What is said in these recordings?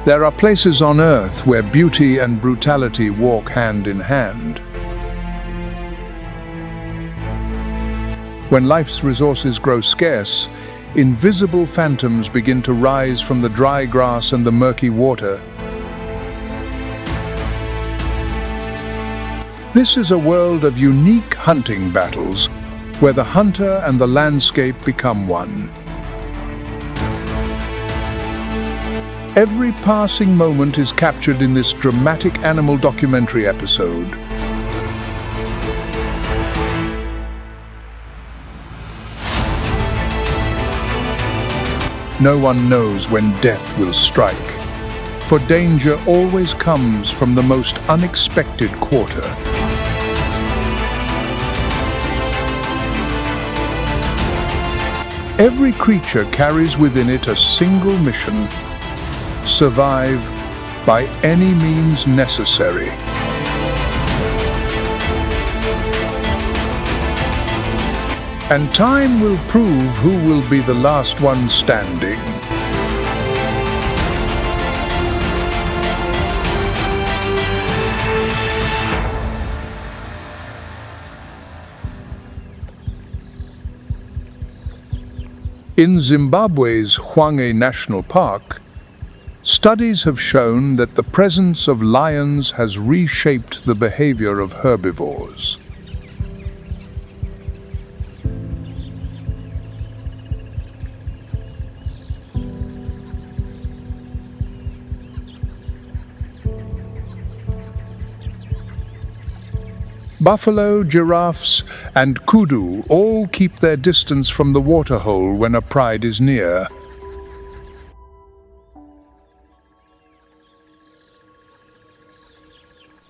There are places on Earth where beauty and brutality walk hand in hand. When life's resources grow scarce, invisible phantoms begin to rise from the dry grass and the murky water. This is a world of unique hunting battles, where the hunter and the landscape become one. Every passing moment is captured in this dramatic animal documentary episode. No one knows when death will strike, for danger always comes from the most unexpected quarter. Every creature carries within it a single mission: survive by any means necessary. And time will prove who will be the last one standing. In Zimbabwe's Hwange National Park, studies have shown that the presence of lions has reshaped the behavior of herbivores. Buffalo, giraffes, and kudu all keep their distance from the waterhole when a pride is near.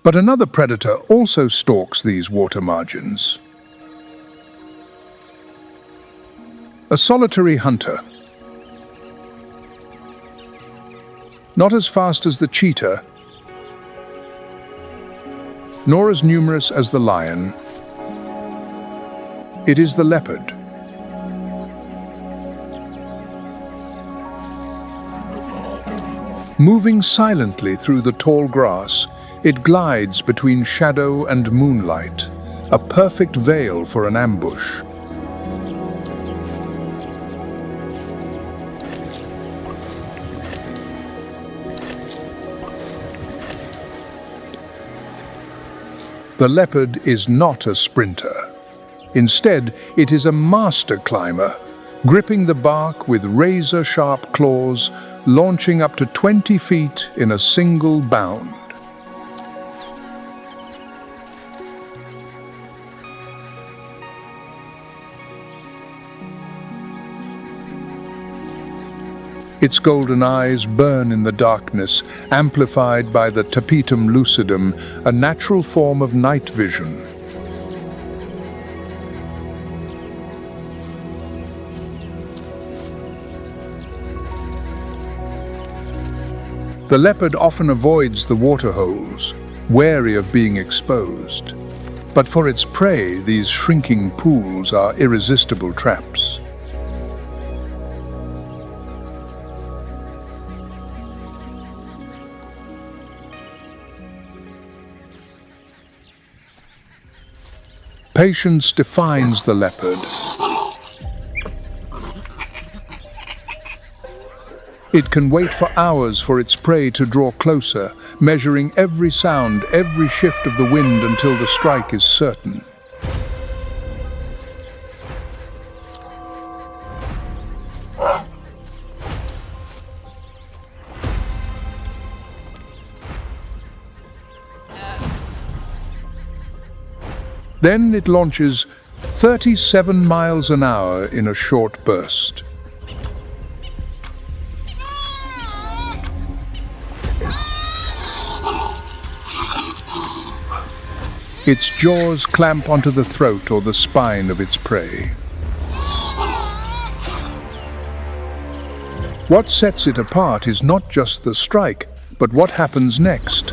But another predator also stalks these water margins. A solitary hunter. Not as fast as the cheetah, nor as numerous as the lion. It is the leopard. Moving silently through the tall grass, it glides between shadow and moonlight, a perfect veil for an ambush. The leopard is not a sprinter. Instead, it is a master climber, gripping the bark with razor-sharp claws, launching up to 20 feet in a single bound. Its golden eyes burn in the darkness, amplified by the tapetum lucidum, a natural form of night vision. The leopard often avoids the waterholes, wary of being exposed. But for its prey, these shrinking pools are irresistible traps. Patience defines the leopard. It can wait for hours for its prey to draw closer, measuring every sound, every shift of the wind until the strike is certain. Then it launches 37 miles an hour in a short burst. Its jaws clamp onto the throat or the spine of its prey. What sets it apart is not just the strike, but what happens next.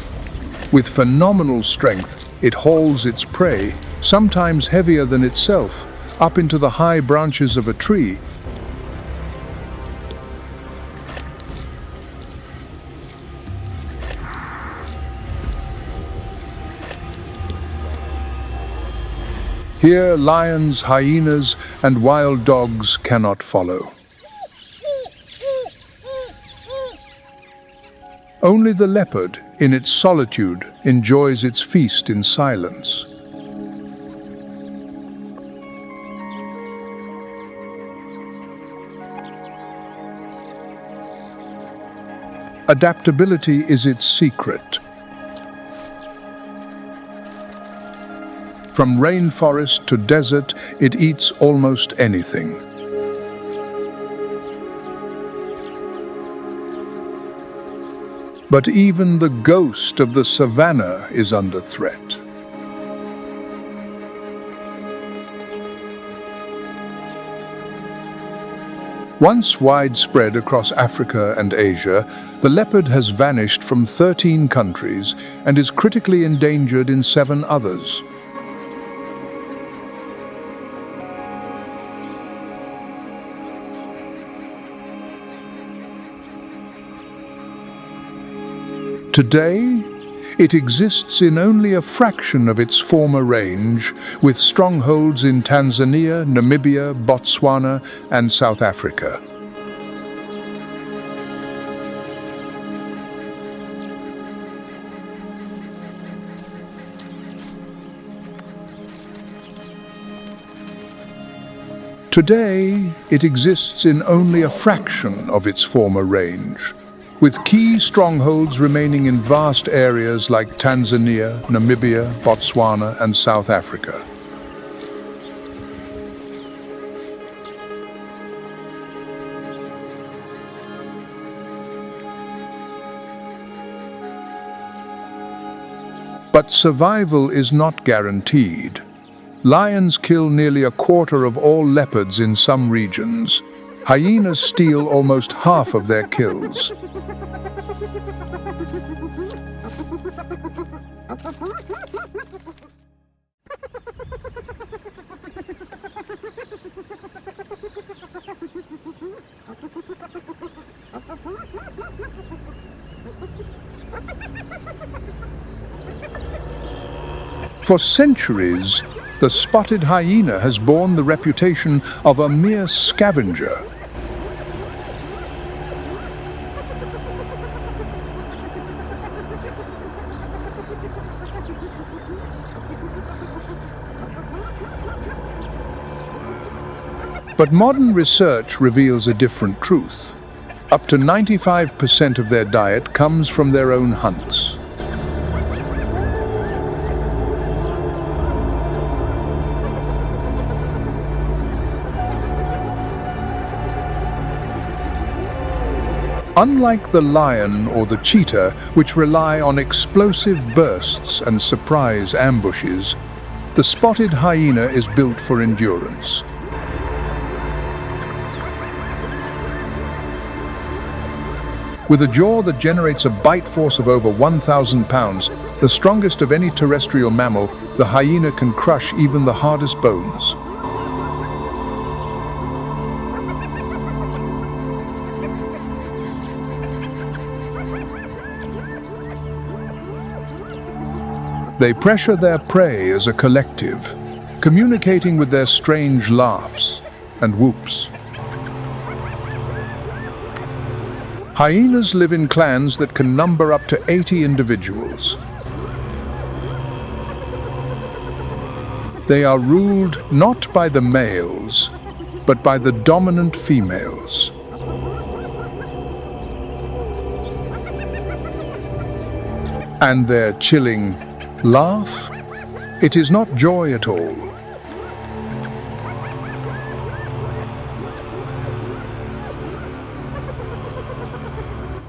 With phenomenal strength, it hauls its prey, sometimes heavier than itself, up into the high branches of a tree. Here, lions, hyenas, and wild dogs cannot follow. Only the leopard, in its solitude, enjoys its feast in silence. Adaptability is its secret. From rainforest to desert, it eats almost anything. But even the ghost of the savannah is under threat. Once widespread across Africa and Asia, the leopard has vanished from 13 countries and is critically endangered in 7 others. Today, it exists in only a fraction of its former range, with strongholds in Tanzania, Namibia, Botswana, and South Africa. Today, it exists in only a fraction of its former range, with key strongholds remaining in vast areas like Tanzania, Namibia, Botswana, and South Africa. But survival is not guaranteed. Lions kill nearly a quarter of all leopards in some regions. Hyenas steal almost half of their kills. For centuries, the spotted hyena has borne the reputation of a mere scavenger. But modern research reveals a different truth. Up to 95% of their diet comes from their own hunts. Unlike the lion or the cheetah, which rely on explosive bursts and surprise ambushes, the spotted hyena is built for endurance. With a jaw that generates a bite force of over 1,000 pounds, the strongest of any terrestrial mammal, the hyena can crush even the hardest bones. They pressure their prey as a collective, communicating with their strange laughs and whoops. Hyenas live in clans that can number up to 80 individuals. They are ruled not by the males, but by the dominant females. And their chilling laugh? It is not joy at all.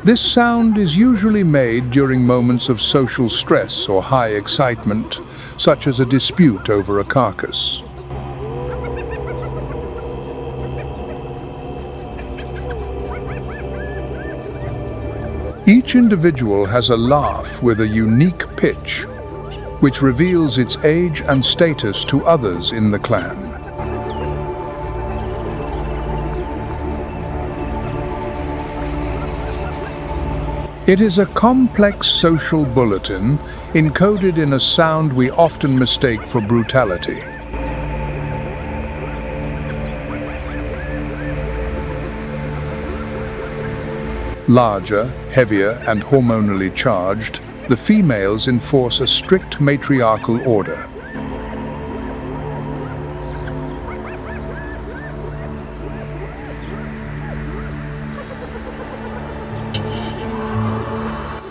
This sound is usually made during moments of social stress or high excitement, such as a dispute over a carcass. Each individual has a laugh with a unique pitch, which reveals its age and status to others in the clan. It is a complex social bulletin encoded in a sound we often mistake for brutality. Larger, heavier, and hormonally charged, the females enforce a strict matriarchal order.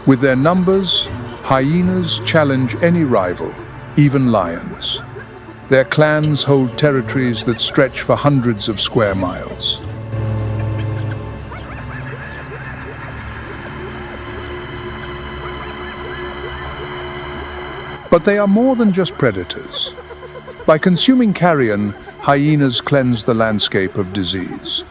With their numbers, hyenas challenge any rival, even lions. Their clans hold territories that stretch for hundreds of square miles. But they are more than just predators. By consuming carrion, hyenas cleanse the landscape of disease.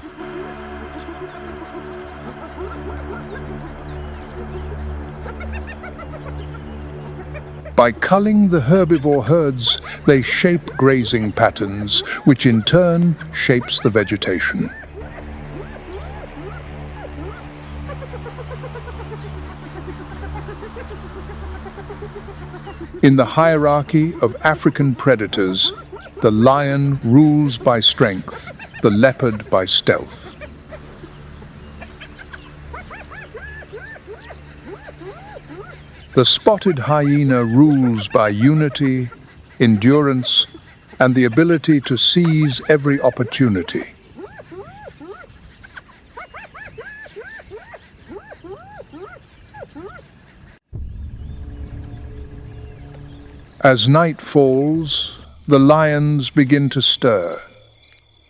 By culling the herbivore herds, they shape grazing patterns, which in turn shapes the vegetation. In the hierarchy of African predators, the lion rules by strength, the leopard by stealth. The spotted hyena rules by unity, endurance, and the ability to seize every opportunity. As night falls, the lions begin to stir.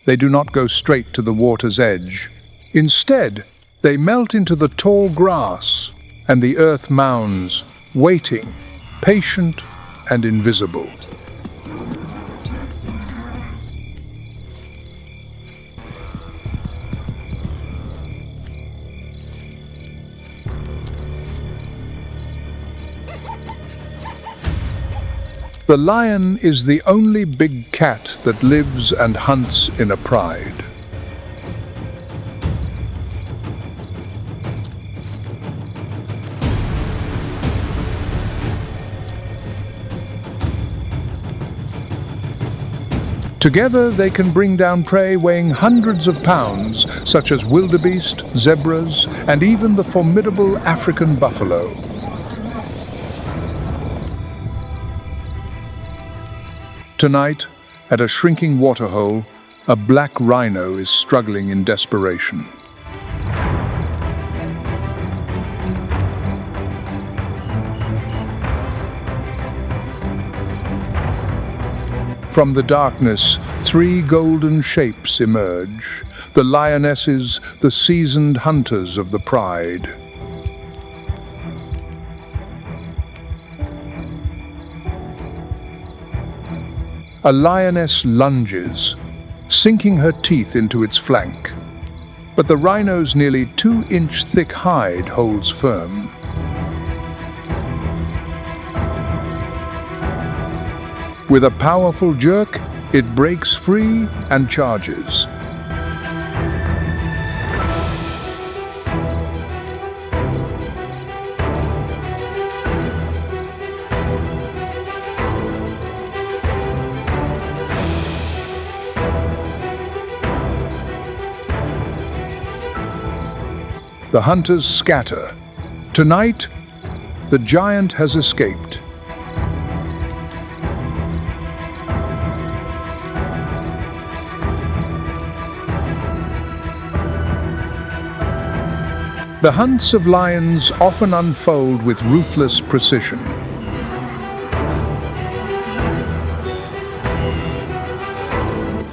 They do not go straight to the water's edge. Instead, they melt into the tall grass and the earth mounds, waiting, patient and invisible. The lion is the only big cat that lives and hunts in a pride. Together they can bring down prey weighing hundreds of pounds, such as wildebeest, zebras, and even the formidable African buffalo. Tonight, at a shrinking waterhole, a black rhino is struggling in desperation. From the darkness, three golden shapes emerge, the lionesses, the seasoned hunters of the pride. A lioness lunges, sinking her teeth into its flank, but the rhino's nearly 2-inch thick hide holds firm. With a powerful jerk, it breaks free and charges. The hunters scatter. Tonight, the giant has escaped. The hunts of lions often unfold with ruthless precision.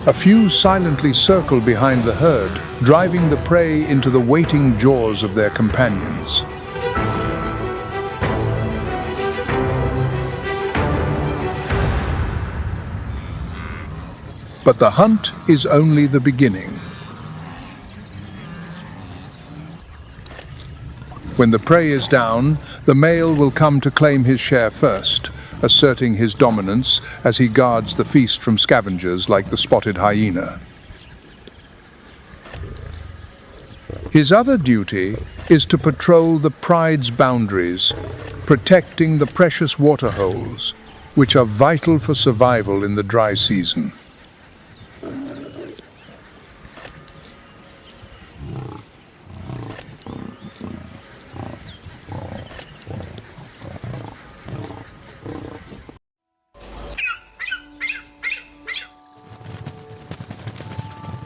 A few silently circle behind the herd, driving the prey into the waiting jaws of their companions. But the hunt is only the beginning. When the prey is down, the male will come to claim his share first, asserting his dominance as he guards the feast from scavengers like the spotted hyena. His other duty is to patrol the pride's boundaries, protecting the precious waterholes, which are vital for survival in the dry season.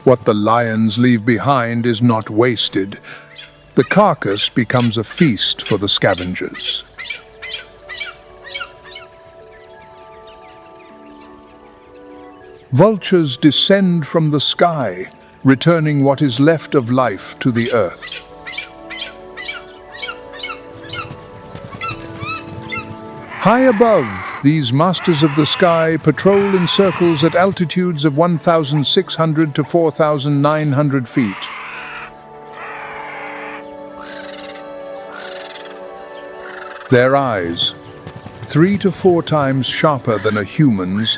What the lions leave behind is not wasted. The carcass becomes a feast for the scavengers. Vultures descend from the sky, returning what is left of life to the earth. High above, these masters of the sky patrol in circles at altitudes of 1,600 to 4,900 feet. Their eyes, 3 to 4 times sharper than a human's,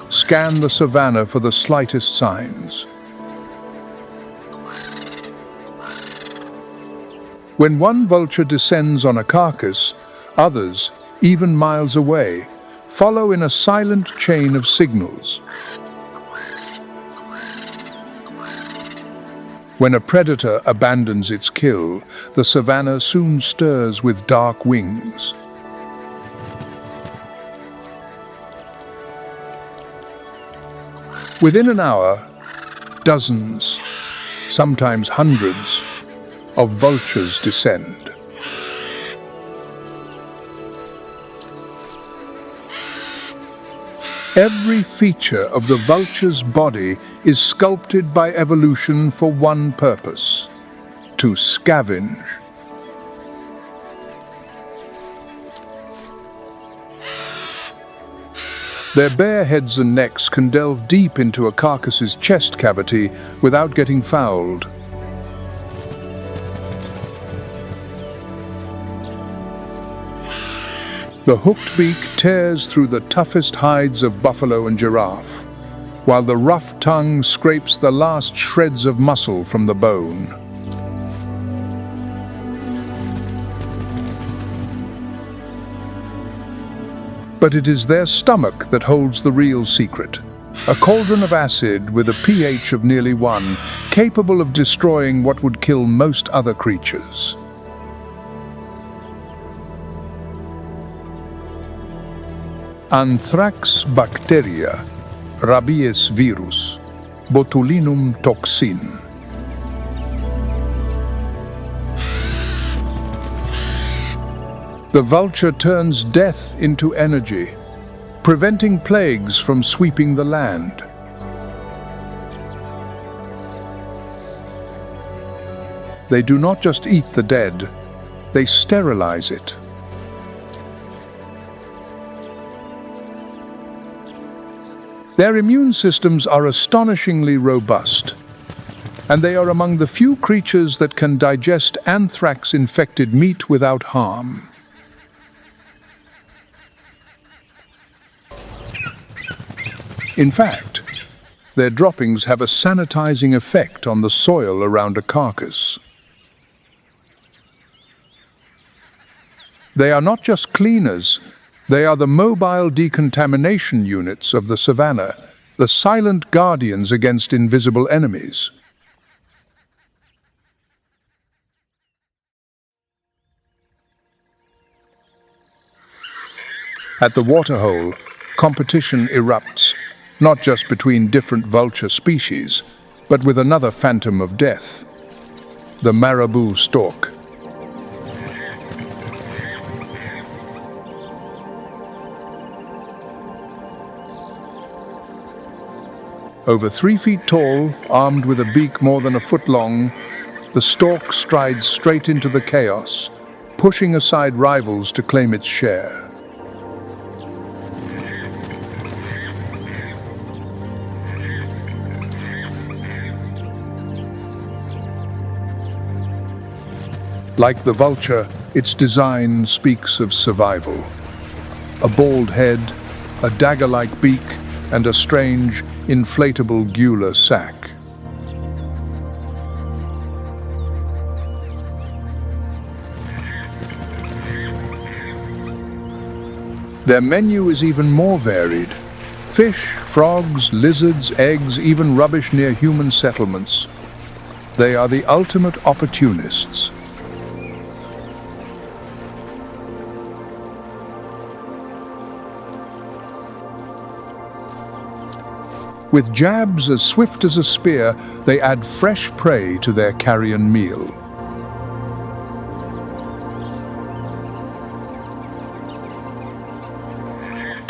scan the savanna for the slightest signs. When one vulture descends on a carcass, others, even miles away, follow in a silent chain of signals. When a predator abandons its kill, the savanna soon stirs with dark wings. Within an hour, dozens, sometimes hundreds, of vultures descend. Every feature of the vulture's body is sculpted by evolution for one purpose: to scavenge. Their bare heads and necks can delve deep into a carcass's chest cavity without getting fouled. The hooked beak tears through the toughest hides of buffalo and giraffe, while the rough tongue scrapes the last shreds of muscle from the bone. But it is their stomach that holds the real secret. A cauldron of acid with a pH of nearly 1, capable of destroying what would kill most other creatures. Anthrax bacteria, rabies virus, botulinum toxin. The vulture turns death into energy, preventing plagues from sweeping the land. They do not just eat the dead, they sterilize it. Their immune systems are astonishingly robust, and they are among the few creatures that can digest anthrax-infected meat without harm. In fact, their droppings have a sanitizing effect on the soil around a carcass. They are not just cleaners, they are the mobile decontamination units of the savanna, the silent guardians against invisible enemies. At the waterhole, competition erupts, not just between different vulture species, but with another phantom of death, the marabou stork. Over 3 feet tall, armed with a beak more than a foot long, the stork strides straight into the chaos, pushing aside rivals to claim its share. Like the vulture, its design speaks of survival. A bald head, a dagger-like beak, and a strange, inflatable gular sac. Their menu is even more varied. Fish, frogs, lizards, eggs, even rubbish near human settlements. They are the ultimate opportunists. With jabs as swift as a spear, they add fresh prey to their carrion meal.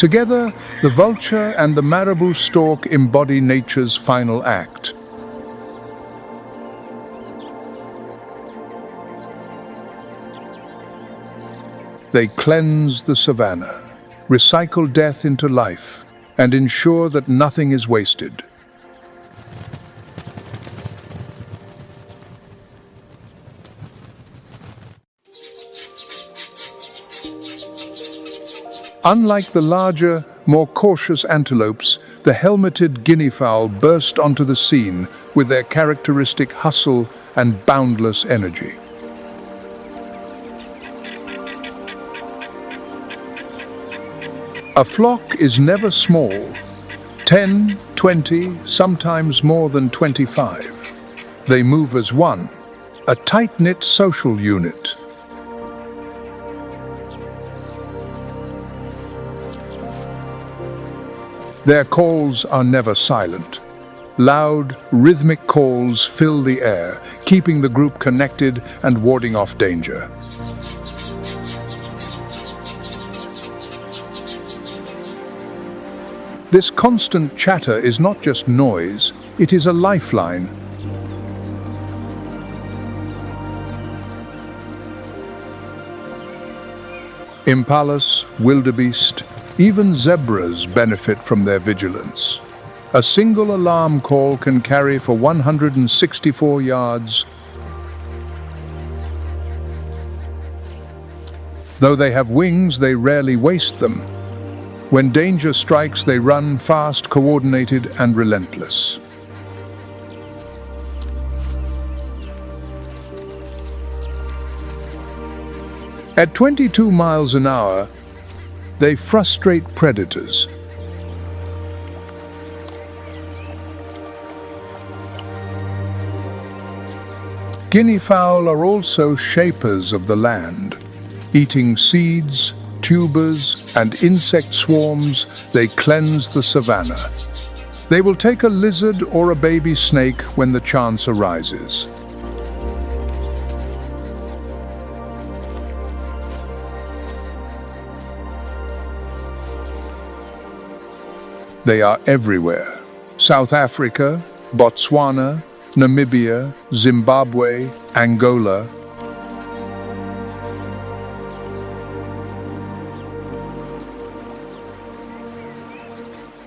Together, the vulture and the marabou stork embody nature's final act. They cleanse the savanna, recycle death into life, and ensure that nothing is wasted. Unlike the larger, more cautious antelopes, the helmeted guinea fowl burst onto the scene with their characteristic hustle and boundless energy. A flock is never small. 10, 20, sometimes more than 25. They move as one, a tight-knit social unit. Their calls are never silent. Loud, rhythmic calls fill the air, keeping the group connected and warding off danger. This constant chatter is not just noise, it is a lifeline. Impalas, wildebeest, even zebras benefit from their vigilance. A single alarm call can carry for 164 yards. Though they have wings, they rarely waste them. When danger strikes, they run fast, coordinated, and relentless. At 22 miles an hour, they frustrate predators. Guinea fowl are also shapers of the land. Eating seeds, tubers, and insect swarms, they cleanse the savanna. They will take a lizard or a baby snake when the chance arises. They are everywhere. South Africa, Botswana, Namibia, Zimbabwe, Angola.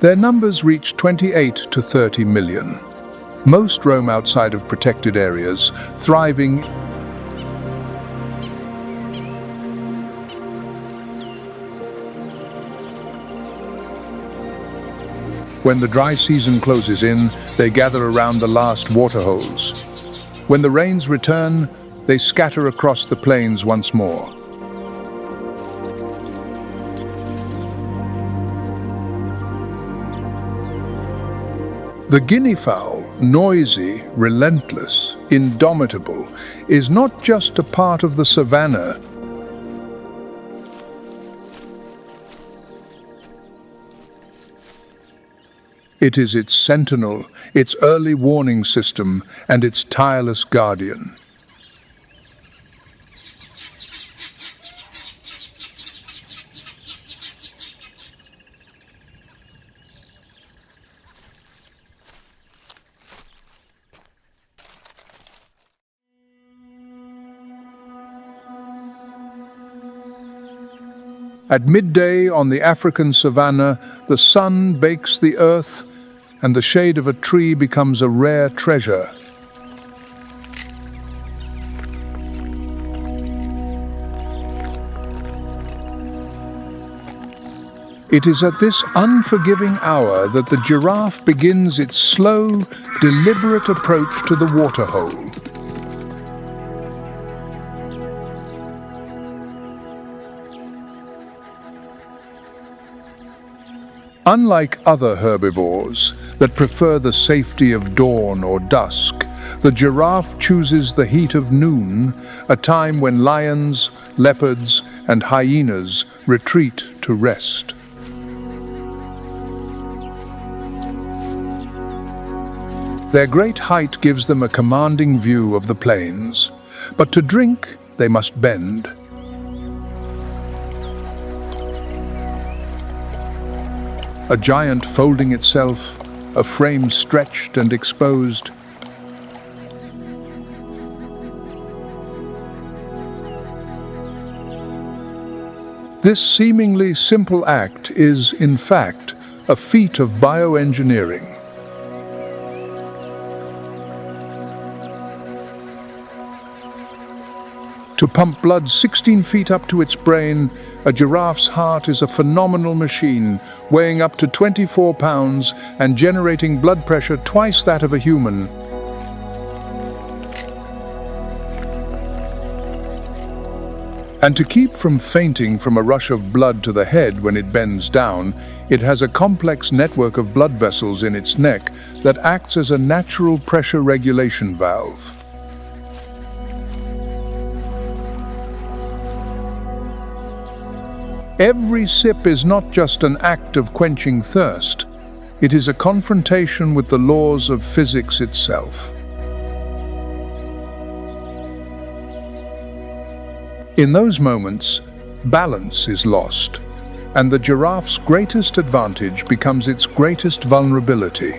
Their numbers reach 28 to 30 million. Most roam outside of protected areas, thriving When the dry season closes in, they gather around the last waterholes. When the rains return, they scatter across the plains once more. The guinea fowl, noisy, relentless, indomitable, is not just a part of the savanna. It is its sentinel, its early warning system, and its tireless guardian. At midday on the African savanna, the sun bakes the earth, and the shade of a tree becomes a rare treasure. It is at this unforgiving hour that the giraffe begins its slow, deliberate approach to the waterhole. Unlike other herbivores that prefer the safety of dawn or dusk, the giraffe chooses the heat of noon, a time when lions, leopards, and hyenas retreat to rest. Their great height gives them a commanding view of the plains, but to drink, they must bend. A giant folding itself, a frame stretched and exposed. This seemingly simple act is, in fact, a feat of bioengineering. To pump blood 16 feet up to its brain, a giraffe's heart is a phenomenal machine, weighing up to 24 pounds and generating blood pressure twice that of a human. And to keep from fainting from a rush of blood to the head when it bends down, it has a complex network of blood vessels in its neck that acts as a natural pressure regulation valve. Every sip is not just an act of quenching thirst, it is a confrontation with the laws of physics itself. In those moments, balance is lost, and the giraffe's greatest advantage becomes its greatest vulnerability.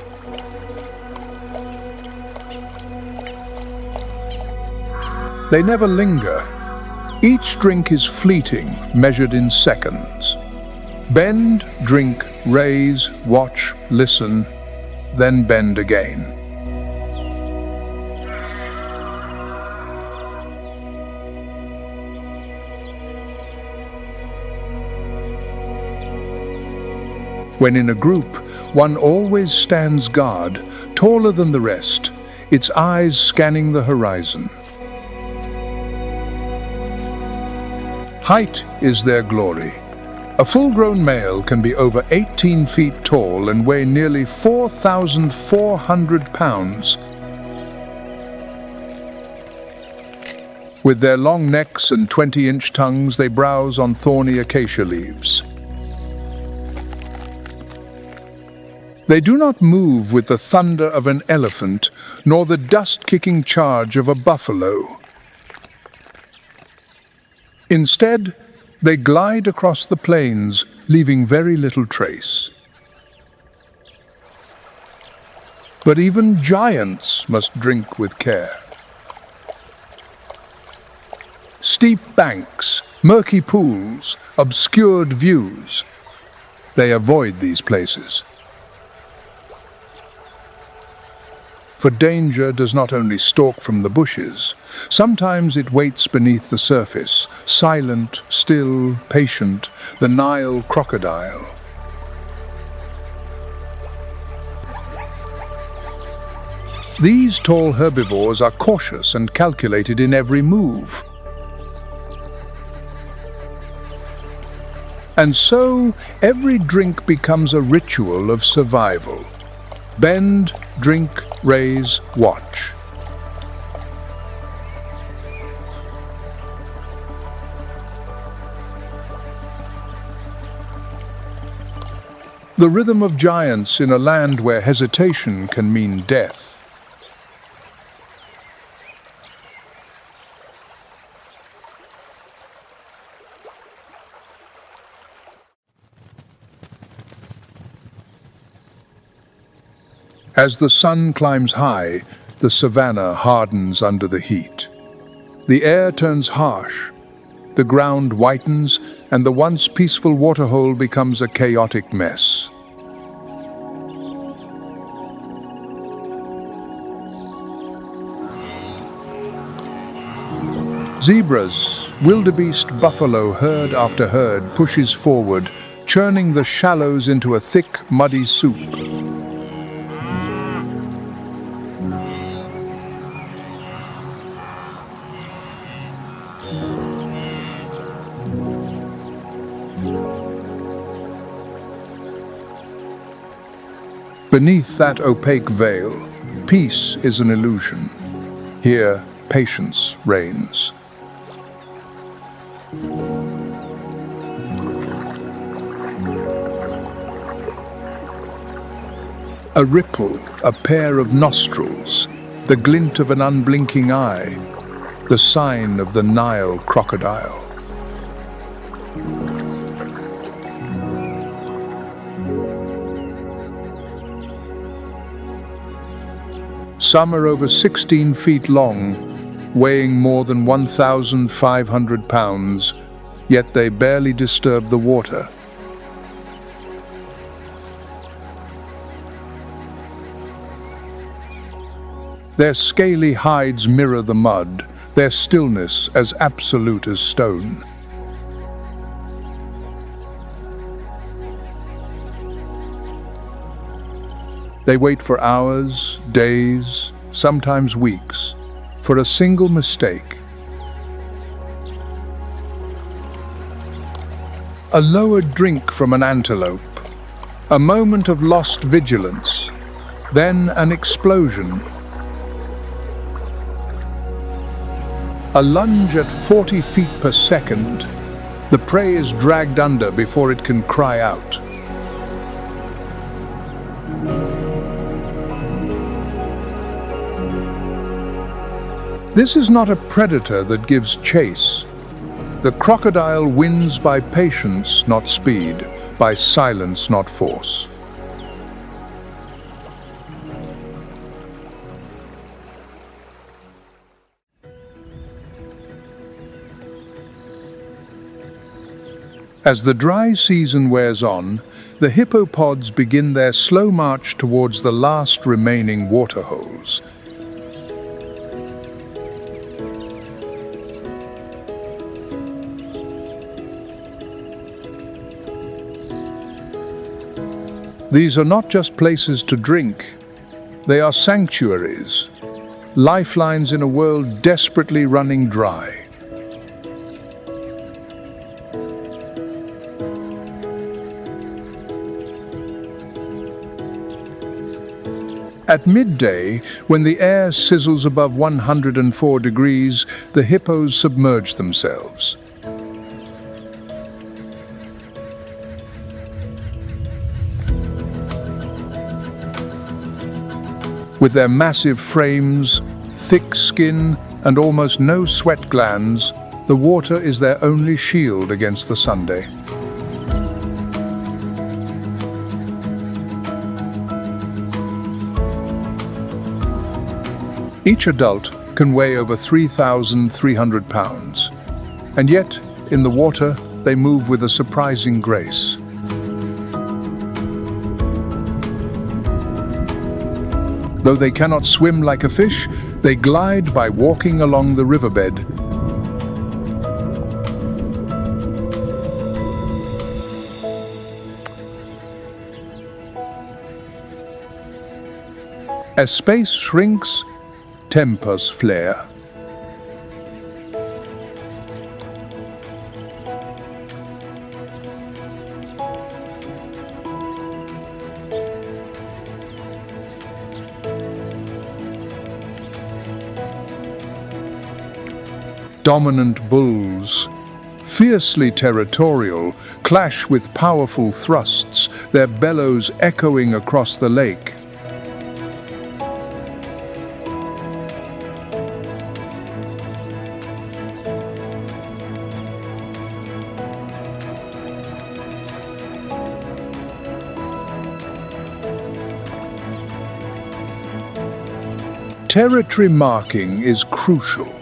They never linger. Each drink is fleeting, measured in seconds. Bend, drink, raise, watch, listen, then bend again. When in a group, one always stands guard, taller than the rest, its eyes scanning the horizon. Height is their glory. A full-grown male can be over 18 feet tall and weigh nearly 4,400 pounds. With their long necks and 20-inch tongues, they browse on thorny acacia leaves. They do not move with the thunder of an elephant, nor the dust-kicking charge of a buffalo. Instead, they glide across the plains, leaving very little trace. But even giants must drink with care. Steep banks, murky pools, obscured views. They avoid these places. For danger does not only stalk from the bushes, sometimes it waits beneath the surface, silent, still, patient, the Nile crocodile. These tall herbivores are cautious and calculated in every move. And so, every drink becomes a ritual of survival. Bend, drink, raise, watch. The rhythm of giants in a land where hesitation can mean death. As the sun climbs high, the savanna hardens under the heat. The air turns harsh, the ground whitens, and the once peaceful waterhole becomes a chaotic mess. Zebras, wildebeest, buffalo, herd after herd pushes forward, churning the shallows into a thick, muddy soup. Beneath that opaque veil, peace is an illusion. Here, patience reigns. A ripple, a pair of nostrils, the glint of an unblinking eye, the sign of the Nile crocodile. Some are over 16 feet long, weighing more than 1,500 pounds, yet they barely disturb the water. Their scaly hides mirror the mud, their stillness as absolute as stone. They wait for hours, days, sometimes weeks, for a single mistake. A lowered drink from an antelope, a moment of lost vigilance, then an explosion. A lunge at 40 feet per second, the prey is dragged under before it can cry out. This is not a predator that gives chase. The crocodile wins by patience, not speed, by silence, not force. As the dry season wears on, the hippopods begin their slow march towards the last remaining waterholes. These are not just places to drink, they are sanctuaries, lifelines in a world desperately running dry. At midday, when the air sizzles above 104 degrees, the hippos submerge themselves. With their massive frames, thick skin, and almost no sweat glands, the water is their only shield against the Sunday. Each adult can weigh over 3,300 pounds, and yet, in the water, they move with a surprising grace. Though they cannot swim like a fish, they glide by walking along the riverbed. As space shrinks, tempers flare. Dominant bulls, fiercely territorial, clash with powerful thrusts, their bellows echoing across the lake. Territory marking is crucial.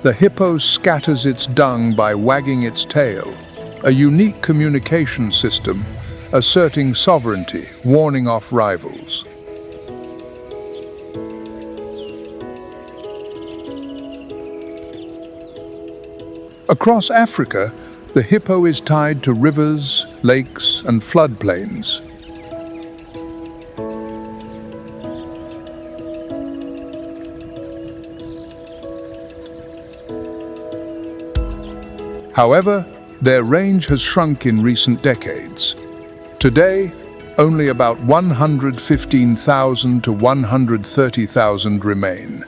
The hippo scatters its dung by wagging its tail, a unique communication system, asserting sovereignty, warning off rivals. Across Africa, the hippo is tied to rivers, lakes, and floodplains. However, their range has shrunk in recent decades. Today, only about 115,000 to 130,000 remain.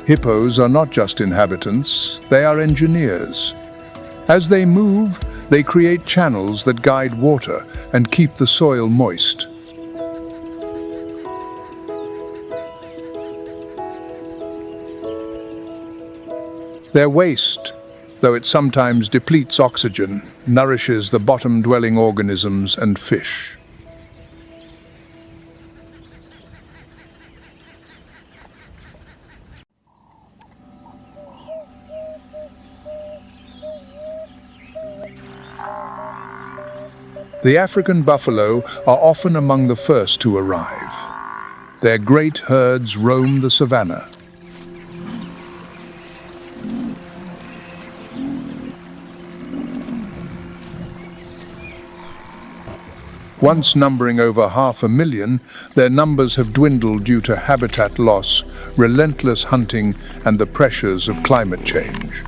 Hippos are not just inhabitants, they are engineers. As they move, they create channels that guide water and keep the soil moist. Their waste, though it sometimes depletes oxygen, nourishes the bottom-dwelling organisms and fish. The African buffalo are often among the first to arrive. Their great herds roam the savanna. Once numbering over 500,000, their numbers have dwindled due to habitat loss, relentless hunting, and the pressures of climate change.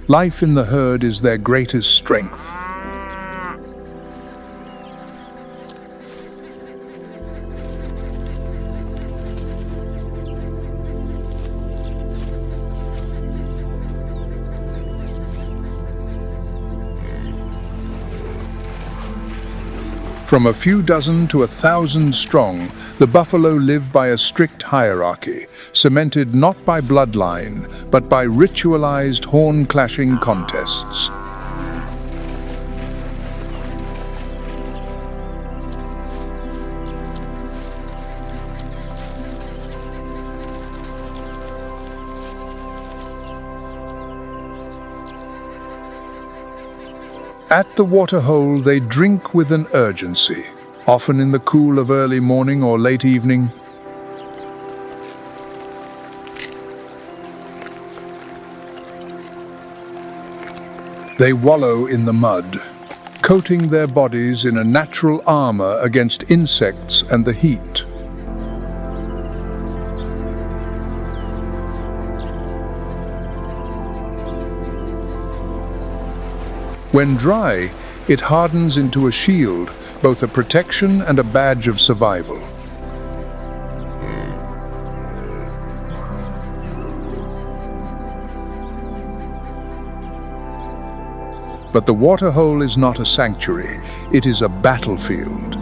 Life in the herd is their greatest strength. From a few dozen to 1,000 strong, the buffalo live by a strict hierarchy, cemented not by bloodline, but by ritualized horn-clashing contests. At the waterhole, they drink with an urgency, often in the cool of early morning or late evening. They wallow in the mud, coating their bodies in a natural armor against insects and the heat. When dry, it hardens into a shield, both a protection and a badge of survival. But the waterhole is not a sanctuary, it is a battlefield.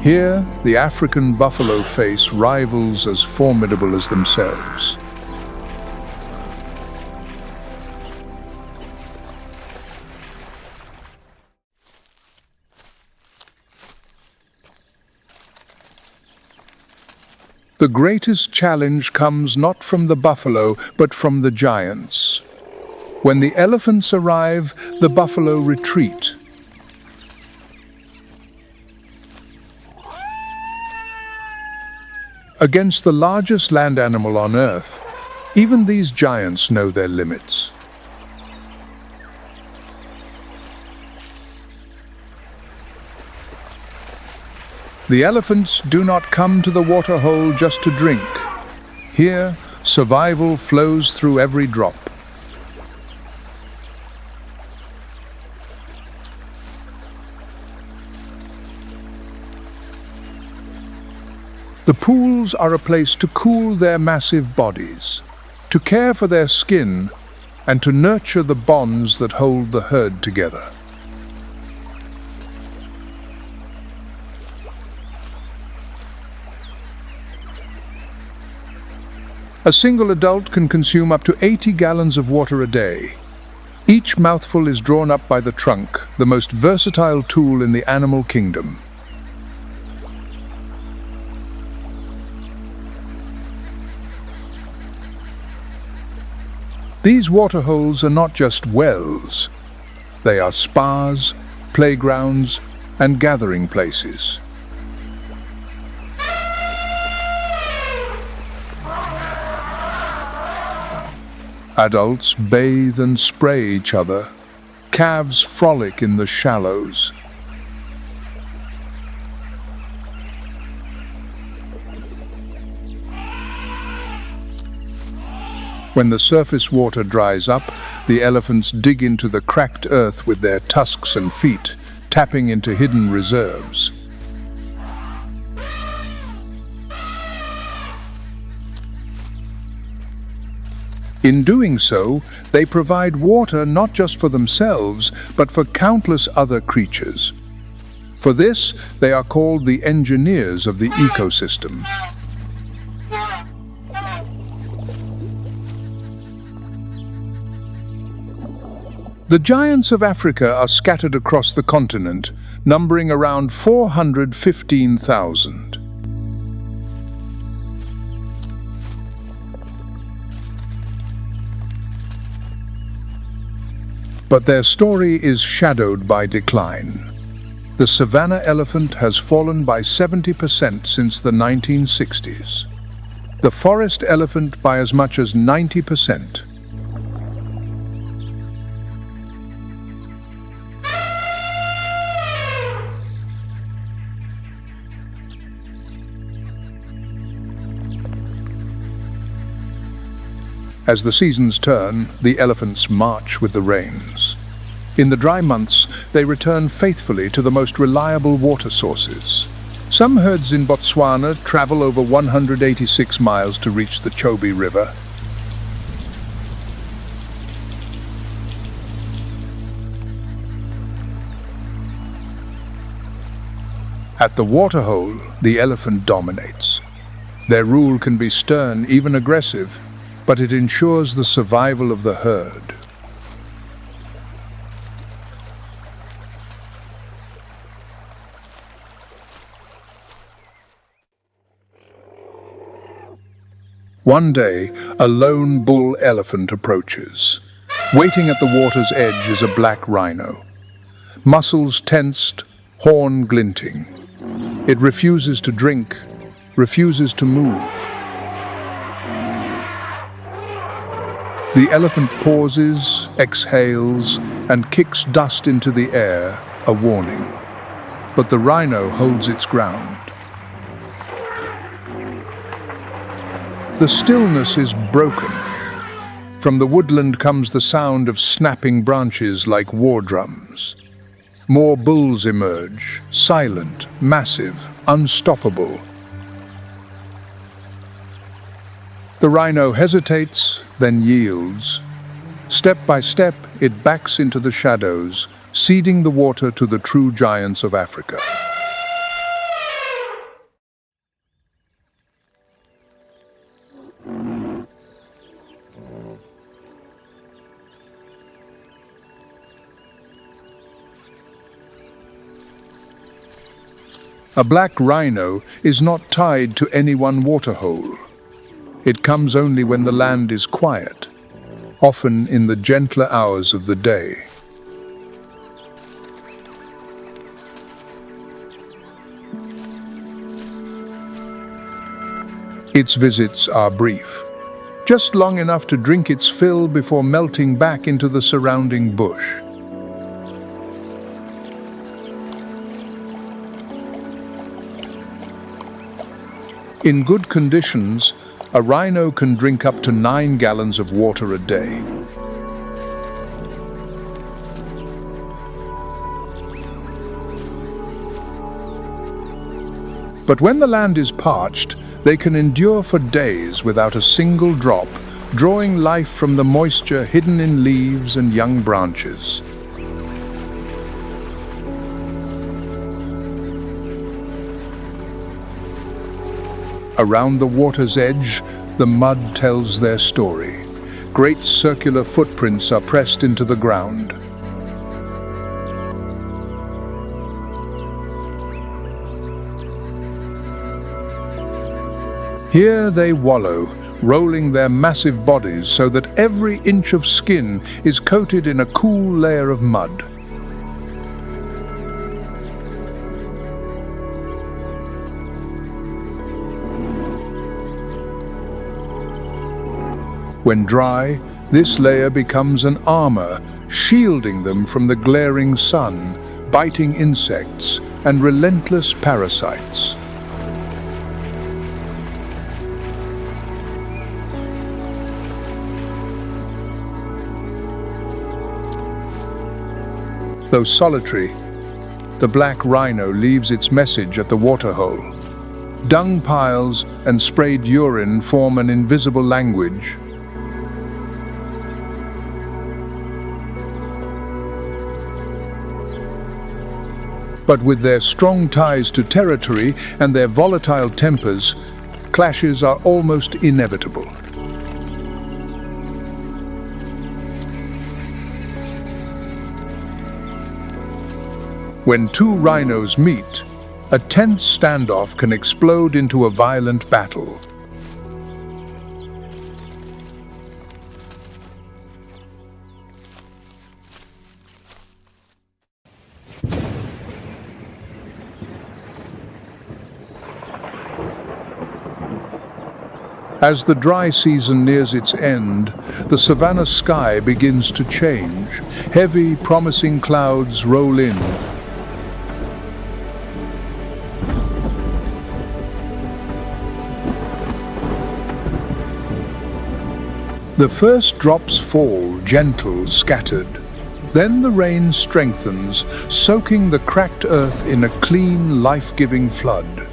Here, the African buffalo face rivals as formidable as themselves. The greatest challenge comes not from the buffalo, but from the giants. When the elephants arrive, the buffalo retreat. Against the largest land animal on Earth, even these giants know their limits. The elephants do not come to the waterhole just to drink. Here, survival flows through every drop. The pools are a place to cool their massive bodies, to care for their skin, and to nurture the bonds that hold the herd together. A single adult can consume up to 80 gallons of water a day. Each mouthful is drawn up by the trunk, the most versatile tool in the animal kingdom. These waterholes are not just wells. They are spas, playgrounds, and gathering places. Adults bathe and spray each other. Calves frolic in the shallows. When the surface water dries up, the elephants dig into the cracked earth with their tusks and feet, tapping into hidden reserves. In doing so, they provide water not just for themselves, but for countless other creatures. For this, they are called the engineers of the ecosystem. The giants of Africa are scattered across the continent, numbering around 415,000. But their story is shadowed by decline. The savanna elephant has fallen by 70% since the 1960s. The forest elephant by as much as 90%. As the seasons turn, the elephants march with the rains. In the dry months, they return faithfully to the most reliable water sources. Some herds in Botswana travel over 186 miles to reach the Chobe River. At the waterhole, the elephant dominates. Their rule can be stern, even aggressive, but it ensures the survival of the herd. One day, a lone bull elephant approaches. Waiting at the water's edge is a black rhino. Muscles tensed, horn glinting. It refuses to drink, refuses to move. The elephant pauses, exhales, and kicks dust into the air, a warning. But the rhino holds its ground. The stillness is broken. From the woodland comes the sound of snapping branches like war drums. More bulls emerge, silent, massive, unstoppable. The rhino hesitates, then yields. Step by step, it backs into the shadows, ceding the water to the true giants of Africa. A black rhino is not tied to any one waterhole. It comes only when the land is quiet, often in the gentler hours of the day. Its visits are brief, just long enough to drink its fill before melting back into the surrounding bush. In good conditions, a rhino can drink up to 9 gallons of water a day. But when the land is parched, they can endure for days without a single drop, drawing life from the moisture hidden in leaves and young branches. Around the water's edge, the mud tells their story. Great circular footprints are pressed into the ground. Here they wallow, rolling their massive bodies so that every inch of skin is coated in a cool layer of mud. When dry, this layer becomes an armor, shielding them from the glaring sun, biting insects, and relentless parasites. Though solitary, the black rhino leaves its message at the waterhole. Dung piles and sprayed urine form an invisible language. But with their strong ties to territory and their volatile tempers, clashes are almost inevitable. When two rhinos meet, a tense standoff can explode into a violent battle. As the dry season nears its end, the savanna sky begins to change. Heavy, promising clouds roll in. The first drops fall, gentle, scattered. Then the rain strengthens, soaking the cracked earth in a clean, life-giving flood.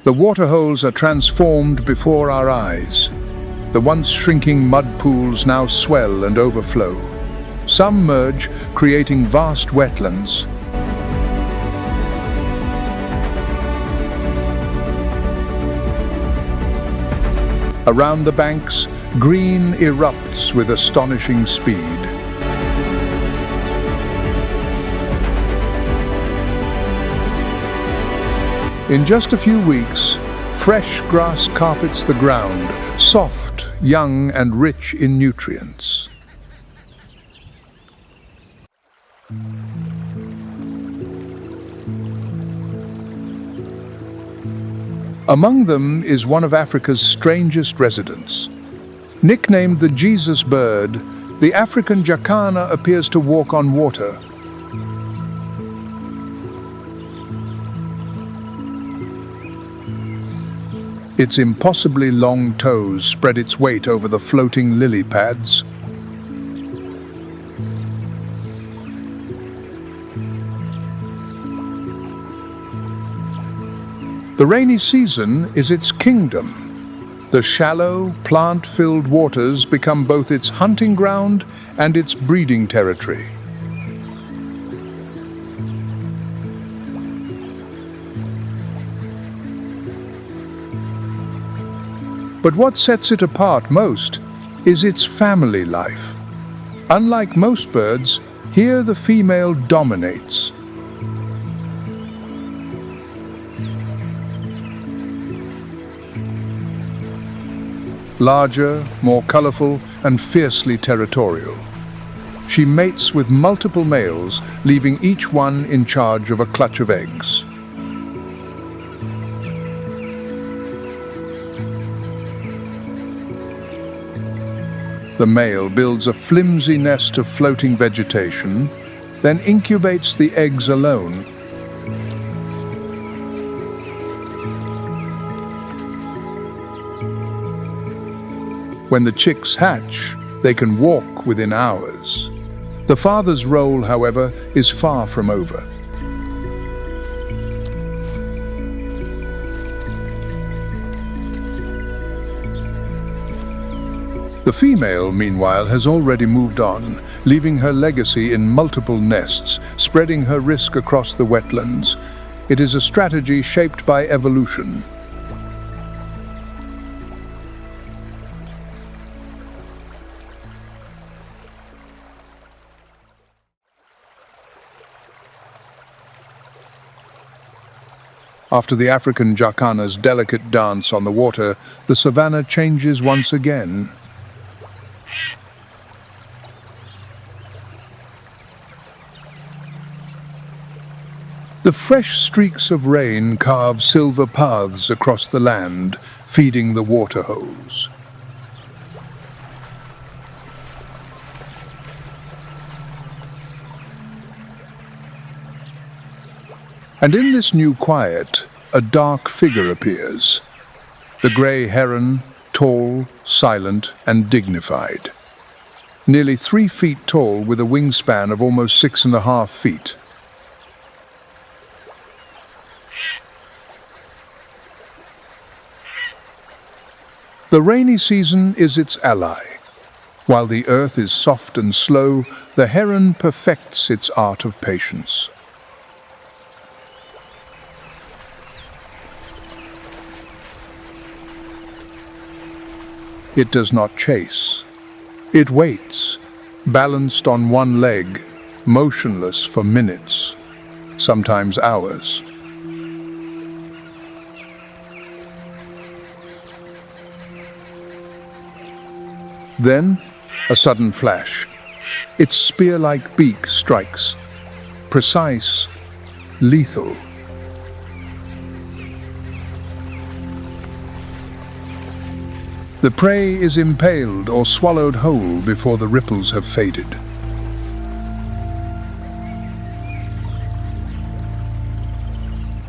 The waterholes are transformed before our eyes. The once shrinking mud pools now swell and overflow. Some merge, creating vast wetlands. Around the banks, green erupts with astonishing speed. In just a few weeks, fresh grass carpets the ground, soft, young, and rich in nutrients. Among them is one of Africa's strangest residents. Nicknamed the Jesus bird, the African jacana appears to walk on water. Its impossibly long toes spread its weight over the floating lily pads. The rainy season is its kingdom. The shallow, plant-filled waters become both its hunting ground and its breeding territory. But what sets it apart most is its family life. Unlike most birds, here the female dominates. Larger, more colorful, and fiercely territorial. She mates with multiple males, leaving each one in charge of a clutch of eggs. The male builds a flimsy nest of floating vegetation, then incubates the eggs alone. When the chicks hatch, they can walk within hours. The father's role, however, is far from over. The female, meanwhile, has already moved on, leaving her legacy in multiple nests, spreading her risk across the wetlands. It is a strategy shaped by evolution. After the African jacana's delicate dance on the water, the savanna changes once again. The fresh streaks of rain carve silver paths across the land, feeding the waterholes. And in this new quiet, a dark figure appears. The grey heron, tall, silent, and dignified. Nearly 3 feet tall with a wingspan of almost 6.5 feet. The rainy season is its ally. While the earth is soft and slow, the heron perfects its art of patience. It does not chase. It waits, balanced on one leg, motionless for minutes, sometimes hours. Then, a sudden flash. Its spear-like beak strikes, precise, lethal. The prey is impaled or swallowed whole before the ripples have faded.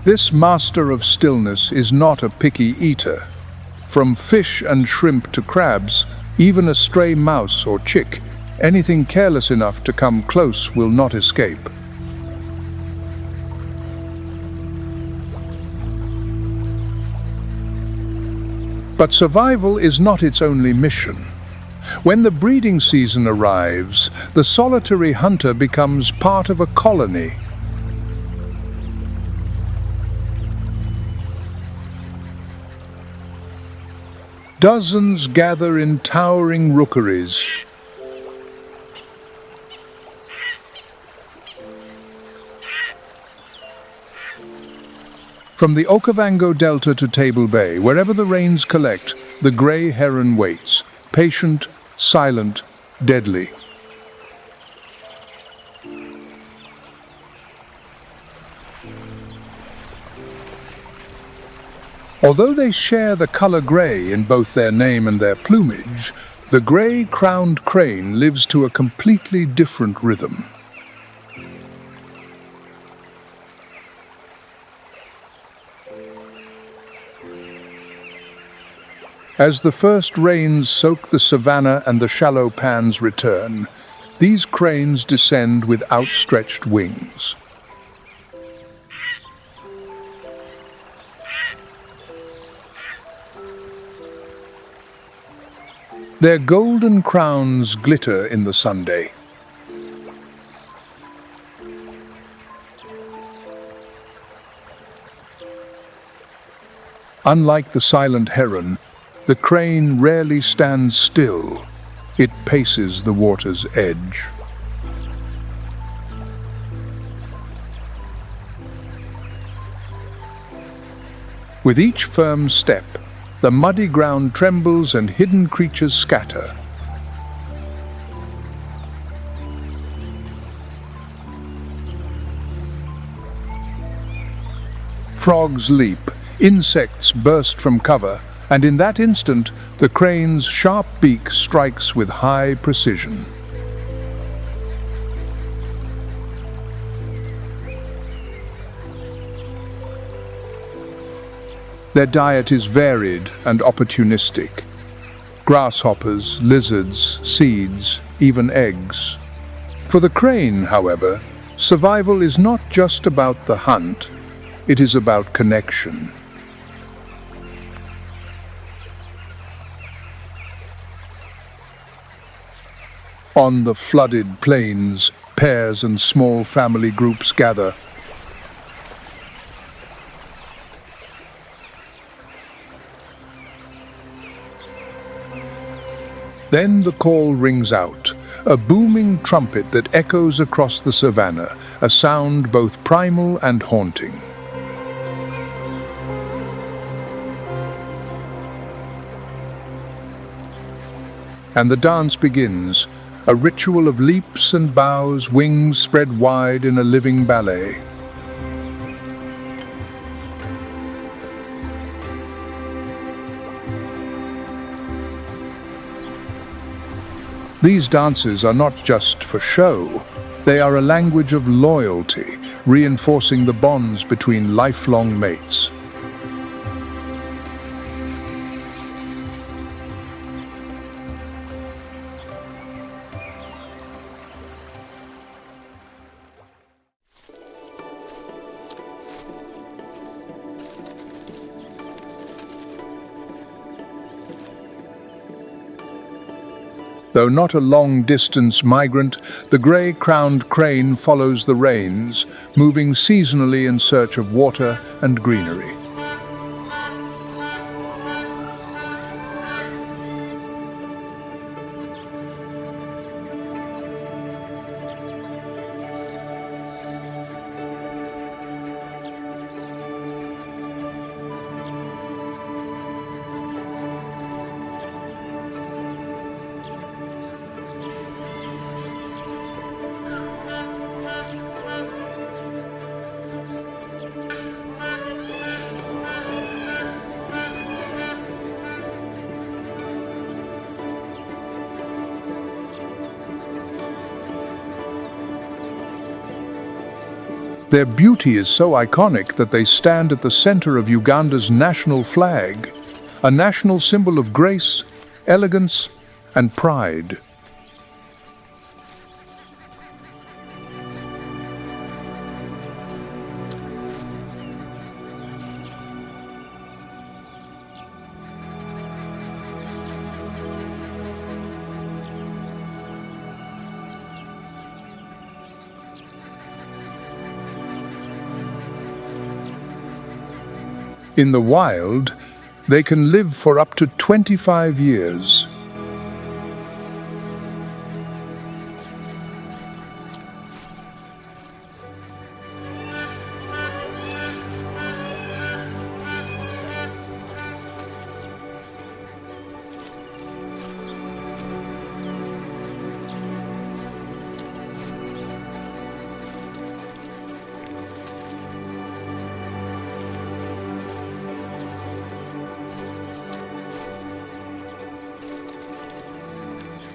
This master of stillness is not a picky eater. From fish and shrimp to crabs, even a stray mouse or chick, anything careless enough to come close will not escape. But survival is not its only mission. When the breeding season arrives, the solitary hunter becomes part of a colony. Dozens gather in towering rookeries. From the Okavango Delta to Table Bay, wherever the rains collect, the grey heron waits, patient, silent, deadly. Although they share the color grey in both their name and their plumage, the grey-crowned crane lives to a completely different rhythm. As the first rains soak the savanna and the shallow pans return, these cranes descend with outstretched wings. Their golden crowns glitter in the sunday. Unlike the silent heron, the crane rarely stands still. It paces the water's edge. With each firm step, the muddy ground trembles and hidden creatures scatter. Frogs leap, insects burst from cover, and in that instant, the crane's sharp beak strikes with high precision. Their diet is varied and opportunistic. Grasshoppers, lizards, seeds, even eggs. For the crane, however, survival is not just about the hunt, it is about connection. On the flooded plains, pairs and small family groups gather. Then the call rings out, a booming trumpet that echoes across the savanna, a sound both primal and haunting. And the dance begins, a ritual of leaps and bows, wings spread wide in a living ballet. These dances are not just for show, they are a language of loyalty, reinforcing the bonds between lifelong mates. Though not a long-distance migrant, the grey-crowned crane follows the rains, moving seasonally in search of water and greenery. Their beauty is so iconic that they stand at the center of Uganda's national flag, a national symbol of grace, elegance, and pride. In the wild, they can live for up to 25 years.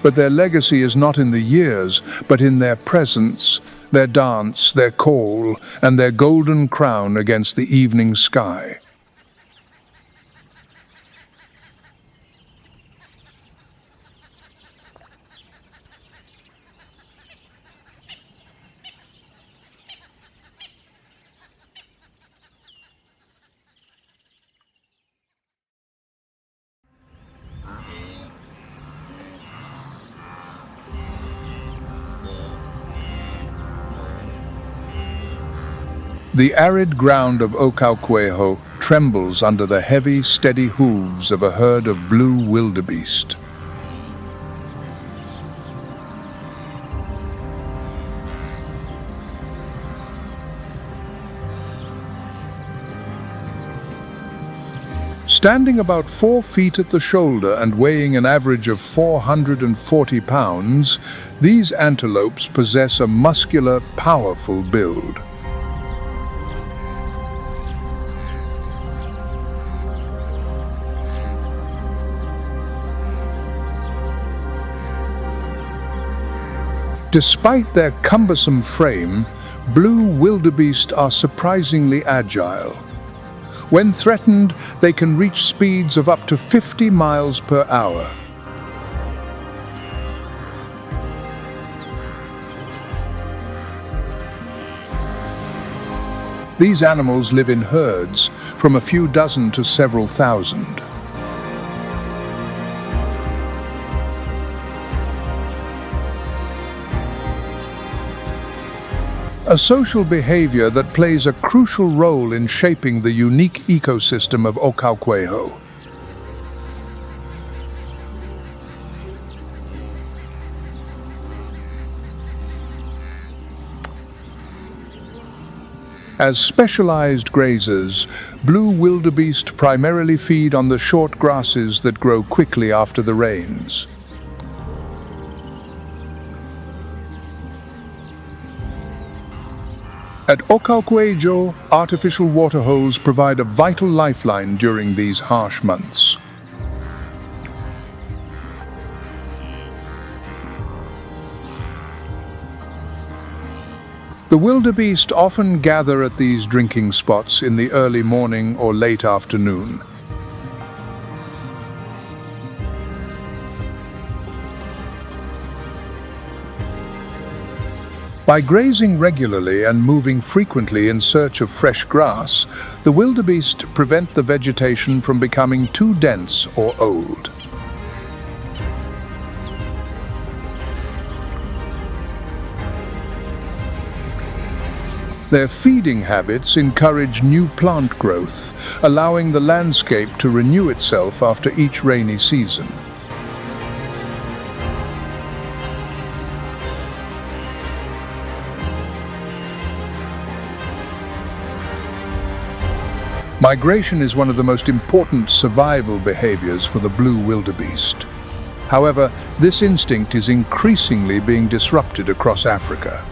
But their legacy is not in the years, but in their presence, their dance, their call, and their golden crown against the evening sky. The arid ground of Okaukweho trembles under the heavy, steady hooves of a herd of blue wildebeest. Standing about 4 feet at the shoulder and weighing an average of 440 pounds, these antelopes possess a muscular, powerful build. Despite their cumbersome frame, blue wildebeest are surprisingly agile. When threatened, they can reach speeds of up to 50 miles per hour. These animals live in herds, from a few dozen to several thousand. A social behavior that plays a crucial role in shaping the unique ecosystem of Okaukweho. As specialized grazers, blue wildebeest primarily feed on the short grasses that grow quickly after the rains. At Okaukwejo, artificial waterholes provide a vital lifeline during these harsh months. The wildebeest often gather at these drinking spots in the early morning or late afternoon. By grazing regularly and moving frequently in search of fresh grass, the wildebeest prevent the vegetation from becoming too dense or old. Their feeding habits encourage new plant growth, allowing the landscape to renew itself after each rainy season. Migration is one of the most important survival behaviors for the blue wildebeest. However, this instinct is increasingly being disrupted across Africa.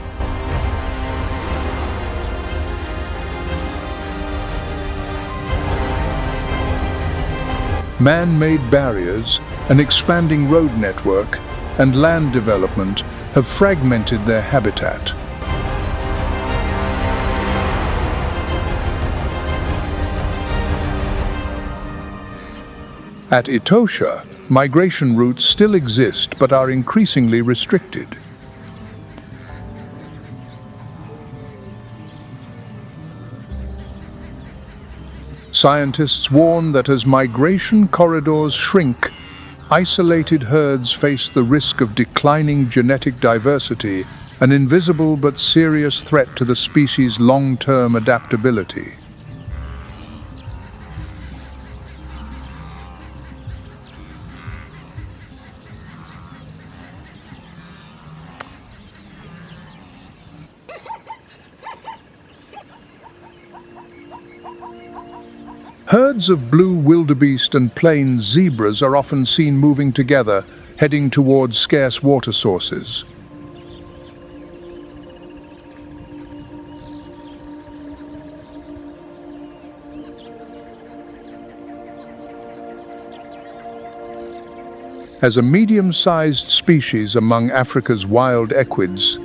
Man-made barriers, an expanding road network, and land development have fragmented their habitat. At Etosha, migration routes still exist but are increasingly restricted. Scientists warn that as migration corridors shrink, isolated herds face the risk of declining genetic diversity, an invisible but serious threat to the species' long-term adaptability. Herds of blue wildebeest and plains zebras are often seen moving together, heading towards scarce water sources. As a medium-sized species among Africa's wild equids,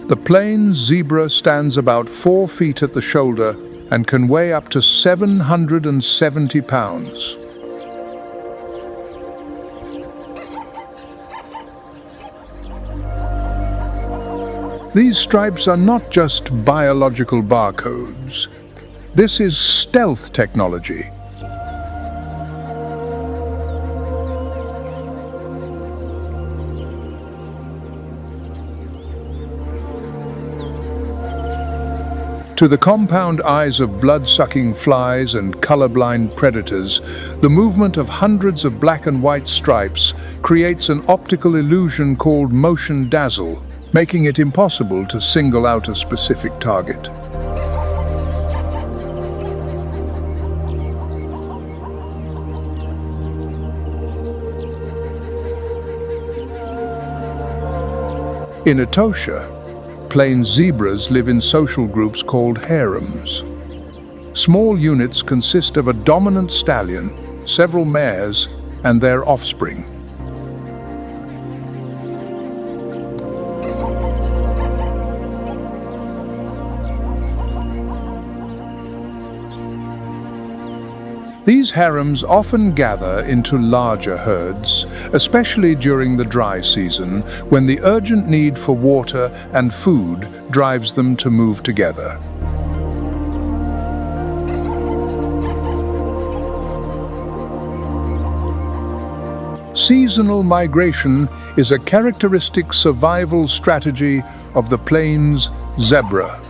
the plains zebra stands about 4 feet at the shoulder and can weigh up to 770 pounds. These stripes are not just biological barcodes. This is stealth technology. To the compound eyes of blood-sucking flies and colorblind predators, the movement of hundreds of black and white stripes creates an optical illusion called motion dazzle, making it impossible to single out a specific target. In Etosha, plains zebras live in social groups called harems. Small units consist of a dominant stallion, several mares, and their offspring. These harems often gather into larger herds, especially during the dry season, when the urgent need for water and food drives them to move together. Seasonal migration is a characteristic survival strategy of the plains zebra.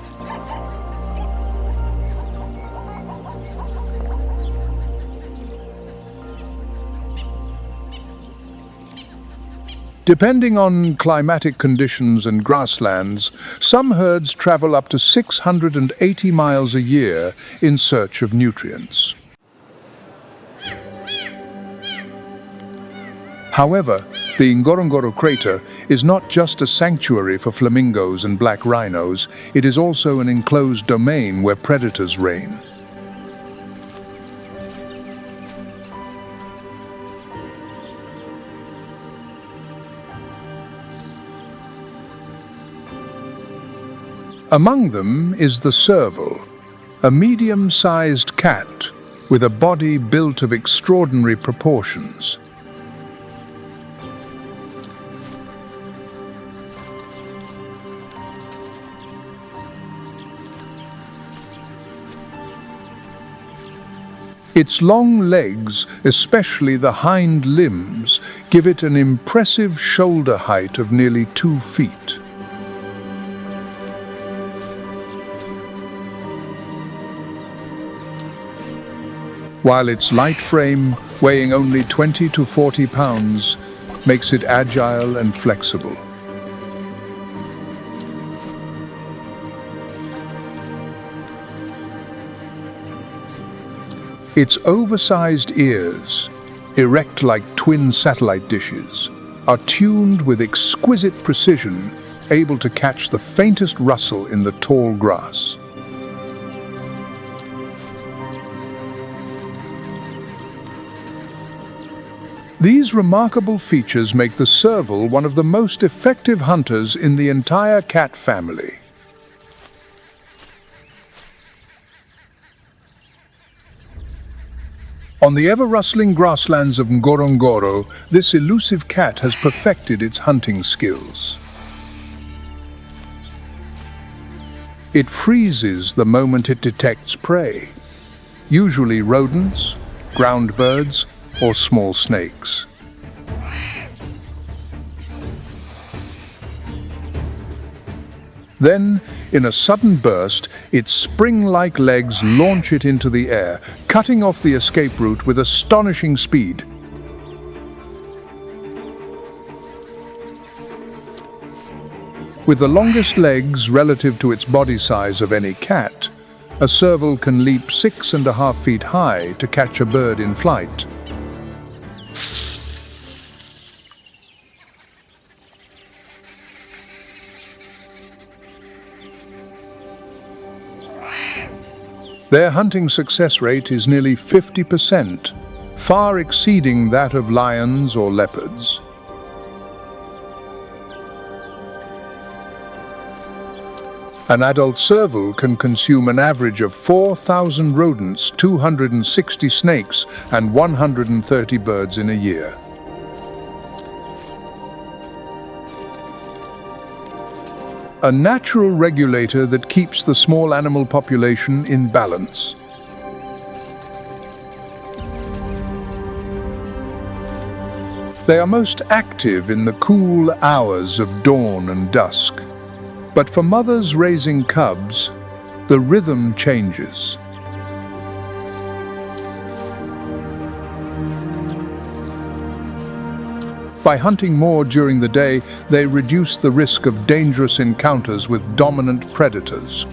Depending on climatic conditions and grasslands, some herds travel up to 680 miles a year in search of nutrients. However, the Ngorongoro crater is not just a sanctuary for flamingos and black rhinos, it is also an enclosed domain where predators reign. Among them is the serval, a medium-sized cat with a body built of extraordinary proportions. Its long legs, especially the hind limbs, give it an impressive shoulder height of nearly 2 feet. while its light frame, weighing only 20 to 40 pounds, makes it agile and flexible. Its oversized ears, erect like twin satellite dishes, are tuned with exquisite precision, able to catch the faintest rustle in the tall grass. These remarkable features make the serval one of the most effective hunters in the entire cat family. On the ever-rustling grasslands of Ngorongoro, this elusive cat has perfected its hunting skills. It freezes the moment it detects prey, usually rodents, ground birds, or small snakes. Then, in a sudden burst, its spring-like legs launch it into the air, cutting off the escape route with astonishing speed. With the longest legs relative to its body size of any cat, a serval can leap 6.5 feet high to catch a bird in flight. Their hunting success rate is nearly 50%, far exceeding that of lions or leopards. An adult serval can consume an average of 4,000 rodents, 260 snakes, and 130 birds in a year. A natural regulator that keeps the small animal population in balance. They are most active in the cool hours of dawn and dusk. But for mothers raising cubs, the rhythm changes. By hunting more during the day, they reduce the risk of dangerous encounters with dominant predators.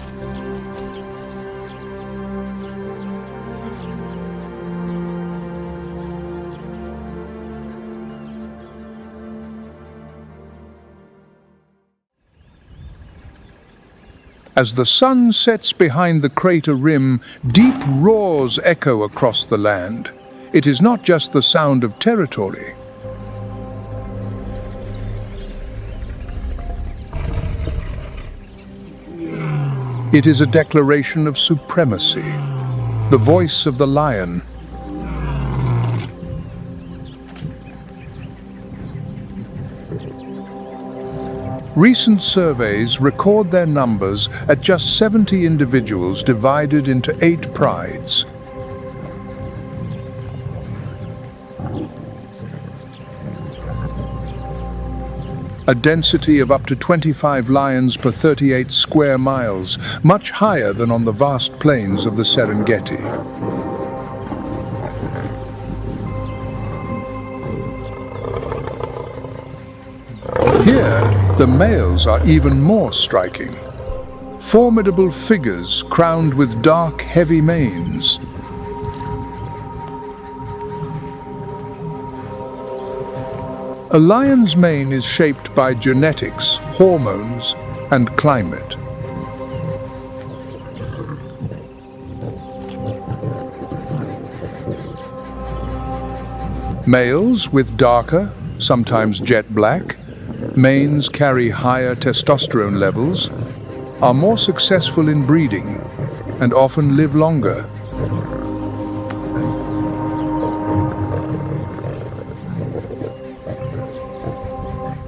As the sun sets behind the crater rim, deep roars echo across the land. It is not just the sound of territory. It is a declaration of supremacy, the voice of the lion. Recent surveys record their numbers at just 70 individuals divided into 8 prides. A density of up to 25 lions per 38 square miles, much higher than on the vast plains of the Serengeti. Here, the males are even more striking. Formidable figures crowned with dark, heavy manes. A lion's mane is shaped by genetics, hormones, and climate. Males with darker, sometimes jet black, manes carry higher testosterone levels, are more successful in breeding, and often live longer.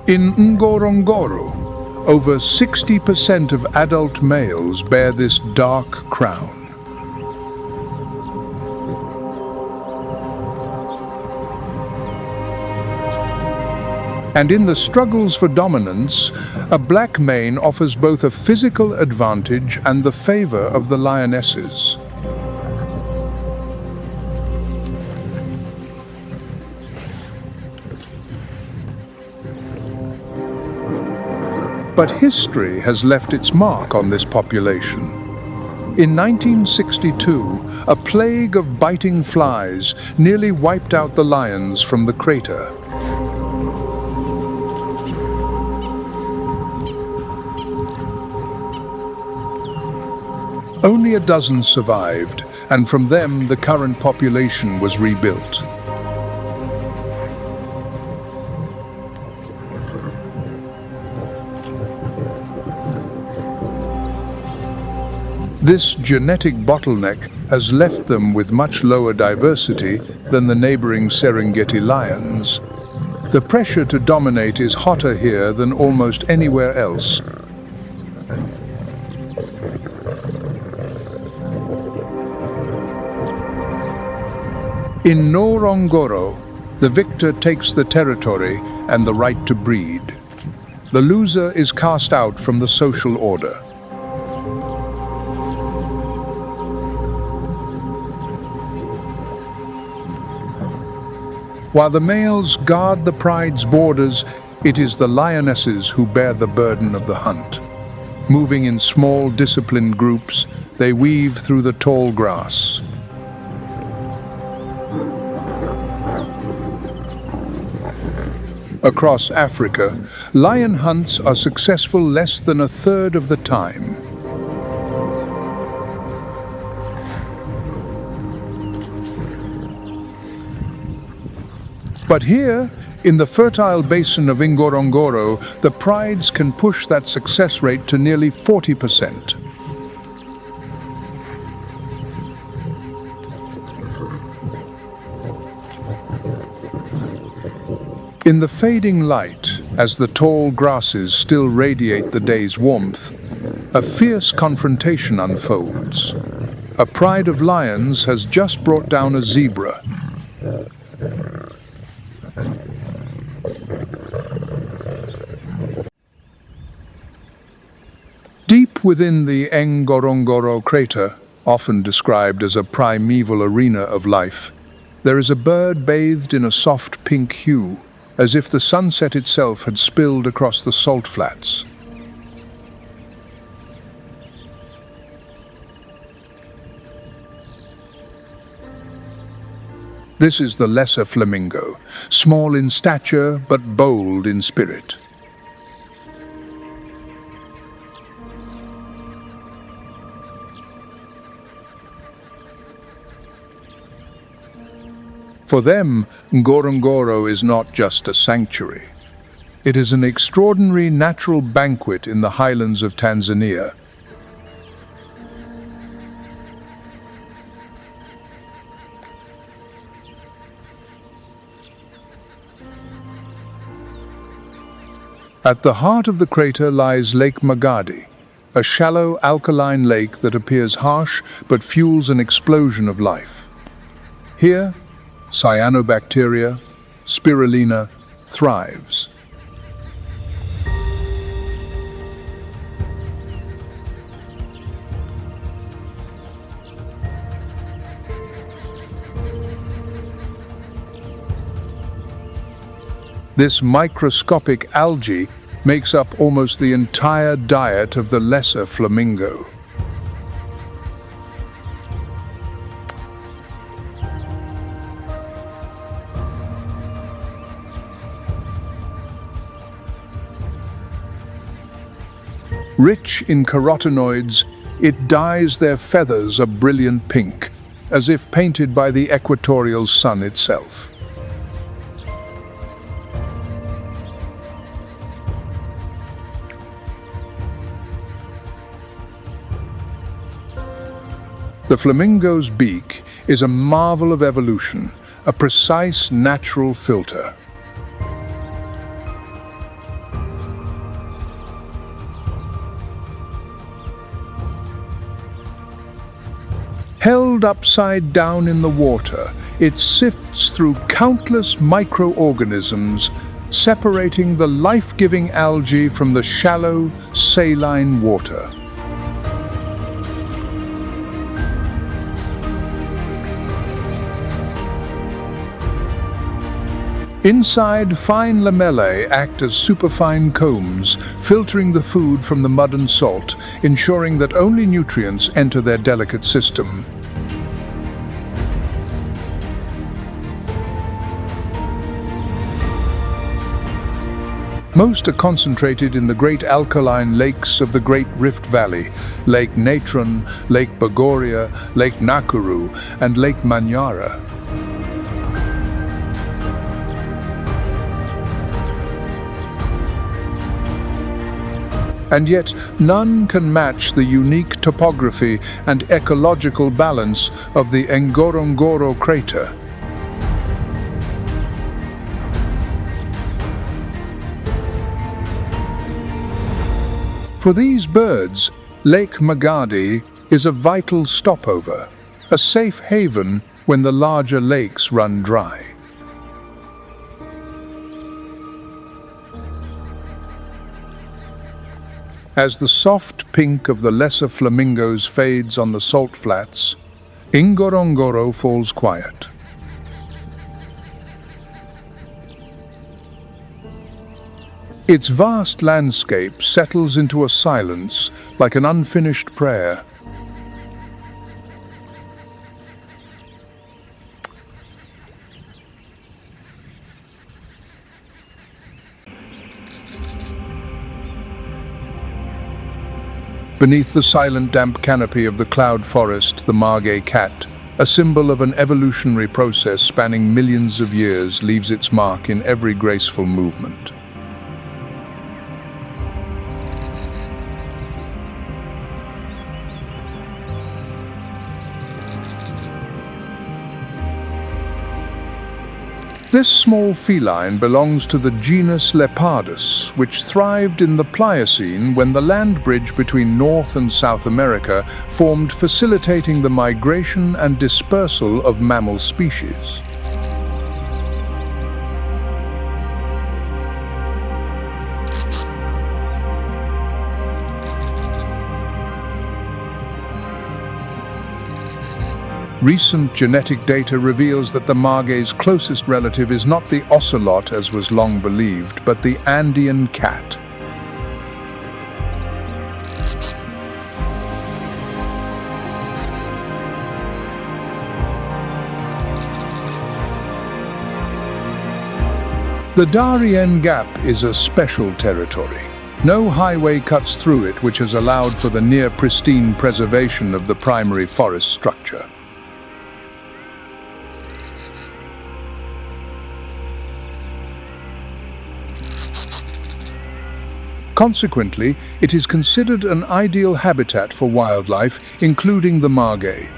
In Ngorongoro, over 60% of adult males bear this dark crown. And in the struggles for dominance, a black mane offers both a physical advantage and the favor of the lionesses. But history has left its mark on this population. In 1962, a plague of biting flies nearly wiped out the lions from the crater. Only a dozen survived, and from them the current population was rebuilt. This genetic bottleneck has left them with much lower diversity than the neighboring Serengeti lions. The pressure to dominate is hotter here than almost anywhere else. In Ngorongoro, the victor takes the territory and the right to breed. The loser is cast out from the social order. While the males guard the pride's borders, it is the lionesses who bear the burden of the hunt. Moving in small, disciplined groups, they weave through the tall grass. Across Africa, lion hunts are successful less than a third of the time. But here, in the fertile basin of Ngorongoro, the prides can push that success rate to nearly 40%. In the fading light, as the tall grasses still radiate the day's warmth, a fierce confrontation unfolds. A pride of lions has just brought down a zebra. Deep within the Ngorongoro crater, often described as a primeval arena of life, there is a bird bathed in a soft pink hue, as if the sunset itself had spilled across the salt flats. This is the lesser flamingo, small in stature but bold in spirit. For them, Ngorongoro is not just a sanctuary. It is an extraordinary natural banquet in the highlands of Tanzania. At the heart of the crater lies Lake Magadi, a shallow alkaline lake that appears harsh but fuels an explosion of life. Here, cyanobacteria, spirulina, thrives. This microscopic algae makes up almost the entire diet of the lesser flamingo. Rich in carotenoids, it dyes their feathers a brilliant pink, as if painted by the equatorial sun itself. The flamingo's beak is a marvel of evolution, a precise natural filter. Held upside down in the water, it sifts through countless microorganisms, separating the life-giving algae from the shallow, saline water. Inside, fine lamellae act as superfine combs, filtering the food from the mud and salt, ensuring that only nutrients enter their delicate system. Most are concentrated in the great alkaline lakes of the Great Rift Valley, Lake Natron, Lake Bogoria, Lake Nakuru, and Lake Manyara. And yet, none can match the unique topography and ecological balance of the Ngorongoro crater. For these birds, Lake Magadi is a vital stopover, a safe haven when the larger lakes run dry. As the soft pink of the lesser flamingos fades on the salt flats, Ngorongoro falls quiet. Its vast landscape settles into a silence like an unfinished prayer. Beneath the silent damp canopy of the cloud forest, the margay cat, a symbol of an evolutionary process spanning millions of years, leaves its mark in every graceful movement. This small feline belongs to the genus Leopardus, which thrived in the Pliocene when the land bridge between North and South America formed, facilitating the migration and dispersal of mammal species. Recent genetic data reveals that the margay's closest relative is not the ocelot, as was long believed, but the Andean cat. The Darien Gap is a special territory. No highway cuts through it, which has allowed for the near-pristine preservation of the primary forest structure. Consequently, it is considered an ideal habitat for wildlife, including the margay.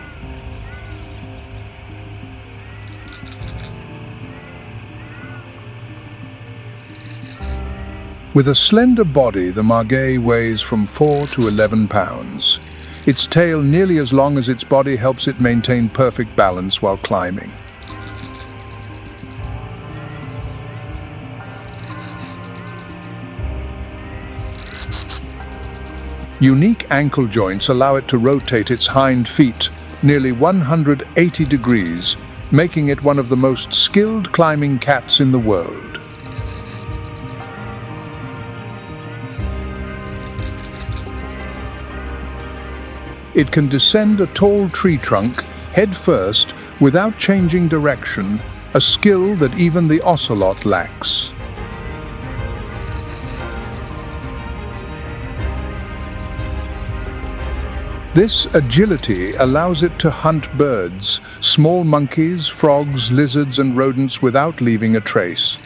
With a slender body, the margay weighs from 4 to 11 pounds. Its tail, nearly as long as its body, helps it maintain perfect balance while climbing. Unique ankle joints allow it to rotate its hind feet nearly 180 degrees, making it one of the most skilled climbing cats in the world. It can descend a tall tree trunk head first without changing direction, a skill that even the ocelot lacks. This agility allows it to hunt birds, small monkeys, frogs, lizards, and rodents without leaving a trace.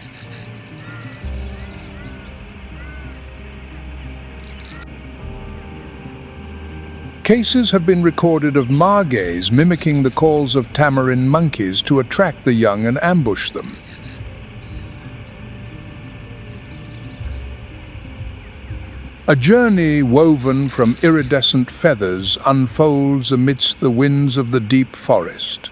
Cases have been recorded of margays mimicking the calls of tamarin monkeys to attract the young and ambush them. A journey woven from iridescent feathers unfolds amidst the winds of the deep forest.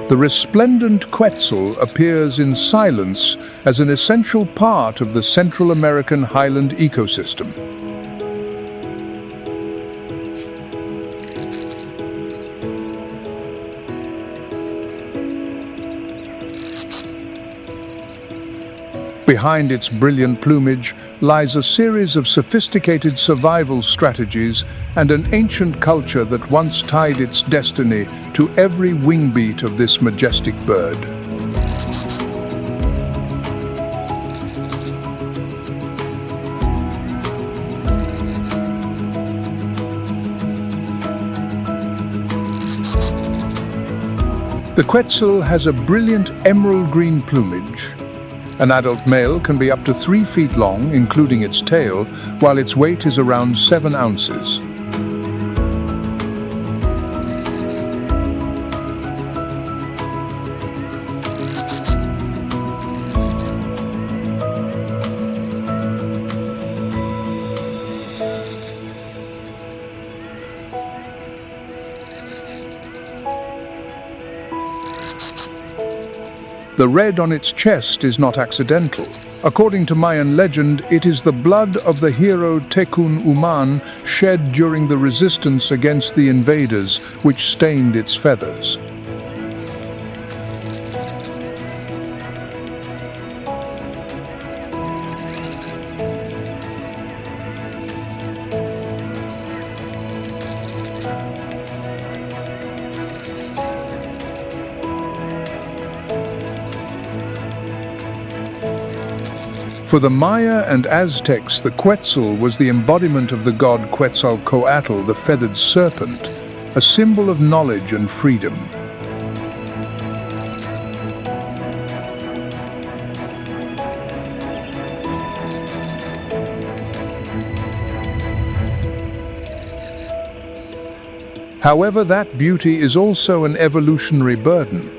The resplendent quetzal appears in silence as an essential part of the Central American highland ecosystem. Behind its brilliant plumage lies a series of sophisticated survival strategies and an ancient culture that once tied its destiny to every wingbeat of this majestic bird. The quetzal has a brilliant emerald green plumage. An adult male can be up to 3 feet long, including its tail, while its weight is around 7 ounces. The red on its chest is not accidental. According to Mayan legend, it is the blood of the hero Tekun Uman shed during the resistance against the invaders, which stained its feathers. For the Maya and Aztecs, the quetzal was the embodiment of the god Quetzalcoatl, the feathered serpent, a symbol of knowledge and freedom. However, that beauty is also an evolutionary burden.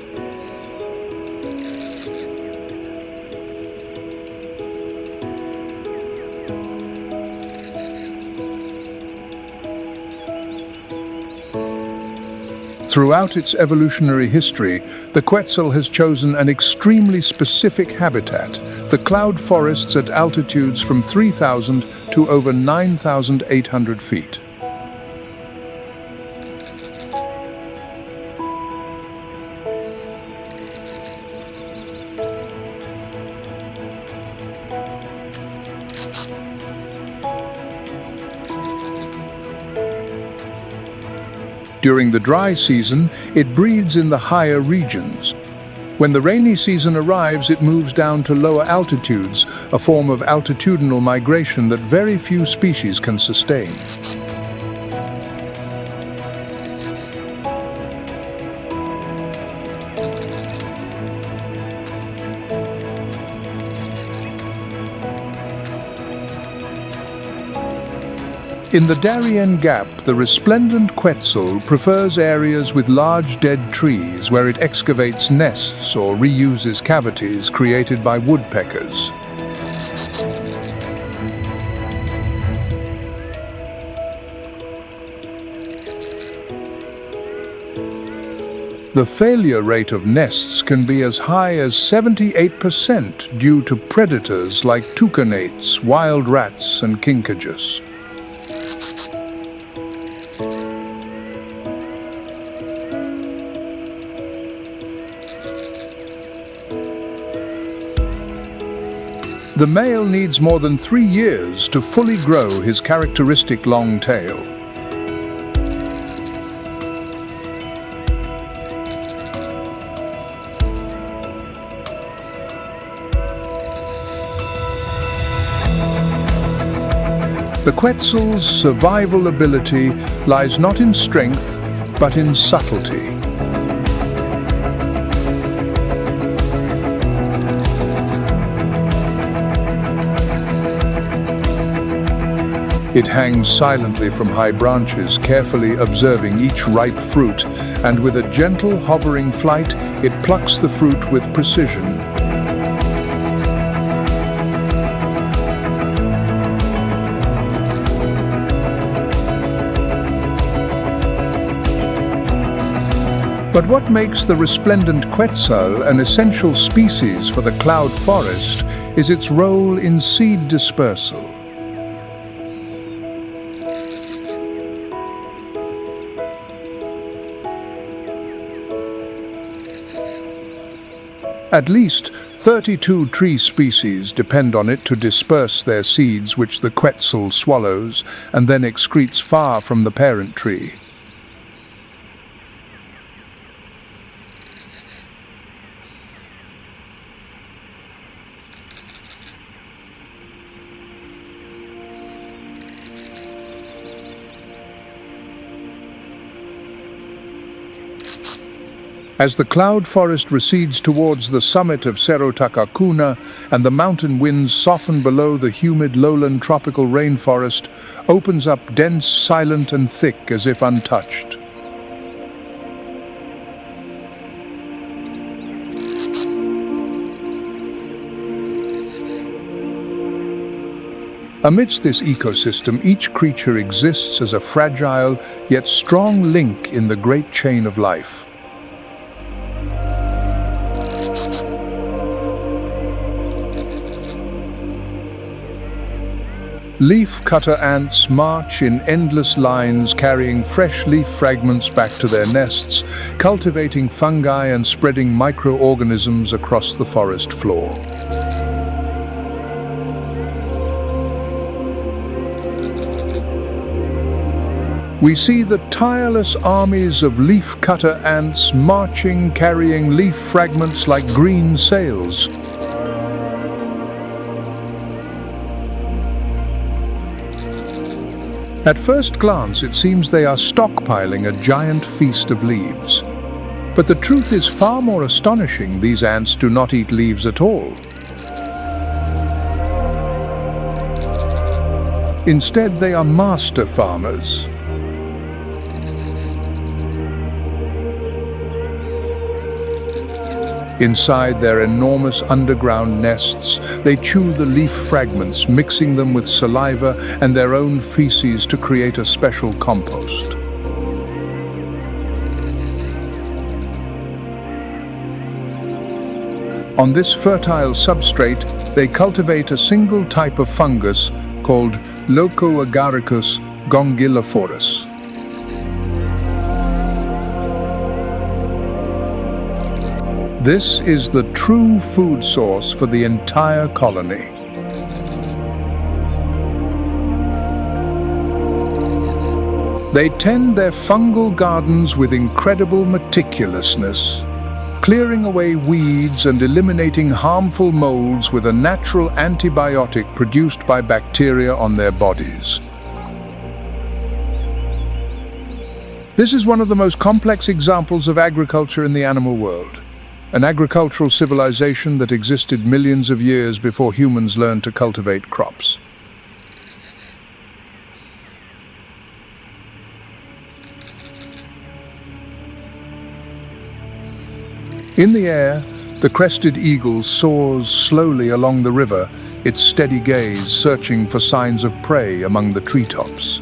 Throughout its evolutionary history, the quetzal has chosen an extremely specific habitat, the cloud forests at altitudes from 3,000 to over 9,800 feet. During the dry season, it breeds in the higher regions. When the rainy season arrives, it moves down to lower altitudes, a form of altitudinal migration that very few species can sustain. In the Darien Gap, the resplendent quetzal prefers areas with large dead trees where it excavates nests or reuses cavities created by woodpeckers. The failure rate of nests can be as high as 78% due to predators like toucanates, wild rats, and kinkajous. The male needs more than 3 years to fully grow his characteristic long tail. The quetzal's survival ability lies not in strength, but in subtlety. It hangs silently from high branches, carefully observing each ripe fruit, and with a gentle, hovering flight, it plucks the fruit with precision. But what makes the resplendent quetzal an essential species for the cloud forest is its role in seed dispersal. At least 32 tree species depend on it to disperse their seeds, which the quetzal swallows and then excretes far from the parent tree. As the cloud forest recedes towards the summit of Cerro Takakuna and the mountain winds soften below, the humid lowland tropical rainforest opens up dense, silent and thick as if untouched. Amidst this ecosystem, each creature exists as a fragile yet strong link in the great chain of life. Leaf-cutter ants march in endless lines, carrying fresh leaf fragments back to their nests, cultivating fungi and spreading microorganisms across the forest floor. We see the tireless armies of leaf-cutter ants marching, carrying leaf fragments like green sails. At first glance, it seems they are stockpiling a giant feast of leaves. But the truth is far more astonishing. These ants do not eat leaves at all. Instead, they are master farmers. Inside their enormous underground nests, they chew the leaf fragments, mixing them with saliva and their own feces to create a special compost. On this fertile substrate, they cultivate a single type of fungus called Locoagaricus gongyliforus. This is the true food source for the entire colony. They tend their fungal gardens with incredible meticulousness, clearing away weeds and eliminating harmful molds with a natural antibiotic produced by bacteria on their bodies. This is one of the most complex examples of agriculture in the animal world. An agricultural civilization that existed millions of years before humans learned to cultivate crops. In the air, the crested eagle soars slowly along the river, its steady gaze searching for signs of prey among the treetops.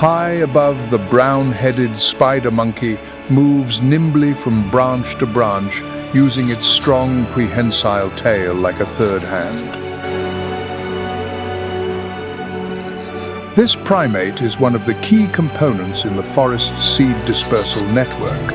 High above, the brown-headed spider monkey moves nimbly from branch to branch, using its strong prehensile tail like a third hand. This primate is one of the key components in the forest's seed dispersal network.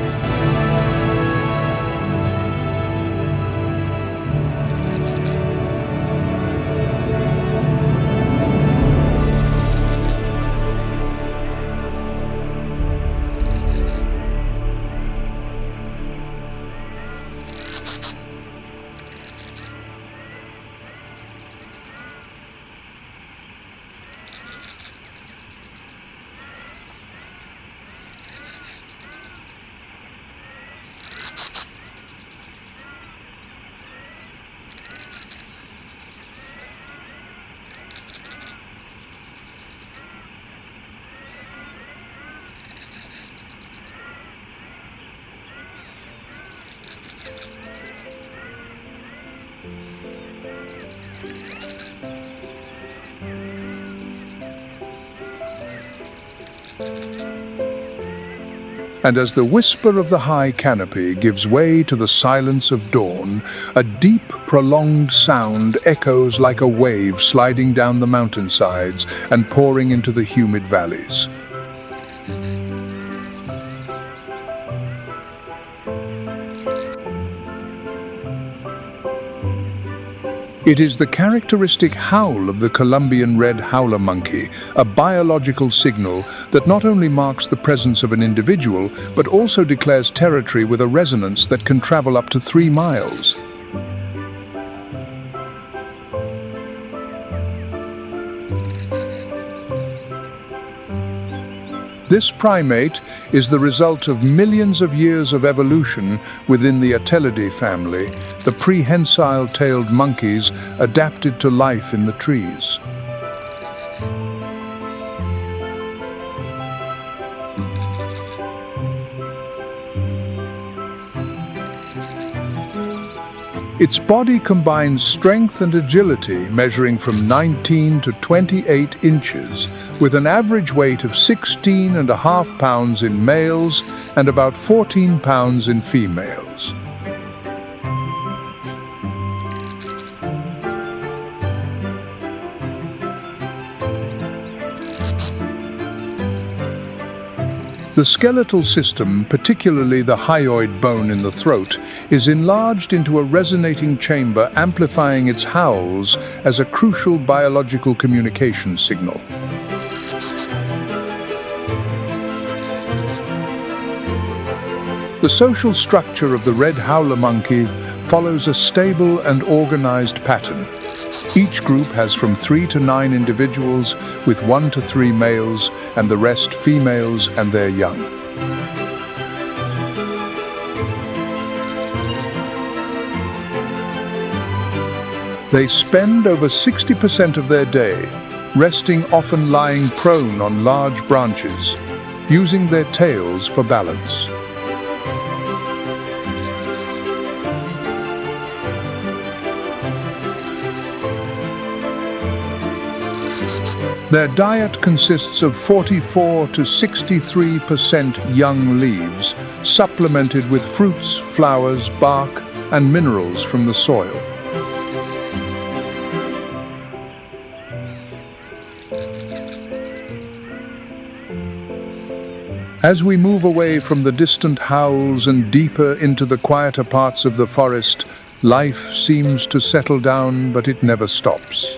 And as the whisper of the high canopy gives way to the silence of dawn, a deep, prolonged sound echoes like a wave sliding down the mountainsides and pouring into the humid valleys. It is the characteristic howl of the Colombian red howler monkey, a biological signal that not only marks the presence of an individual, but also declares territory with a resonance that can travel up to 3 miles. This primate is the result of millions of years of evolution within the Atelidae family, the prehensile-tailed monkeys adapted to life in the trees. Its body combines strength and agility, measuring from 19 to 28 inches, with an average weight of 16.5 pounds in males and about 14 pounds in females. The skeletal system, particularly the hyoid bone in the throat, is enlarged into a resonating chamber, amplifying its howls as a crucial biological communication signal. The social structure of the red howler monkey follows a stable and organized pattern. Each group has from 3 to 9 individuals, with 1 to 3 males and the rest females and their young. They spend over 60% of their day resting, often lying prone on large branches, using their tails for balance. Their diet consists of 44 to 63% young leaves, supplemented with fruits, flowers, bark, and minerals from the soil. As we move away from the distant howls and deeper into the quieter parts of the forest, life seems to settle down, but it never stops.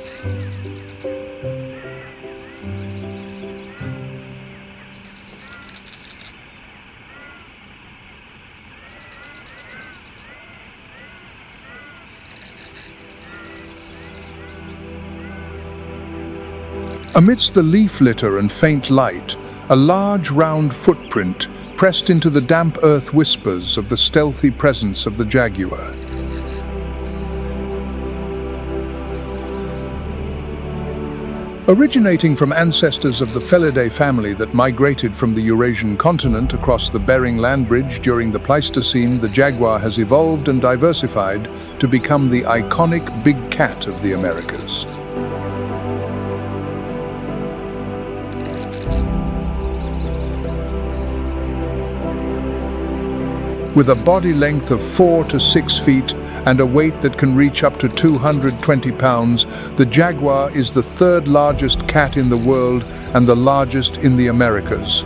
Amidst the leaf litter and faint light, a large round footprint pressed into the damp earth whispers of the stealthy presence of the jaguar. Originating from ancestors of the Felidae family that migrated from the Eurasian continent across the Bering Land Bridge during the Pleistocene, the jaguar has evolved and diversified to become the iconic big cat of the Americas. With a body length of 4 to 6 feet and a weight that can reach up to 220 pounds, the jaguar is the 3rd largest cat in the world and the largest in the Americas.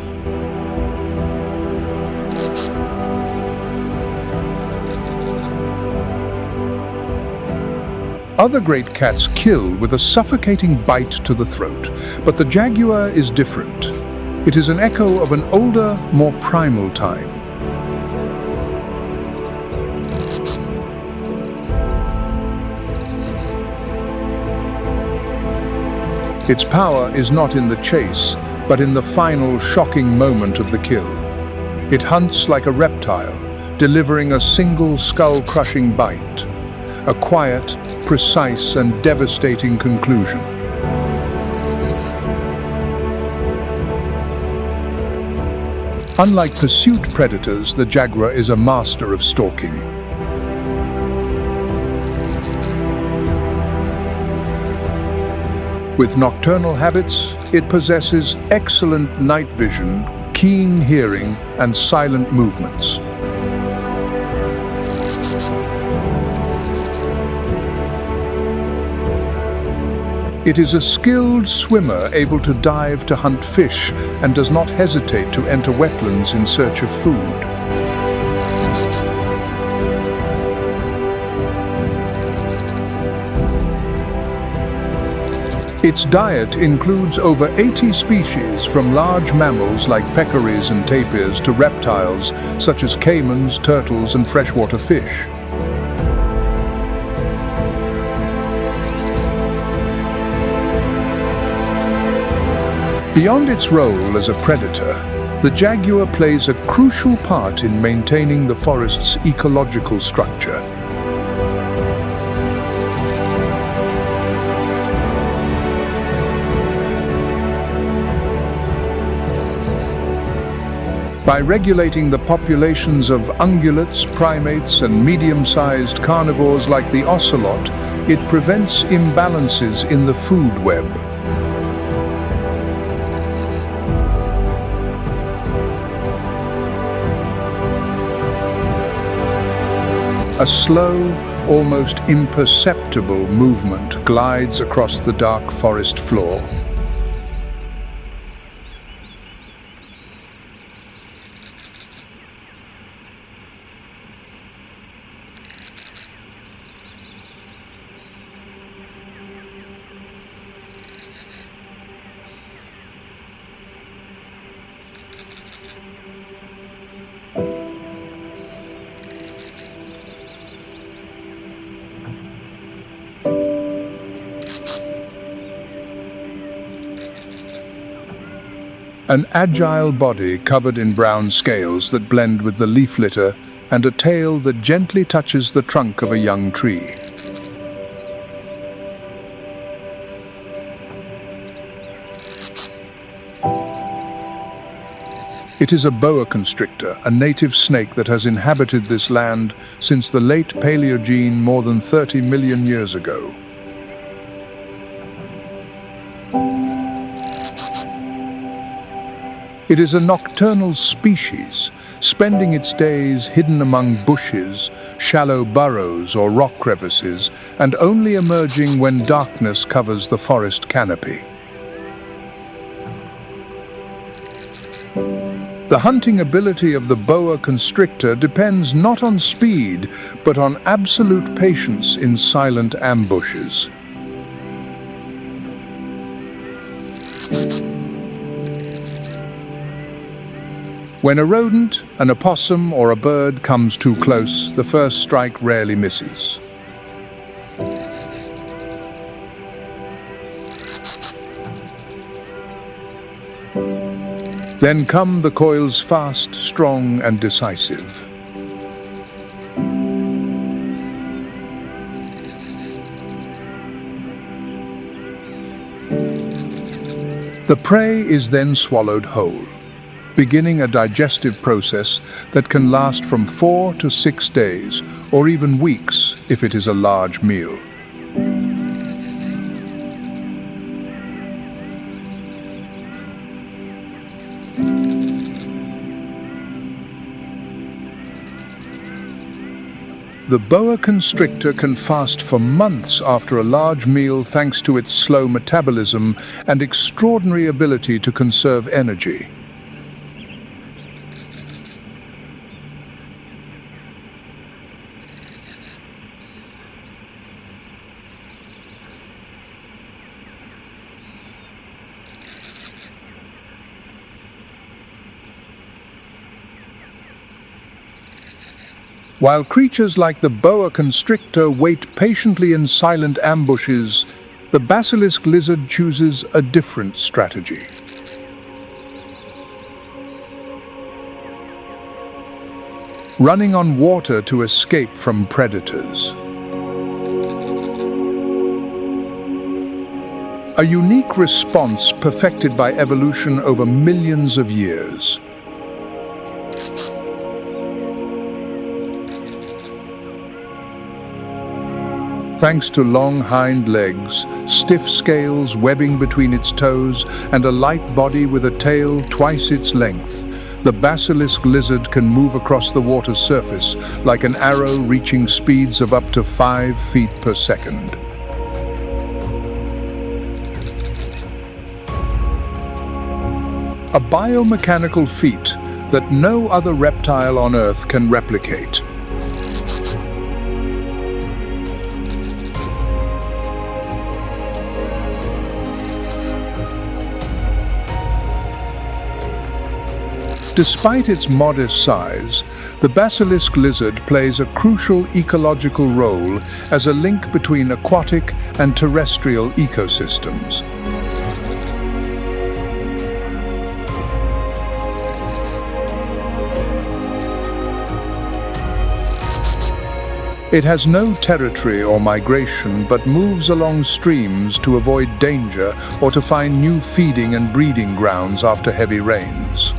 Other great cats kill with a suffocating bite to the throat, but the jaguar is different. It is an echo of an older, more primal time. Its power is not in the chase, but in the final shocking moment of the kill. It hunts like a reptile, delivering a single skull-crushing bite. A quiet, precise, and devastating conclusion. Unlike pursuit predators, the jaguar is a master of stalking. With nocturnal habits, it possesses excellent night vision, keen hearing, and silent movements. It is a skilled swimmer able to dive to hunt fish and does not hesitate to enter wetlands in search of food. Its diet includes over 80 species, from large mammals like peccaries and tapirs to reptiles such as caimans, turtles, and freshwater fish. Beyond its role as a predator, the jaguar plays a crucial part in maintaining the forest's ecological structure. By regulating the populations of ungulates, primates, and medium-sized carnivores like the ocelot, it prevents imbalances in the food web. A slow, almost imperceptible movement glides across the dark forest floor. An agile body covered in brown scales that blend with the leaf litter, and a tail that gently touches the trunk of a young tree. It is a boa constrictor, a native snake that has inhabited this land since the late Paleogene, more than 30 million years ago. It is a nocturnal species, spending its days hidden among bushes, shallow burrows or rock crevices, and only emerging when darkness covers the forest canopy. The hunting ability of the boa constrictor depends not on speed, but on absolute patience in silent ambushes. When a rodent, an opossum, or a bird comes too close, the first strike rarely misses. Then come the coils, fast, strong, and decisive. The prey is then swallowed whole, beginning a digestive process that can last from 4 to 6 days, or even weeks if it is a large meal. The boa constrictor can fast for months after a large meal thanks to its slow metabolism and extraordinary ability to conserve energy. While creatures like the boa constrictor wait patiently in silent ambushes, the basilisk lizard chooses a different strategy. Running on water to escape from predators. A unique response perfected by evolution over millions of years. Thanks to long hind legs, stiff scales webbing between its toes, and a light body with a tail twice its length. The basilisk lizard can move across the water's surface like an arrow, reaching speeds of up to 5 feet per second. A biomechanical feat that no other reptile on Earth can replicate. Despite its modest size, the basilisk lizard plays a crucial ecological role as a link between aquatic and terrestrial ecosystems. It has no territory or migration, but moves along streams to avoid danger or to find new feeding and breeding grounds after heavy rains.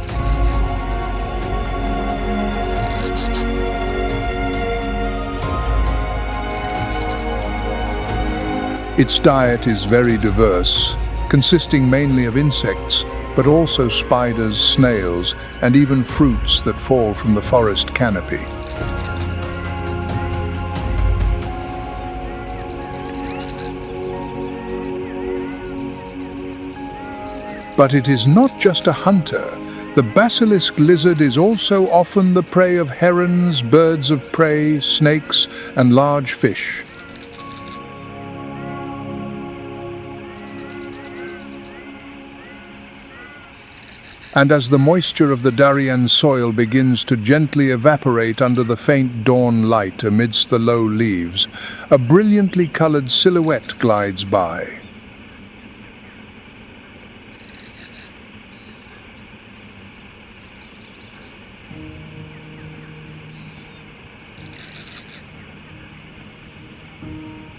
Its diet is very diverse, consisting mainly of insects, but also spiders, snails, and even fruits that fall from the forest canopy. But it is not just a hunter. The basilisk lizard is also often the prey of herons, birds of prey, snakes, and large fish. And as the moisture of the Darien soil begins to gently evaporate under the faint dawn light amidst the low leaves, a brilliantly colored silhouette glides by.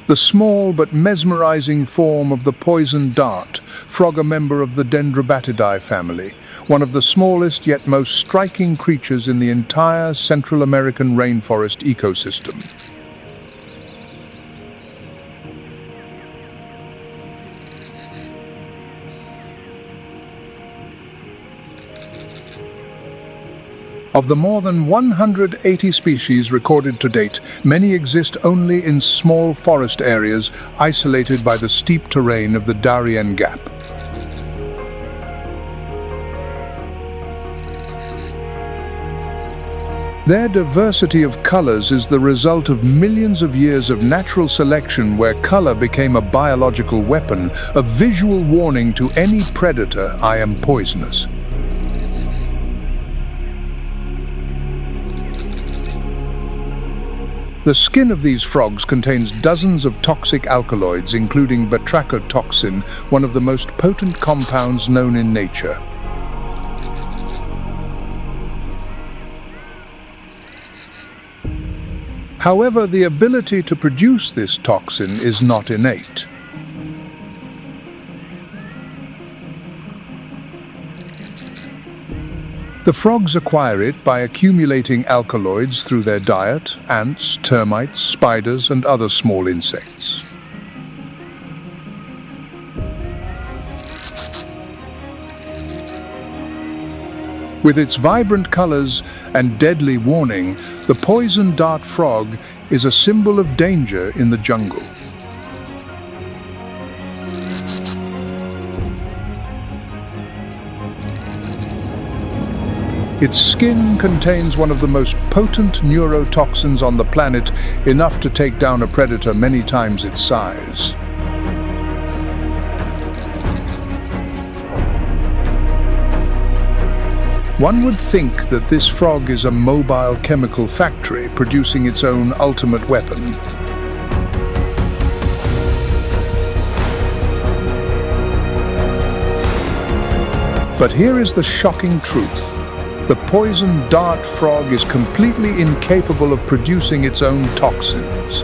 The small but mesmerizing form of the poison dart frog, a member of the Dendrobatidae family, one of the smallest yet most striking creatures in the entire Central American rainforest ecosystem. Of the more than 180 species recorded to date, many exist only in small forest areas isolated by the steep terrain of the Darien Gap. Their diversity of colors is the result of millions of years of natural selection where color became a biological weapon, a visual warning to any predator: I am poisonous. The skin of these frogs contains dozens of toxic alkaloids, including batrachotoxin, one of the most potent compounds known in nature. However, the ability to produce this toxin is not innate. The frogs acquire it by accumulating alkaloids through their diet: ants, termites, spiders, and other small insects. With its vibrant colors and deadly warning, the poison dart frog is a symbol of danger in the jungle. Its skin contains one of the most potent neurotoxins on the planet, enough to take down a predator many times its size. One would think that this frog is a mobile chemical factory producing its own ultimate weapon. But here is the shocking truth. The poison dart frog is completely incapable of producing its own toxins.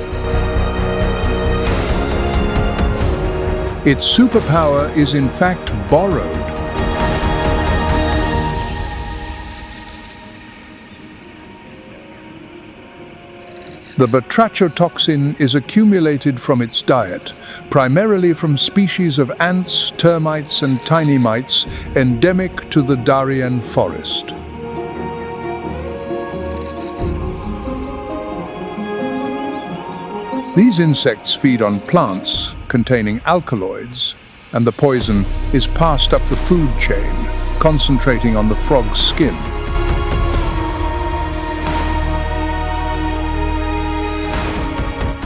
Its superpower is in fact borrowed. The batrachotoxin is accumulated from its diet, primarily from species of ants, termites and tiny mites endemic to the Darien forest. These insects feed on plants containing alkaloids, and the poison is passed up the food chain, concentrating on the frog's skin.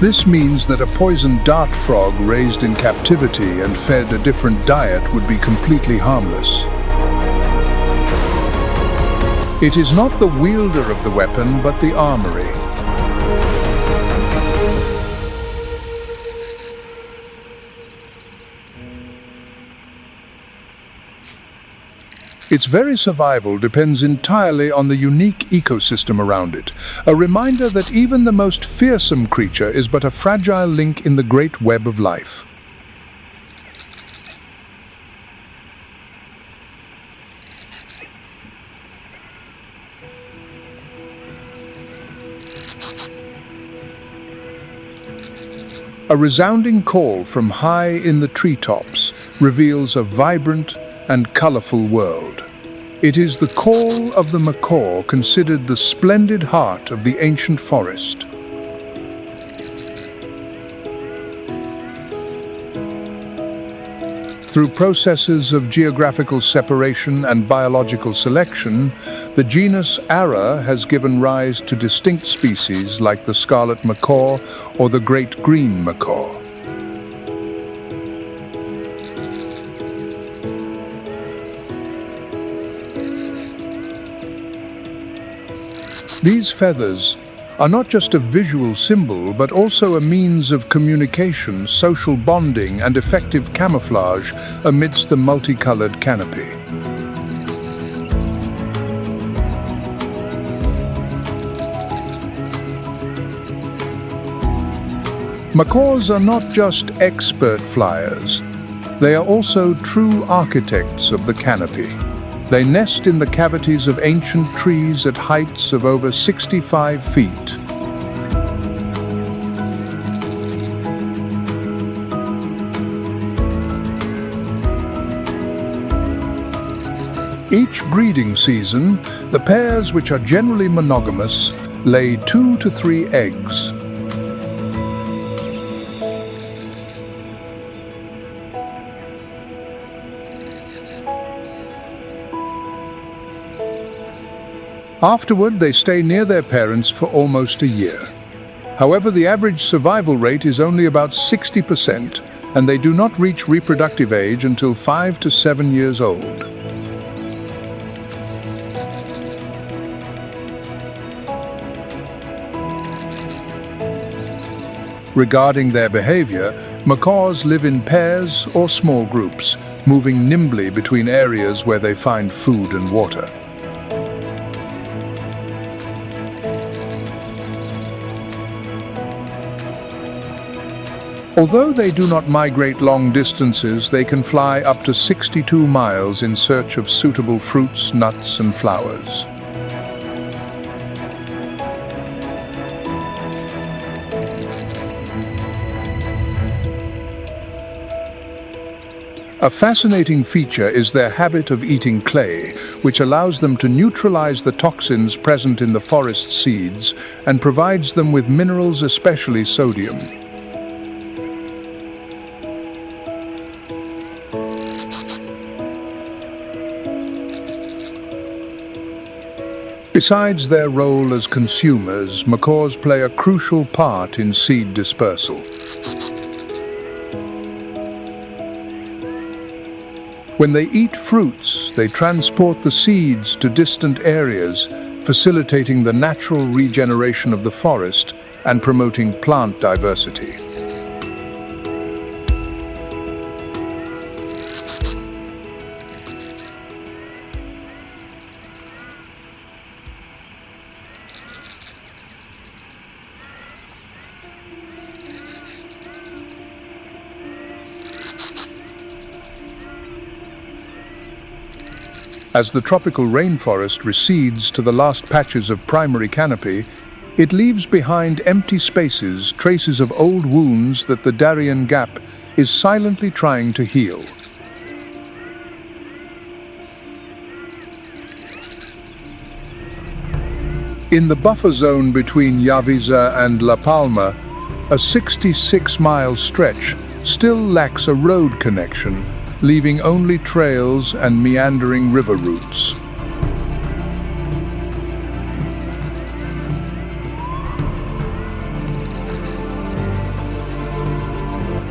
This means that a poisoned dart frog raised in captivity and fed a different diet would be completely harmless. It is not the wielder of the weapon, but the armory. Its very survival depends entirely on the unique ecosystem around it, a reminder that even the most fearsome creature is but a fragile link in the great web of life. A resounding call from high in the treetops reveals a vibrant and colorful world. It is the call of the macaw, considered the splendid heart of the ancient forest. Through processes of geographical separation and biological selection, the genus Ara has given rise to distinct species like the scarlet macaw or the great green macaw. These feathers are not just a visual symbol, but also a means of communication, social bonding, and effective camouflage amidst the multicolored canopy. Macaws are not just expert flyers. They are also true architects of the canopy. They nest in the cavities of ancient trees at heights of over 65 feet. Each breeding season, the pairs, which are generally monogamous, lay 2 to 3 eggs. Afterward, they stay near their parents for almost a year. However, the average survival rate is only about 60%, and they do not reach reproductive age until 5 to 7 years old. Regarding their behavior, macaws live in pairs or small groups, moving nimbly between areas where they find food and water. Although they do not migrate long distances, they can fly up to 62 miles in search of suitable fruits, nuts, and flowers. A fascinating feature is their habit of eating clay, which allows them to neutralize the toxins present in the forest seeds and provides them with minerals, especially sodium. Besides their role as consumers, macaws play a crucial part in seed dispersal. When they eat fruits, they transport the seeds to distant areas, facilitating the natural regeneration of the forest and promoting plant diversity. As the tropical rainforest recedes to the last patches of primary canopy, It leaves behind empty spaces, traces of old wounds that the Darien Gap is silently trying to heal. In the buffer zone between Yavisa and La Palma, a 66-mile stretch still lacks a road connection, leaving only trails and meandering river routes.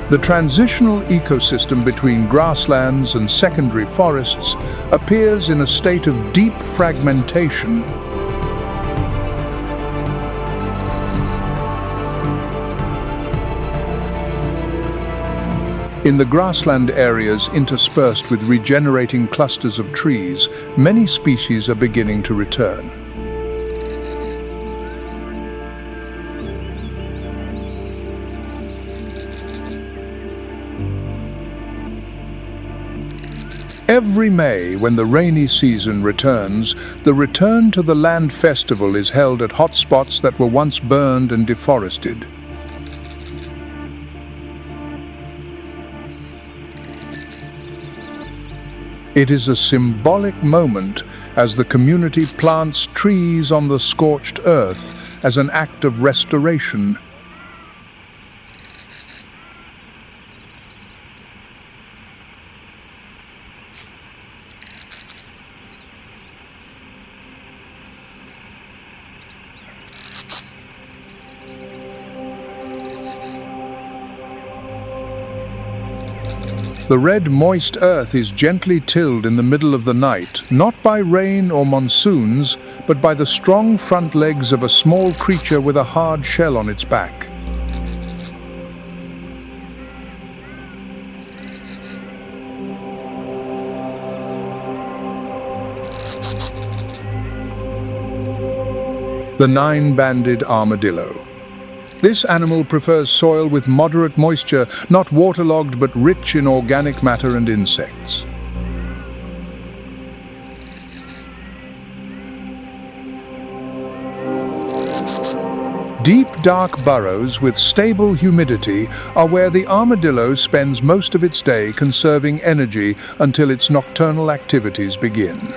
The transitional ecosystem between grasslands and secondary forests appears in a state of deep fragmentation. In the grassland areas interspersed with regenerating clusters of trees, many species are beginning to return. Every May, when the rainy season returns, the Return to the Land Festival is held at hotspots that were once burned and deforested. It is a symbolic moment as the community plants trees on the scorched earth as an act of restoration. The red, moist earth is gently tilled in the middle of the night, not by rain or monsoons, but by the strong front legs of a small creature with a hard shell on its back. The nine-banded armadillo. This animal prefers soil with moderate moisture, not waterlogged but rich in organic matter and insects. Deep, dark burrows with stable humidity are where the armadillo spends most of its day conserving energy until its nocturnal activities begin.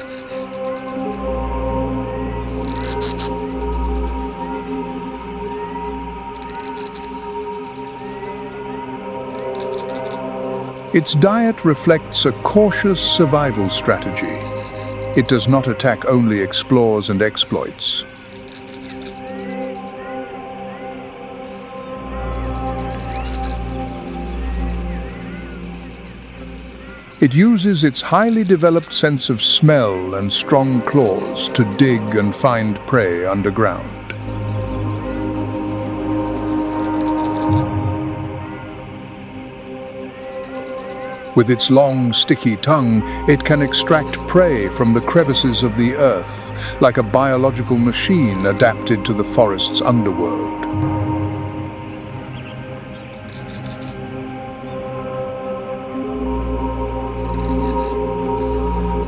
Its diet reflects a cautious survival strategy. It does not attack, only explores and exploits. It uses its highly developed sense of smell and strong claws to dig and find prey underground. With its long, sticky tongue, it can extract prey from the crevices of the earth, like a biological machine adapted to the forest's underworld.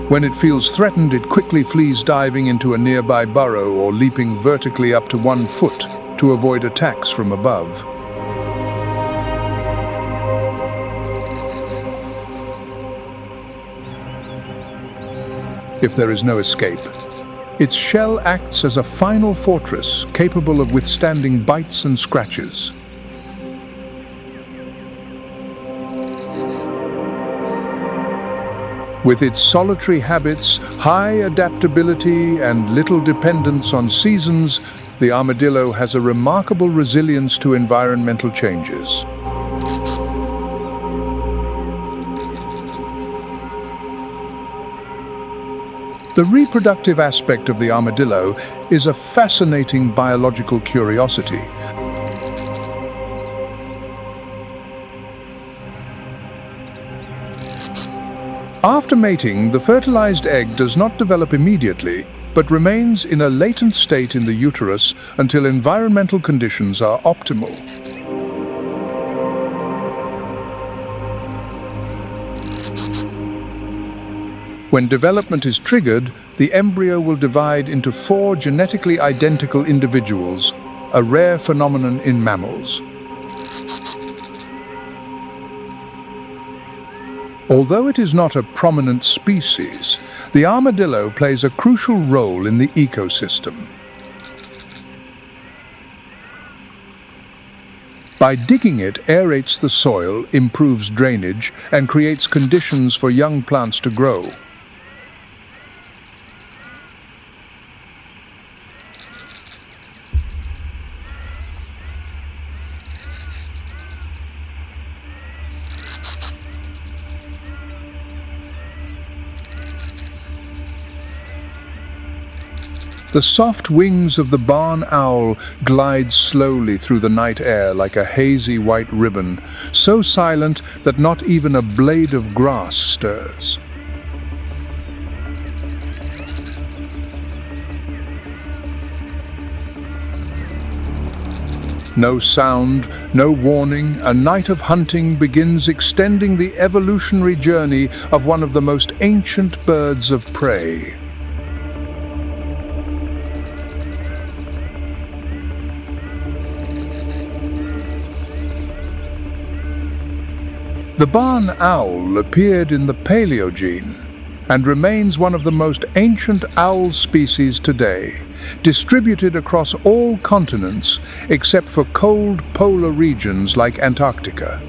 When it feels threatened, it quickly flees, diving into a nearby burrow or leaping vertically up to 1 foot to avoid attacks from above. If there is no escape, its shell acts as a final fortress capable of withstanding bites and scratches. With its solitary habits, high adaptability, and little dependence on seasons, the armadillo has a remarkable resilience to environmental changes. The reproductive aspect of the armadillo is a fascinating biological curiosity. After mating, the fertilized egg does not develop immediately, but remains in a latent state in the uterus until environmental conditions are optimal. When development is triggered, the embryo will divide into 4 genetically identical individuals, a rare phenomenon in mammals. Although it is not a prominent species, the armadillo plays a crucial role in the ecosystem. By digging it aerates the soil, improves drainage, and creates conditions for young plants to grow. The soft wings of the barn owl glide slowly through the night air like a hazy white ribbon, so silent that not even a blade of grass stirs. No sound, no warning, a night of hunting begins, extending the evolutionary journey of one of the most ancient birds of prey. The barn owl appeared in the Paleogene and remains one of the most ancient owl species today, distributed across all continents except for cold polar regions like Antarctica.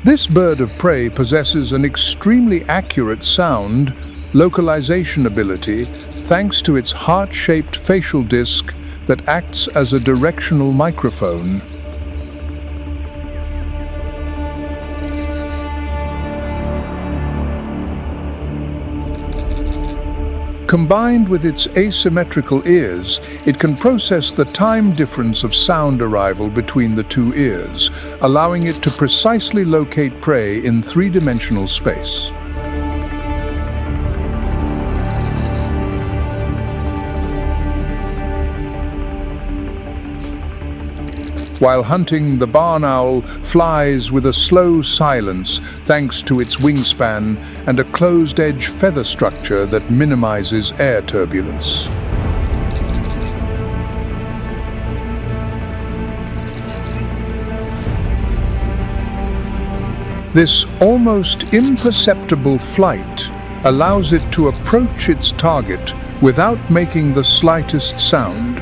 This bird of prey possesses an extremely accurate sound localization ability thanks to its heart-shaped facial disc that acts as a directional microphone. Combined with its asymmetrical ears, it can process the time difference of sound arrival between the two ears, allowing it to precisely locate prey in three-dimensional space. While hunting, the barn owl flies with a slow silence thanks to its wingspan and a closed-edge feather structure that minimizes air turbulence. This almost imperceptible flight allows it to approach its target without making the slightest sound.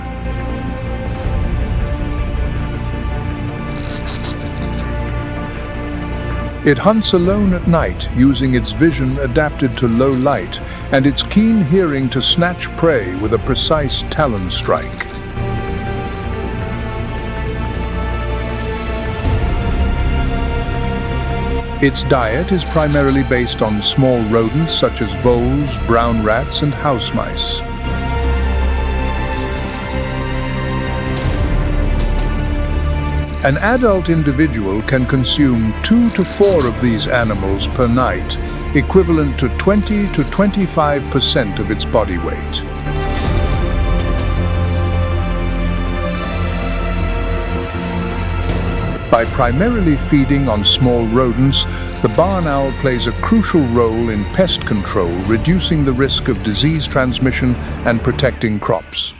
It hunts alone at night, using its vision adapted to low light and its keen hearing to snatch prey with a precise talon strike. Its diet is primarily based on small rodents such as voles, brown rats, and house mice. An adult individual can consume 2 to 4 of these animals per night, equivalent to 20 to 25% of its body weight. By primarily feeding on small rodents, the barn owl plays a crucial role in pest control, reducing the risk of disease transmission and protecting crops.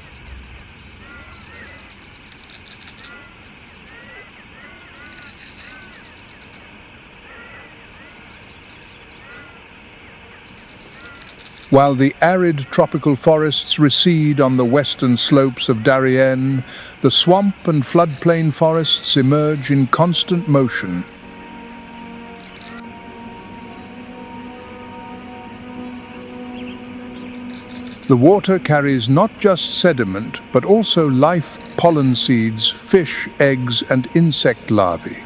While the arid tropical forests recede on the western slopes of Darien, the swamp and floodplain forests emerge in constant motion. The water carries not just sediment, but also life, pollen seeds, fish, eggs, and insect larvae.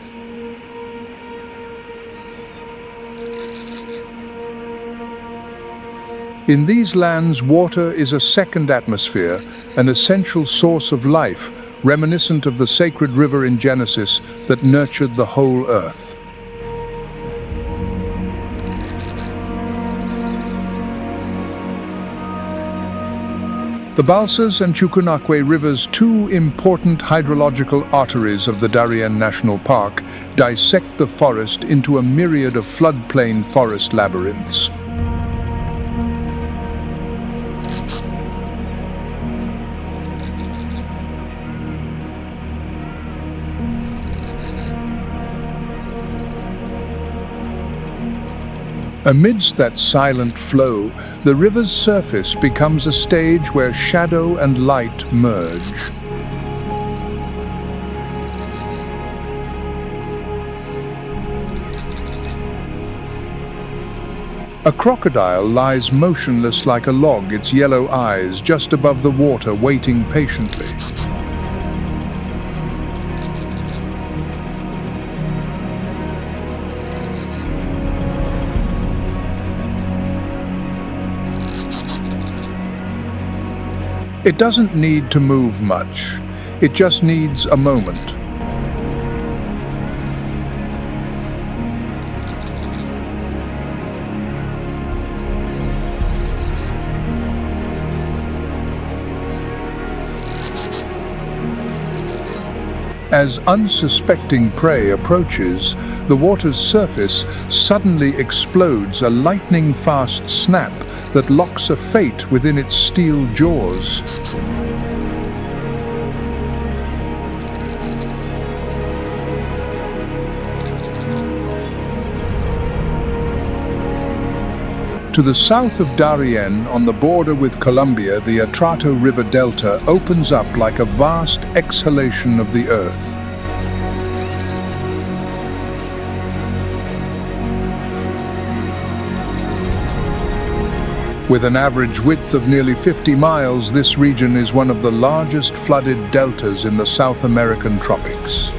In these lands, water is a second atmosphere, an essential source of life, reminiscent of the sacred river in Genesis that nurtured the whole earth. The Balsas and Chukunakwe rivers, two important hydrological arteries of the Darien National Park, dissect the forest into a myriad of floodplain forest labyrinths. Amidst that silent flow, the river's surface becomes a stage where shadow and light merge. A crocodile lies motionless like a log, its yellow eyes just above the water, waiting patiently. It doesn't need to move much. It just needs a moment. As unsuspecting prey approaches, the water's surface suddenly explodes, a lightning-fast snap that locks a fate within its steel jaws. To the south of Darien, on the border with Colombia, the Atrato River Delta opens up like a vast exhalation of the earth. With an average width of nearly 50 miles, this region is one of the largest flooded deltas in the South American tropics.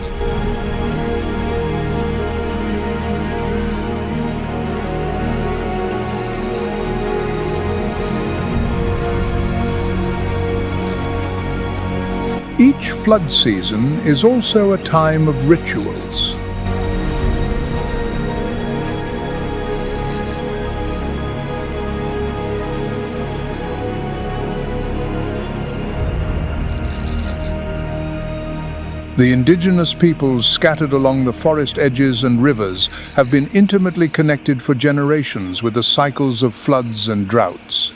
Each flood season is also a time of rituals. The indigenous peoples scattered along the forest edges and rivers have been intimately connected for generations with the cycles of floods and droughts.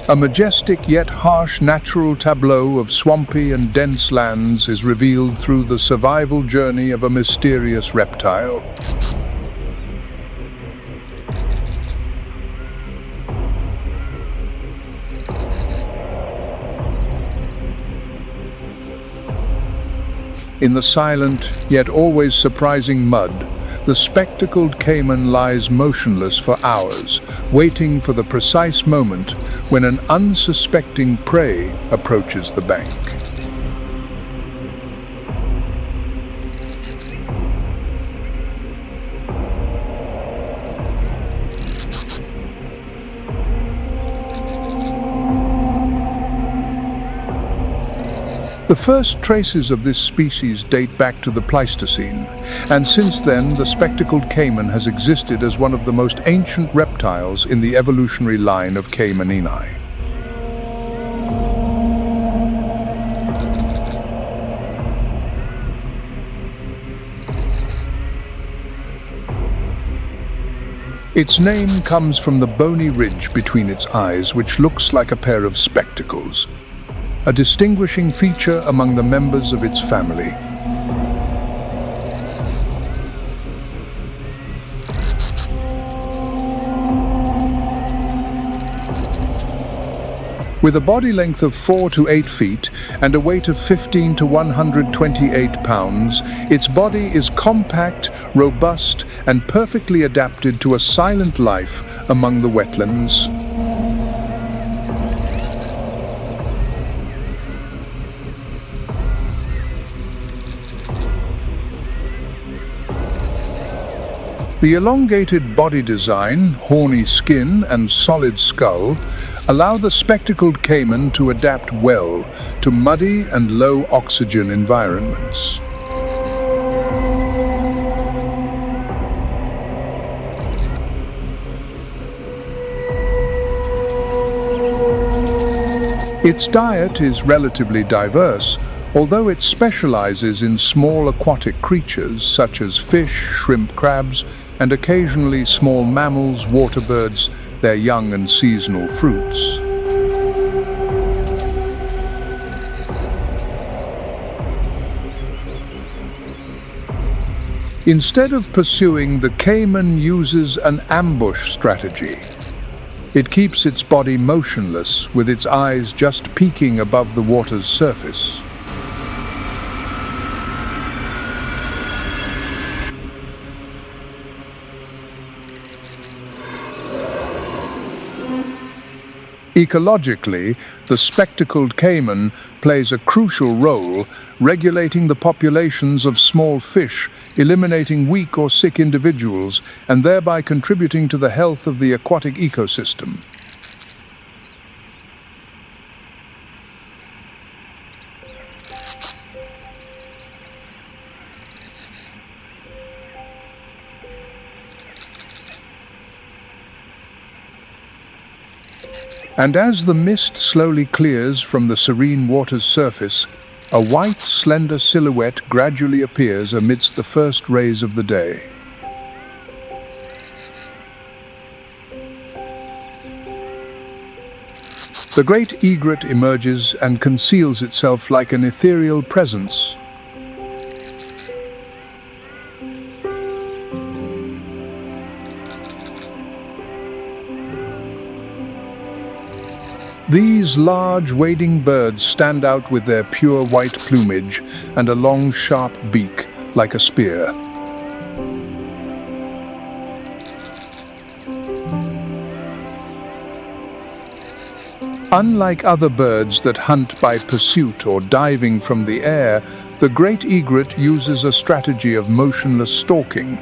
A majestic yet harsh natural tableau of swampy and dense lands is revealed through the survival journey of a mysterious reptile. In the silent, yet always surprising mud, the spectacled caiman lies motionless for hours, waiting for the precise moment when an unsuspecting prey approaches the bank. The first traces of this species date back to the Pleistocene, and since then the spectacled caiman has existed as one of the most ancient reptiles in the evolutionary line of caimanini. Its name comes from the bony ridge between its eyes, which looks like a pair of spectacles, a distinguishing feature among the members of its family. With a body length of 4 to 8 feet and a weight of 15 to 128 pounds, its body is compact, robust, and perfectly adapted to a silent life among the wetlands. The elongated body design, horny skin, and solid skull allow the spectacled caiman to adapt well to muddy and low-oxygen environments. Its diet is relatively diverse, although it specializes in small aquatic creatures such as fish, shrimp, crabs, and occasionally small mammals, water birds, their young and seasonal fruits. Instead of pursuing, the caiman uses an ambush strategy. It keeps its body motionless, with its eyes just peeking above the water's surface. Ecologically, the spectacled caiman plays a crucial role regulating the populations of small fish, eliminating weak or sick individuals, and thereby contributing to the health of the aquatic ecosystem. And as the mist slowly clears from the serene water's surface, a white, slender silhouette gradually appears amidst the first rays of the day. The great egret emerges and conceals itself like an ethereal presence. These large wading birds stand out with their pure white plumage and a long sharp beak like a spear. Unlike other birds that hunt by pursuit or diving from the air, the great egret uses a strategy of motionless stalking.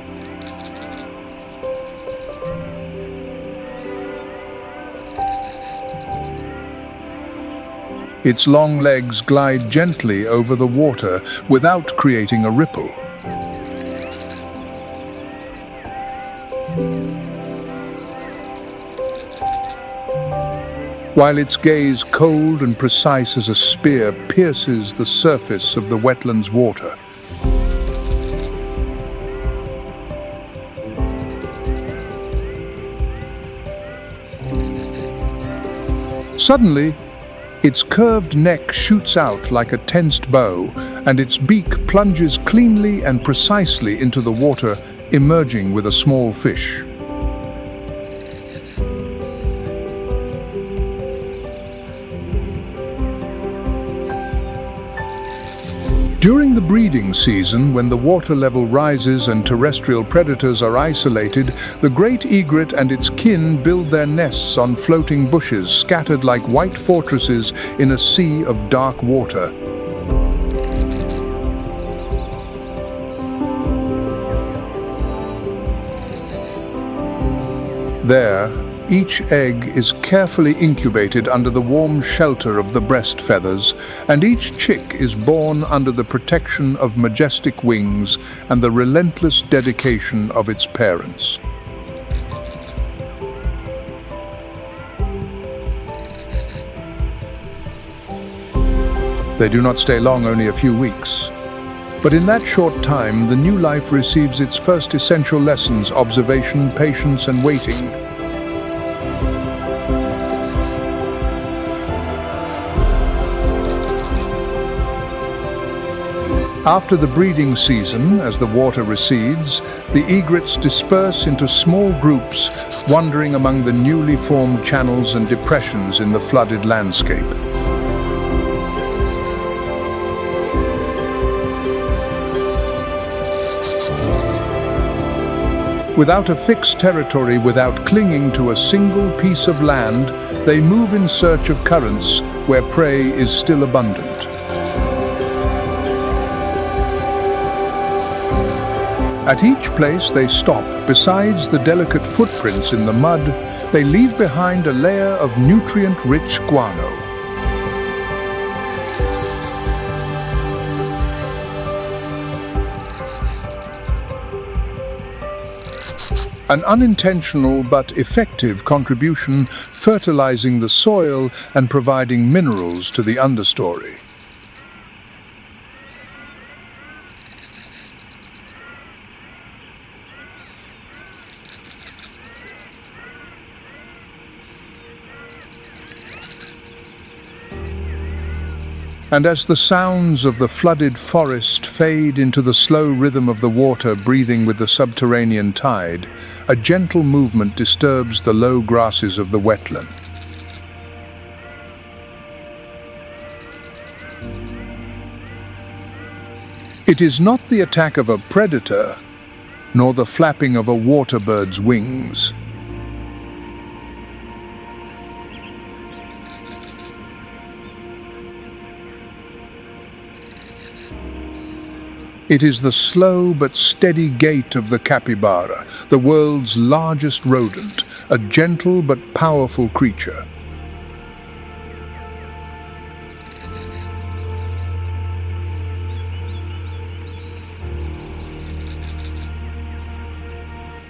Its long legs glide gently over the water without creating a ripple. While its gaze, cold and precise as a spear, pierces the surface of the wetland's water. Suddenly, its curved neck shoots out like a tensed bow, and its beak plunges cleanly and precisely into the water, emerging with a small fish. During the breeding season, when the water level rises and terrestrial predators are isolated, the great egret and its kin build their nests on floating bushes scattered like white fortresses in a sea of dark water. There, each egg is carefully incubated under the warm shelter of the breast feathers, and each chick is born under the protection of majestic wings and the relentless dedication of its parents. They do not stay long, only a few weeks. But in that short time, the new life receives its first essential lessons: observation, patience, and waiting. After the breeding season, as the water recedes, the egrets disperse into small groups, wandering among the newly formed channels and depressions in the flooded landscape. Without a fixed territory, without clinging to a single piece of land, they move in search of currents where prey is still abundant. At each place they stop, besides the delicate footprints in the mud, They leave behind a layer of nutrient-rich guano. An unintentional but effective contribution, fertilizing the soil and providing minerals to the understory. And as the sounds of the flooded forest fade into the slow rhythm of the water breathing with the subterranean tide, a gentle movement disturbs the low grasses of the wetland. It is not the attack of a predator, nor the flapping of a waterbird's wings. It is the slow but steady gait of the capybara, the world's largest rodent, a gentle but powerful creature.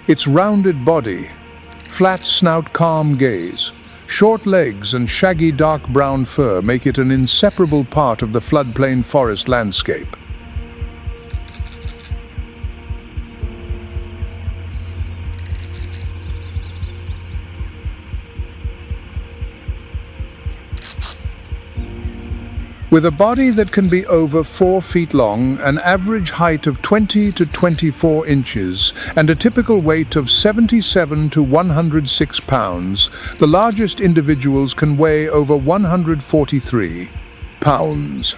Its rounded body, flat snout, calm gaze, short legs and shaggy dark brown fur make it an inseparable part of the floodplain forest landscape. With a body that can be over 4 feet long, an average height of 20 to 24 inches, and a typical weight of 77 to 106 pounds, the largest individuals can weigh over 143 pounds.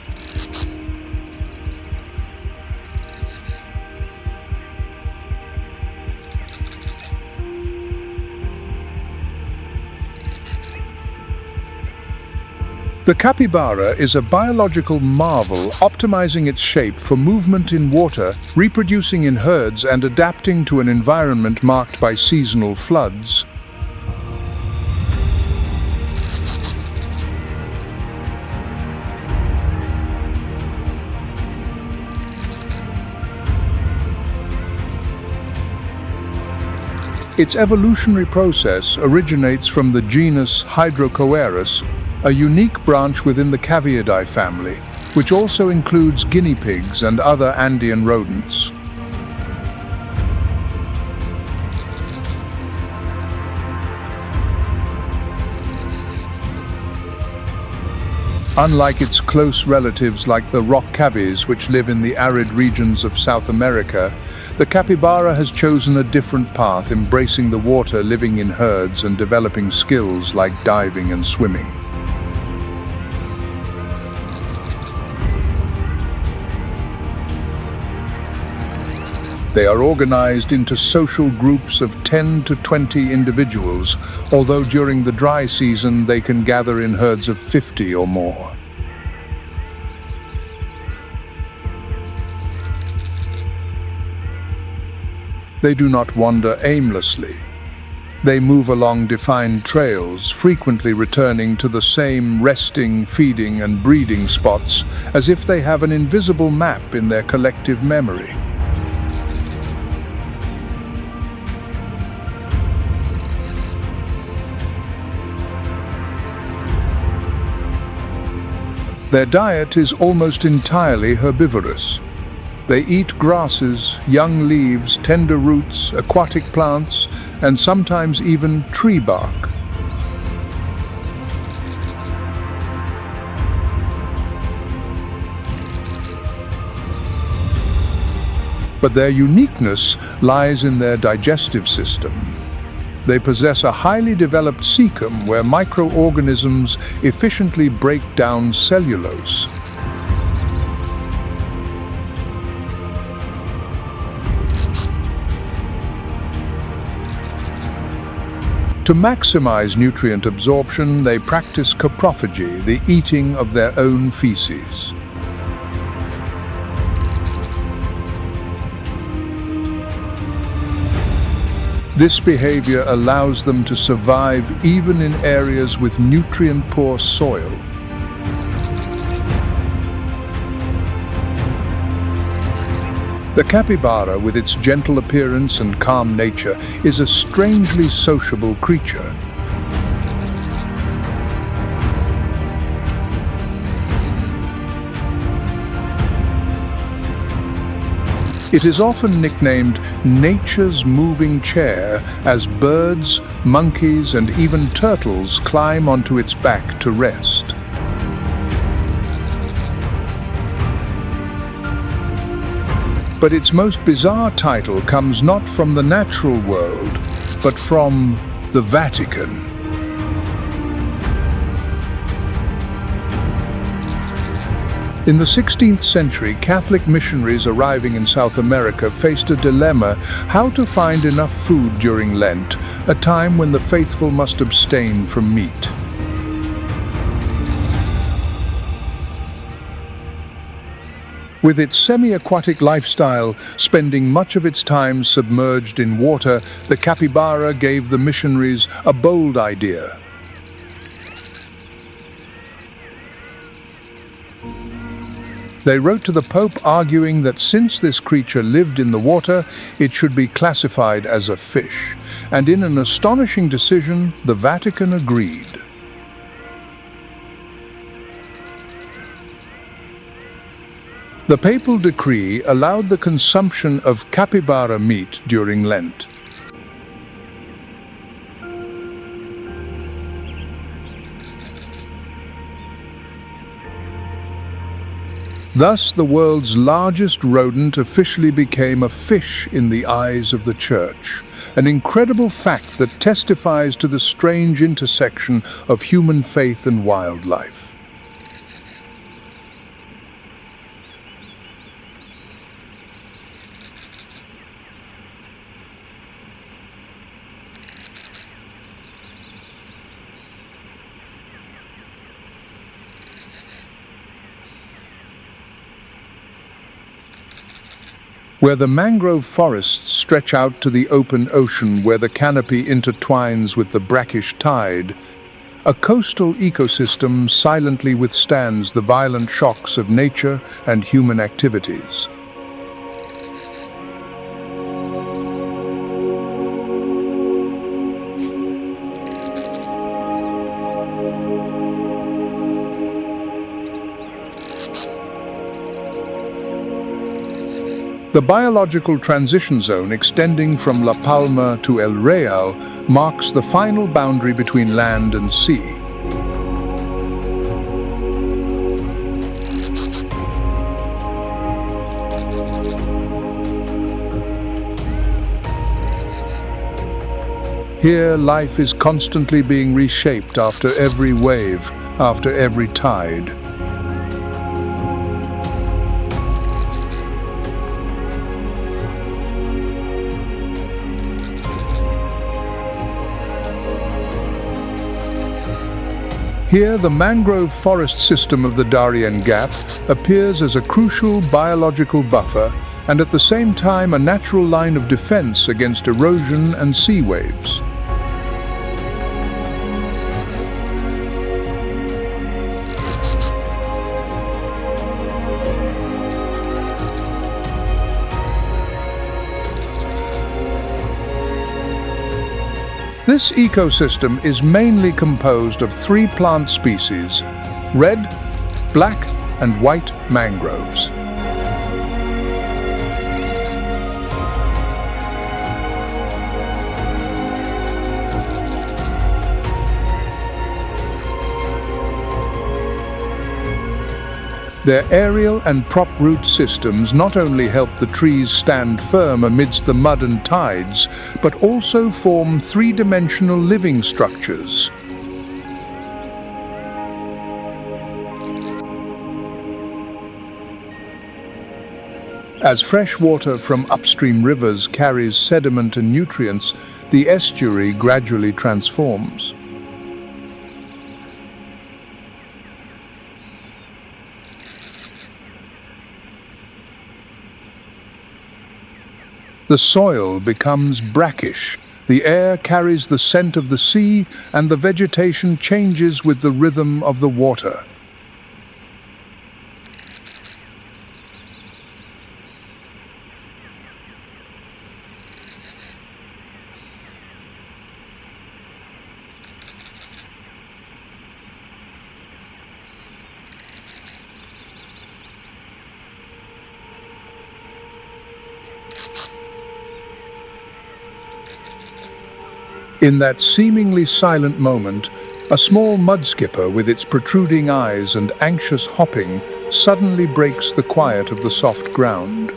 The capybara is a biological marvel, optimizing its shape for movement in water, reproducing in herds, and adapting to an environment marked by seasonal floods. Its evolutionary process originates from the genus Hydrocoerus, a unique branch within the Caviidae family, which also includes guinea pigs and other Andean rodents. Unlike its close relatives like the rock cavies, which live in the arid regions of South America, the capybara has chosen a different path, embracing the water, living in herds, and developing skills like diving and swimming. They are organized into social groups of 10 to 20 individuals, although during the dry season they can gather in herds of 50 or more. They do not wander aimlessly. They move along defined trails, frequently returning to the same resting, feeding, and breeding spots, as if they have an invisible map in their collective memory. Their diet is almost entirely herbivorous. They eat grasses, young leaves, tender roots, aquatic plants, and sometimes even tree bark. But their uniqueness lies in their digestive system. They possess a highly developed cecum where microorganisms efficiently break down cellulose. To maximize nutrient absorption, they practice coprophagy, the eating of their own feces. This behavior allows them to survive even in areas with nutrient-poor soil. The capybara, with its gentle appearance and calm nature, is a strangely sociable creature. It is often nicknamed nature's moving chair as birds, monkeys, and even turtles climb onto its back to rest. But its most bizarre title comes not from the natural world, but from the Vatican. In the 16th century, Catholic missionaries arriving in South America faced a dilemma: how to find enough food during Lent, a time when the faithful must abstain from meat. With its semi-aquatic lifestyle, spending much of its time submerged in water, the capybara gave the missionaries a bold idea. They wrote to the Pope arguing that since this creature lived in the water, it should be classified as a fish. And in an astonishing decision, the Vatican agreed. The papal decree allowed the consumption of capybara meat during Lent. Thus, the world's largest rodent officially became a fish in the eyes of the Church, an incredible fact that testifies to the strange intersection of human faith and wildlife. Where the mangrove forests stretch out to the open ocean, where the canopy intertwines with the brackish tide, a coastal ecosystem silently withstands the violent shocks of nature and human activities. The biological transition zone extending from La Palma to El Real marks the final boundary between land and sea. Here, life is constantly being reshaped after every wave, after every tide. Here, the mangrove forest system of the Darien Gap appears as a crucial biological buffer and at the same time a natural line of defense against erosion and sea waves. This ecosystem is mainly composed of 3 plant species: red, black, and white mangroves. Their aerial and prop root systems not only help the trees stand firm amidst the mud and tides, but also form 3-dimensional living structures. As fresh water from upstream rivers carries sediment and nutrients, the estuary gradually transforms. The soil becomes brackish, The air carries the scent of the sea, and the vegetation changes with the rhythm of the water. In that seemingly silent moment, a small mudskipper with its protruding eyes and anxious hopping suddenly breaks the quiet of the soft ground.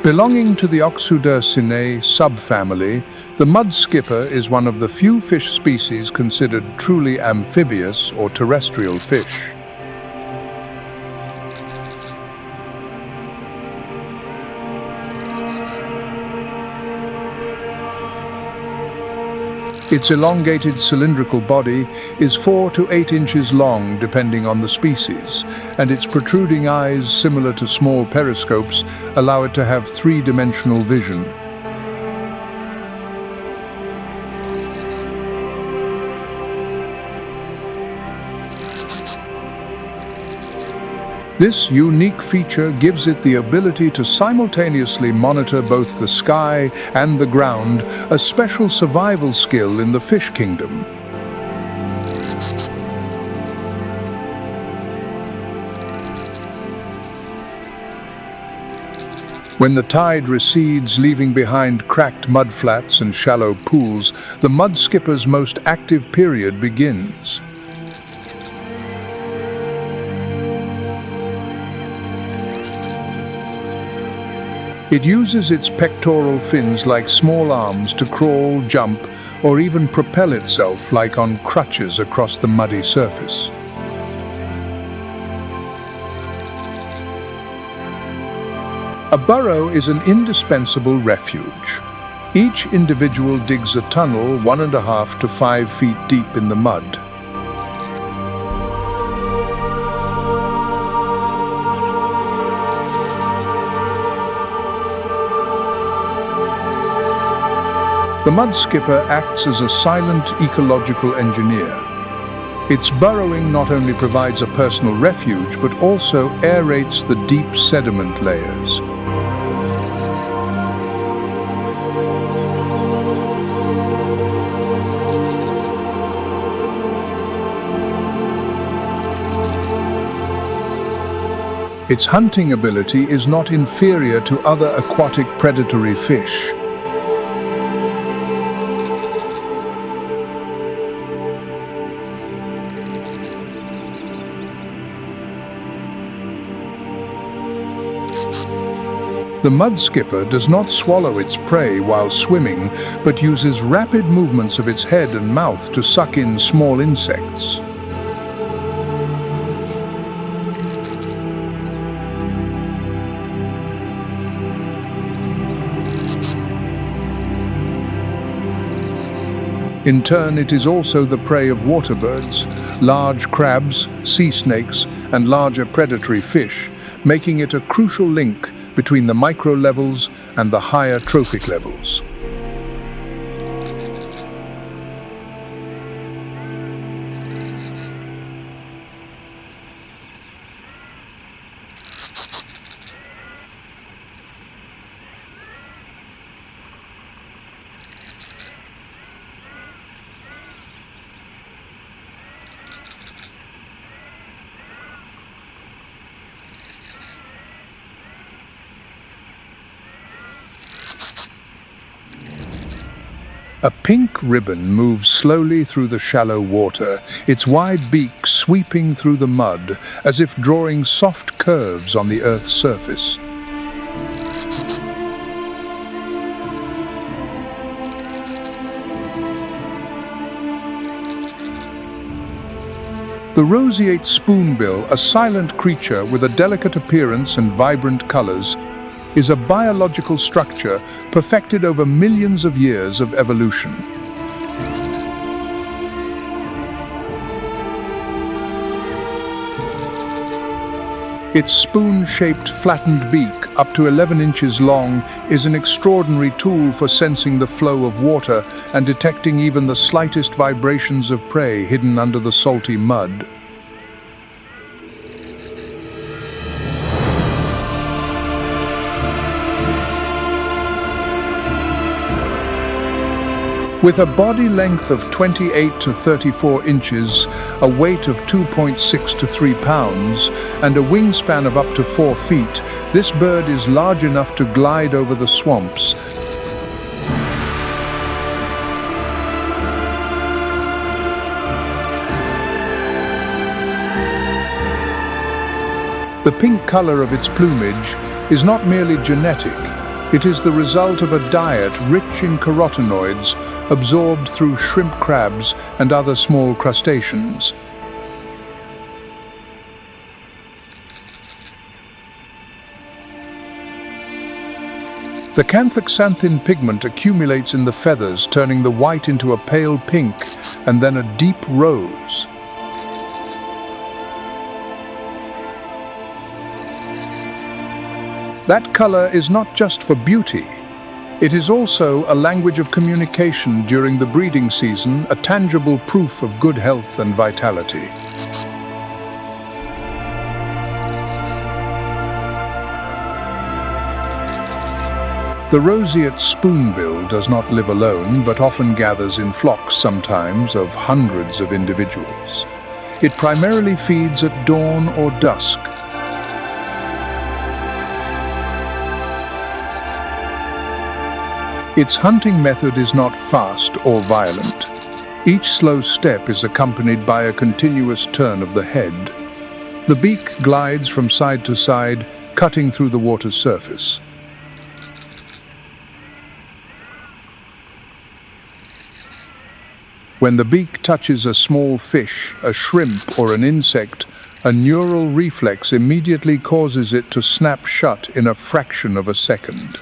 Belonging to the Oxydercinae subfamily, the mudskipper is one of the few fish species considered truly amphibious or terrestrial fish. Its elongated cylindrical body is 4 to 8 inches long depending on the species, and its protruding eyes, similar to small periscopes, allow it to have three-dimensional vision. This unique feature gives it the ability to simultaneously monitor both the sky and the ground, a special survival skill in the fish kingdom. When the tide recedes, leaving behind cracked mudflats and shallow pools, the mudskipper's most active period begins. It uses its pectoral fins like small arms to crawl, jump, or even propel itself like on crutches across the muddy surface. A burrow is an indispensable refuge. Each individual digs a tunnel 1.5 to 5 feet deep in the mud. The mudskipper acts as a silent ecological engineer. Its burrowing not only provides a personal refuge, but also aerates the deep sediment layers. Its hunting ability is not inferior to other aquatic predatory fish. The mudskipper does not swallow its prey while swimming, but uses rapid movements of its head and mouth to suck in small insects. In turn, it is also the prey of water birds, large crabs, sea snakes, and larger predatory fish, making it a crucial link between the micro levels and the higher trophic levels. A pink ribbon moves slowly through the shallow water, its wide beak sweeping through the mud, as if drawing soft curves on the Earth's surface. The roseate spoonbill, a silent creature with a delicate appearance and vibrant colors, is a biological structure perfected over millions of years of evolution. Its spoon-shaped flattened beak, up to 11 inches long, is an extraordinary tool for sensing the flow of water and detecting even the slightest vibrations of prey hidden under the salty mud. With a body length of 28 to 34 inches, a weight of 2.6 to 3 pounds, and a wingspan of up to 4 feet, this bird is large enough to glide over the swamps. The pink color of its plumage is not merely genetic. It is the result of a diet rich in carotenoids absorbed through shrimp crabs and other small crustaceans. The canthoxanthin pigment accumulates in the feathers, turning the white into a pale pink and then a deep rose. That color is not just for beauty. It is also a language of communication during the breeding season, a tangible proof of good health and vitality. The roseate spoonbill does not live alone, but often gathers in flocks, sometimes of hundreds of individuals. It primarily feeds at dawn or dusk. Its hunting method is not fast or violent. Each slow step is accompanied by a continuous turn of the head. The beak glides from side to side, cutting through the water's surface. When the beak touches a small fish, a shrimp, or an insect, a neural reflex immediately causes it to snap shut in a fraction of a second.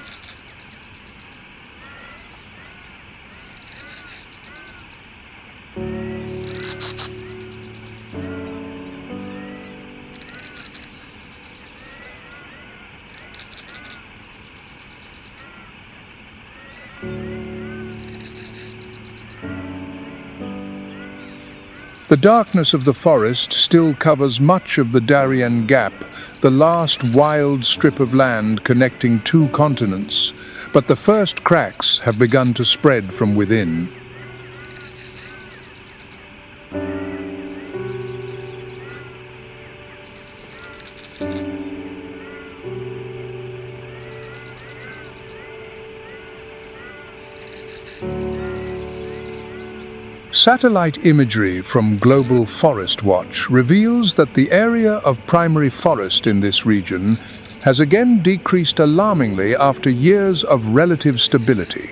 The darkness of the forest still covers much of the Darien Gap, the last wild strip of land connecting two continents, but the first cracks have begun to spread from within. Satellite imagery from Global Forest Watch reveals that the area of primary forest in this region has again decreased alarmingly after years of relative stability.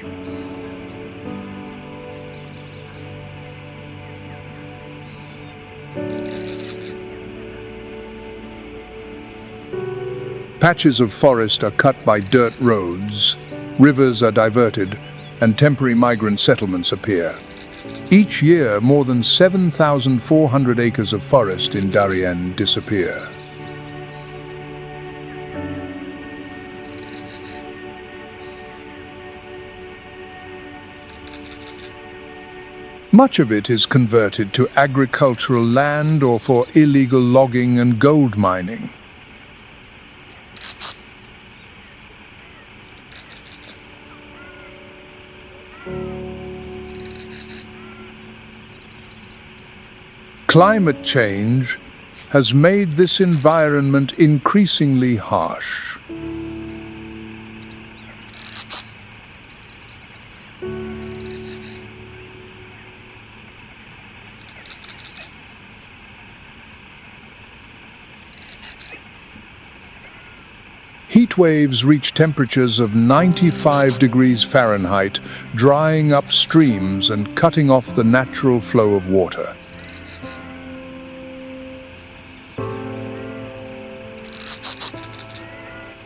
Patches of forest are cut by dirt roads, rivers are diverted, and temporary migrant settlements appear. Each year, more than 7,400 acres of forest in Darien disappear. Much of it is converted to agricultural land or for illegal logging and gold mining. Climate change has made this environment increasingly harsh. Heat waves reach temperatures of 95 degrees Fahrenheit, drying up streams and cutting off the natural flow of water.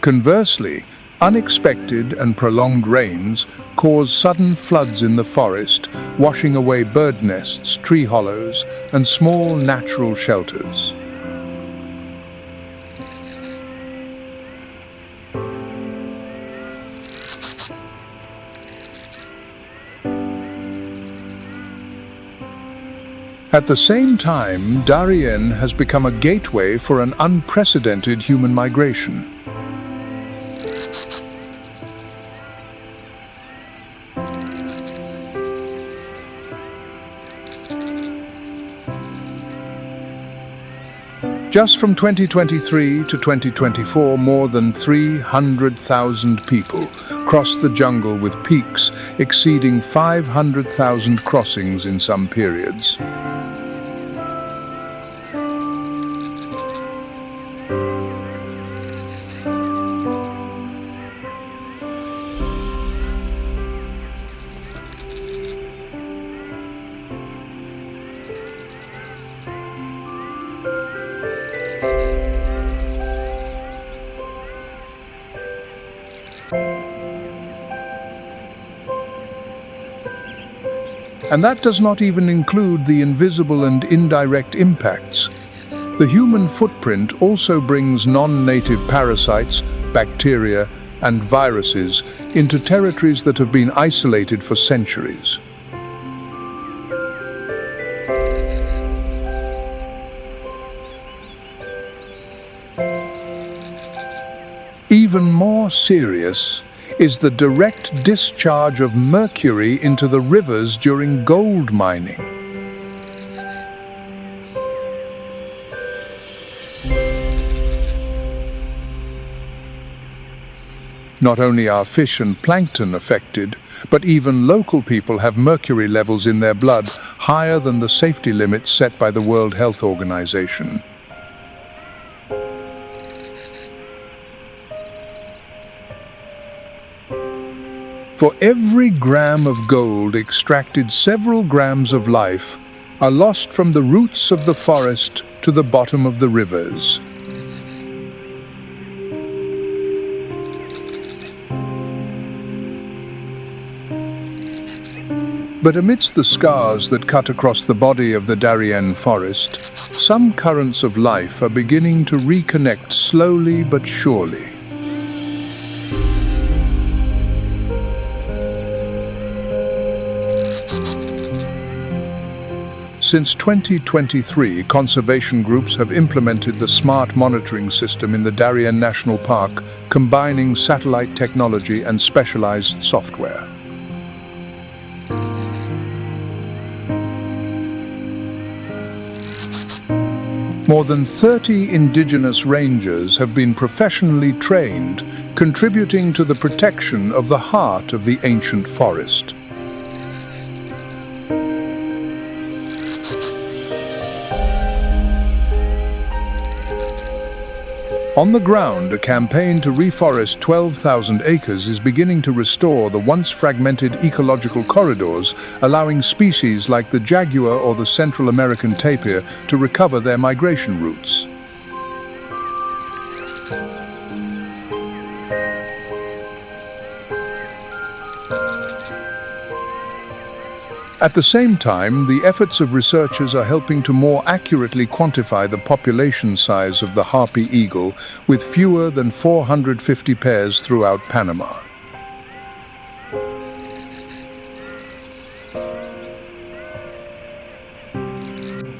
Conversely, unexpected and prolonged rains cause sudden floods in the forest, washing away bird nests, tree hollows, and small natural shelters. At the same time, Darien has become a gateway for an unprecedented human migration. Just from 2023 to 2024, more than 300,000 people crossed the jungle, with peaks exceeding 500,000 crossings in some periods. And that does not even include the invisible and indirect impacts. The human footprint also brings non-native parasites, bacteria, and viruses into territories that have been isolated for centuries. Even more serious is the direct discharge of mercury into the rivers during gold mining. Not only are fish and plankton affected, but even local people have mercury levels in their blood higher than the safety limits set by the World Health Organization. For every gram of gold extracted, several grams of life are lost from the roots of the forest to the bottom of the rivers. But amidst the scars that cut across the body of the Darien forest, some currents of life are beginning to reconnect slowly but surely. Since 2023, conservation groups have implemented the smart monitoring system in the Darien National Park, combining satellite technology and specialized software. More than 30 indigenous rangers have been professionally trained, contributing to the protection of the heart of the ancient forest. On the ground, a campaign to reforest 12,000 acres is beginning to restore the once fragmented ecological corridors, allowing species like the jaguar or the Central American tapir to recover their migration routes. At the same time, the efforts of researchers are helping to more accurately quantify the population size of the harpy eagle, with fewer than 450 pairs throughout Panama.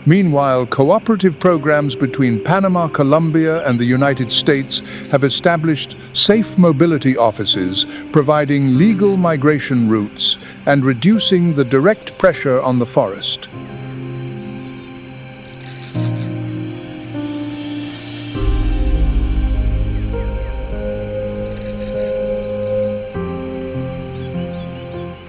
Meanwhile, cooperative programs between Panama, Colombia, and the United States have established safe mobility offices, providing legal migration routes and reducing the direct pressure on the forest.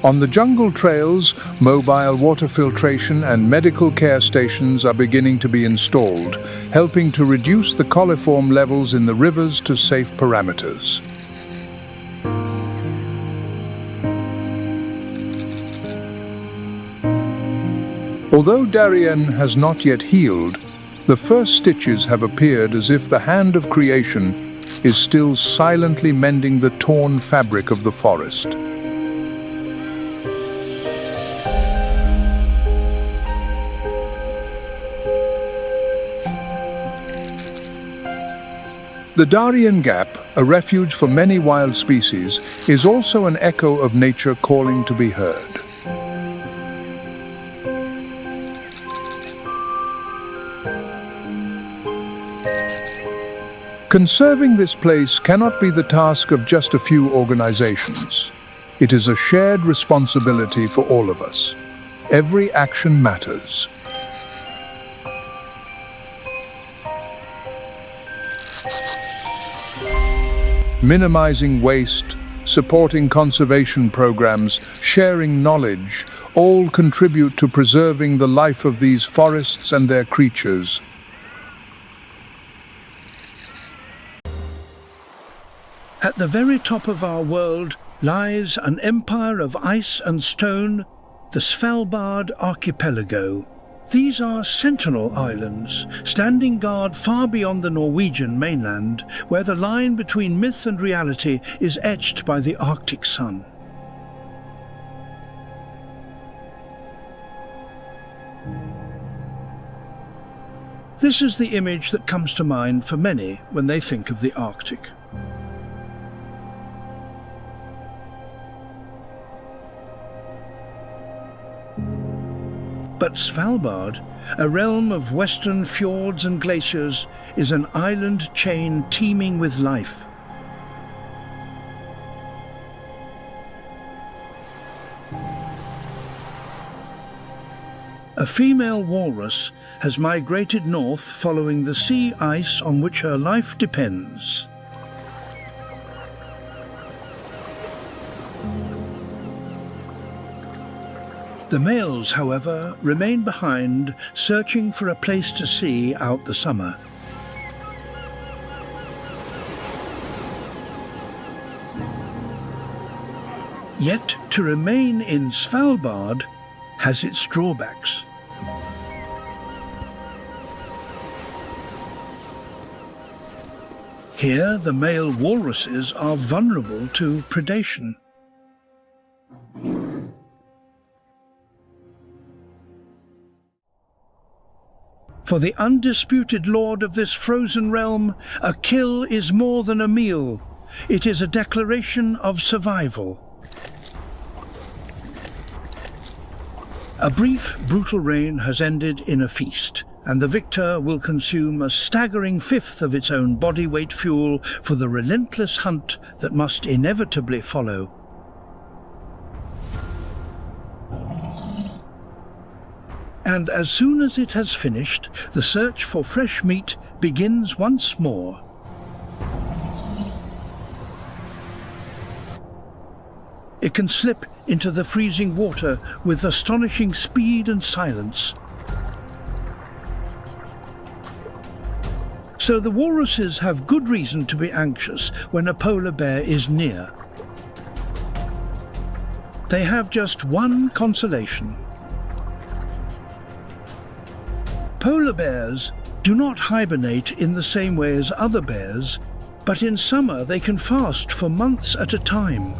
On the jungle trails, mobile water filtration and medical care stations are beginning to be installed, helping to reduce the coliform levels in the rivers to safe parameters. Although Darien has not yet healed, the first stitches have appeared, as if the hand of creation is still silently mending the torn fabric of the forest. The Darien Gap, a refuge for many wild species, is also an echo of nature calling to be heard. Conserving this place cannot be the task of just a few organizations. It is a shared responsibility for all of us. Every action matters. Minimizing waste, supporting conservation programs, sharing knowledge, all contribute to preserving the life of these forests and their creatures. At the very top of our world lies an empire of ice and stone, the Svalbard archipelago. These are sentinel islands, standing guard far beyond the Norwegian mainland, where the line between myth and reality is etched by the Arctic sun. This is the image that comes to mind for many when they think of the Arctic. But Svalbard, a realm of western fjords and glaciers, is an island chain teeming with life. A female walrus has migrated north following the sea ice on which her life depends. The males, however, remain behind, searching for a place to see out the summer. Yet, to remain in Svalbard has its drawbacks. Here, the male walruses are vulnerable to predation. For the undisputed lord of this frozen realm, a kill is more than a meal. It is a declaration of survival. A brief, brutal reign has ended in a feast, and the victor will consume a staggering fifth of its own body weight fuel for the relentless hunt that must inevitably follow. And as soon as it has finished, the search for fresh meat begins once more. It can slip into the freezing water with astonishing speed and silence. So the walruses have good reason to be anxious when a polar bear is near. They have just one consolation. Polar bears do not hibernate in the same way as other bears, but in summer they can fast for months at a time.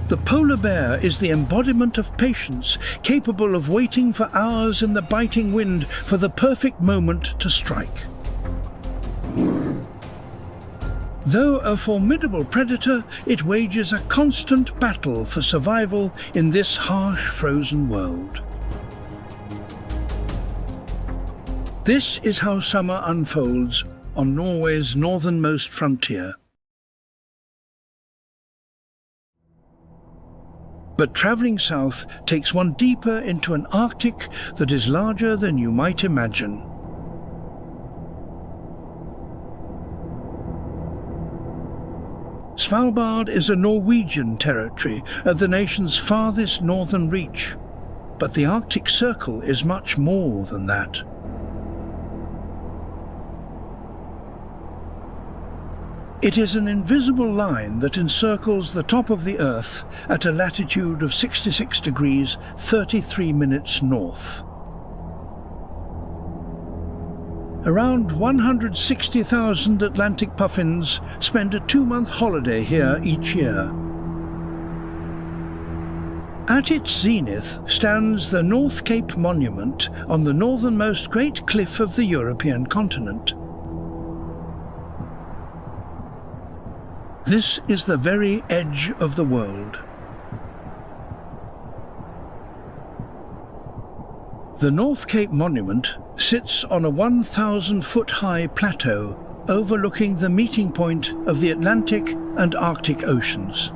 The polar bear is the embodiment of patience, capable of waiting for hours in the biting wind for the perfect moment to strike. Though a formidable predator, it wages a constant battle for survival in this harsh, frozen world. This is how summer unfolds on Norway's northernmost frontier. But travelling south takes one deeper into an Arctic that is larger than you might imagine. Svalbard is a Norwegian territory at the nation's farthest northern reach, but the Arctic Circle is much more than that. It is an invisible line that encircles the top of the Earth at a latitude of 66 degrees 33 minutes north. Around 160,000 Atlantic puffins spend a 2-month holiday here each year. At its zenith stands the North Cape Monument on the northernmost great cliff of the European continent. This is the very edge of the world. The North Cape Monument sits on a 1,000-foot-high plateau overlooking the meeting point of the Atlantic and Arctic Oceans.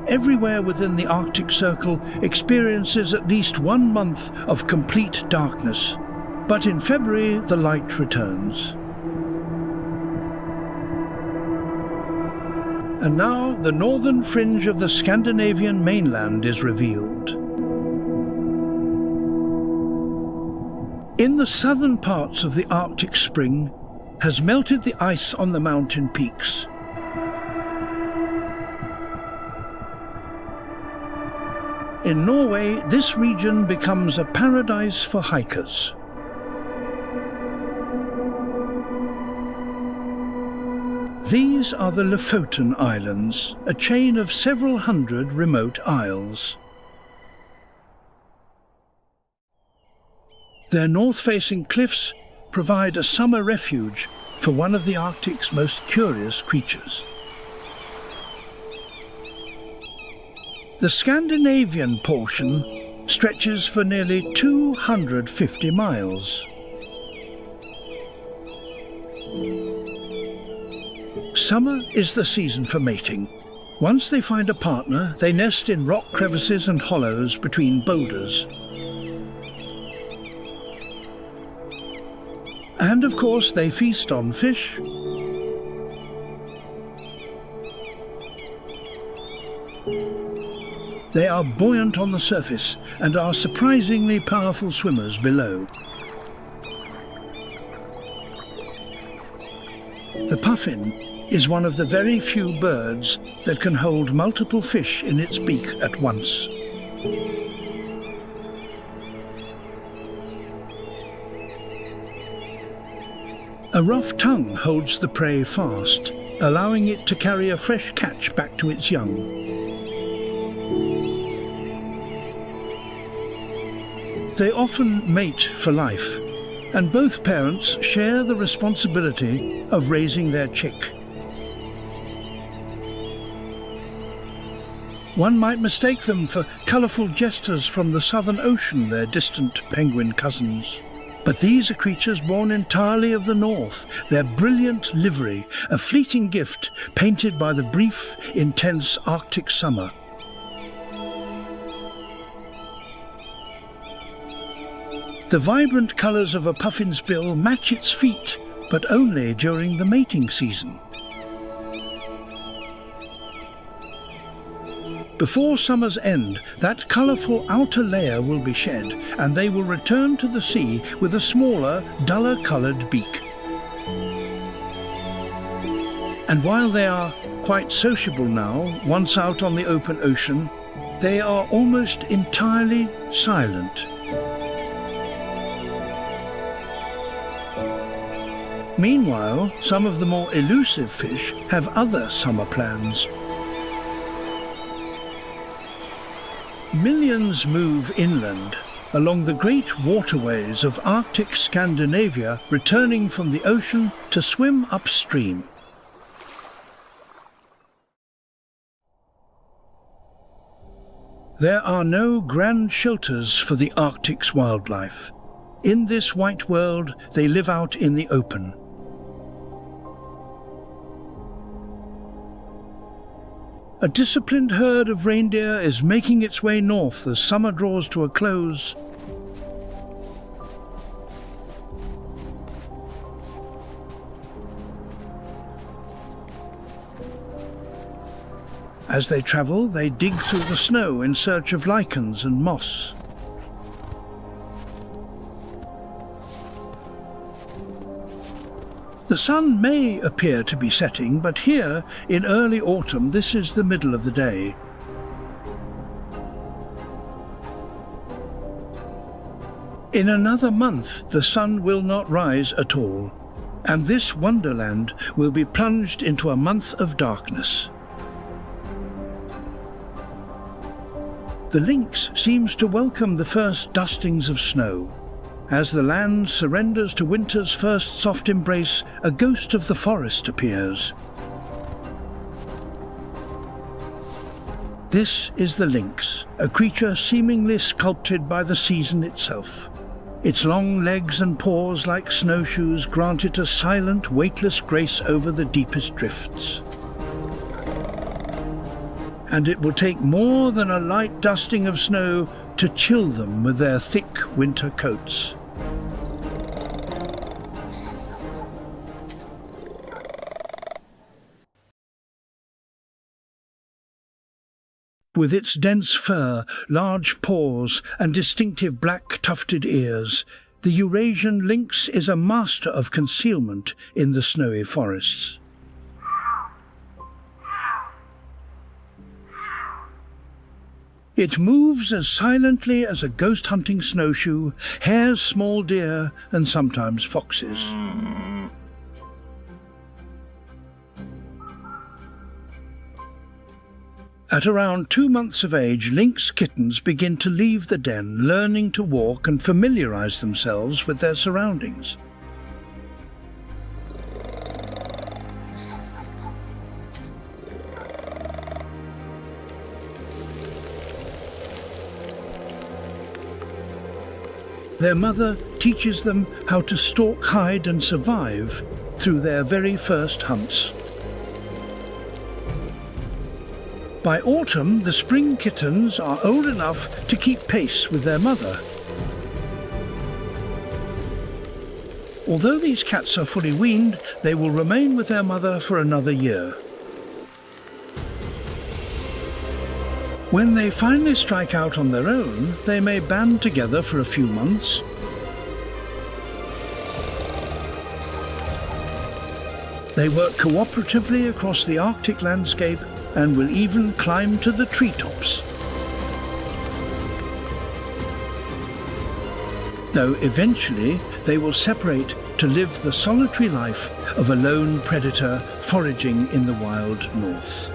Everywhere within the Arctic Circle experiences at least 1 month of complete darkness, but in February the light returns. And now the northern fringe of the Scandinavian mainland is revealed. In the southern parts of the Arctic spring has melted the ice on the mountain peaks. In Norway, this region becomes a paradise for hikers. These are the Lofoten Islands, a chain of several hundred remote isles. Their north-facing cliffs provide a summer refuge for one of the Arctic's most curious creatures. The Scandinavian portion stretches for nearly 250 miles. Summer is the season for mating. Once they find a partner, they nest in rock crevices and hollows between boulders. And of course, they feast on fish, they are buoyant on the surface and are surprisingly powerful swimmers below. The puffin is one of the very few birds that can hold multiple fish in its beak at once. A rough tongue holds the prey fast, allowing it to carry a fresh catch back to its young. They often mate for life, and both parents share the responsibility of raising their chick. One might mistake them for colourful jesters from the Southern Ocean, their distant penguin cousins. But these are creatures born entirely of the north, their brilliant livery, a fleeting gift painted by the brief, intense Arctic summer. The vibrant colours of a puffin's bill match its feet, but only during the mating season. Before summer's end, that colourful outer layer will be shed, and they will return to the sea with a smaller, duller-coloured beak. And while they are quite sociable now, once out on the open ocean, they are almost entirely silent. Meanwhile, some of the more elusive fish have other summer plans. Millions move inland, along the great waterways of Arctic Scandinavia, returning from the ocean to swim upstream. There are no grand shelters for the Arctic's wildlife. In this white world, they live out in the open. A disciplined herd of reindeer is making its way north as summer draws to a close. As they travel, they dig through the snow in search of lichens and moss. The sun may appear to be setting, but here, in early autumn, this is the middle of the day. In another month, the sun will not rise at all, and this wonderland will be plunged into a month of darkness. The lynx seems to welcome the first dustings of snow. As the land surrenders to winter's first soft embrace, a ghost of the forest appears. This is the lynx, a creature seemingly sculpted by the season itself. Its long legs and paws like snowshoes grant it a silent, weightless grace over the deepest drifts. And it will take more than a light dusting of snow to chill them with their thick winter coats. With its dense fur, large paws, and distinctive black tufted ears, the Eurasian lynx is a master of concealment in the snowy forests. It moves as silently as a ghost-hunting snowshoe, hares small deer, and sometimes foxes. At around 2 months of age, lynx kittens begin to leave the den, learning to walk and familiarize themselves with their surroundings. Their mother teaches them how to stalk, hide, and survive through their very first hunts. By autumn, the spring kittens are old enough to keep pace with their mother. Although these cats are fully weaned, they will remain with their mother for another year. When they finally strike out on their own, they may band together for a few months. They work cooperatively across the Arctic landscape and will even climb to the treetops. Though eventually they will separate to live the solitary life of a lone predator foraging in the wild north.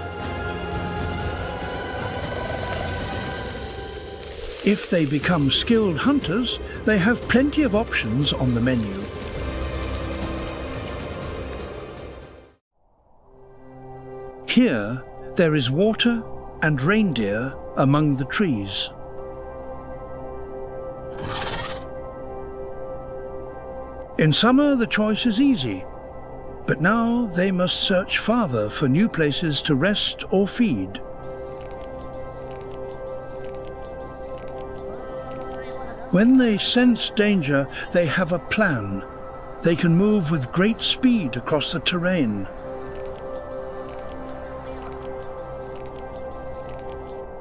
If they become skilled hunters, they have plenty of options on the menu. Here, there is water and reindeer among the trees. In summer, the choice is easy, but now they must search farther for new places to rest or feed. When they sense danger, they have a plan. They can move with great speed across the terrain.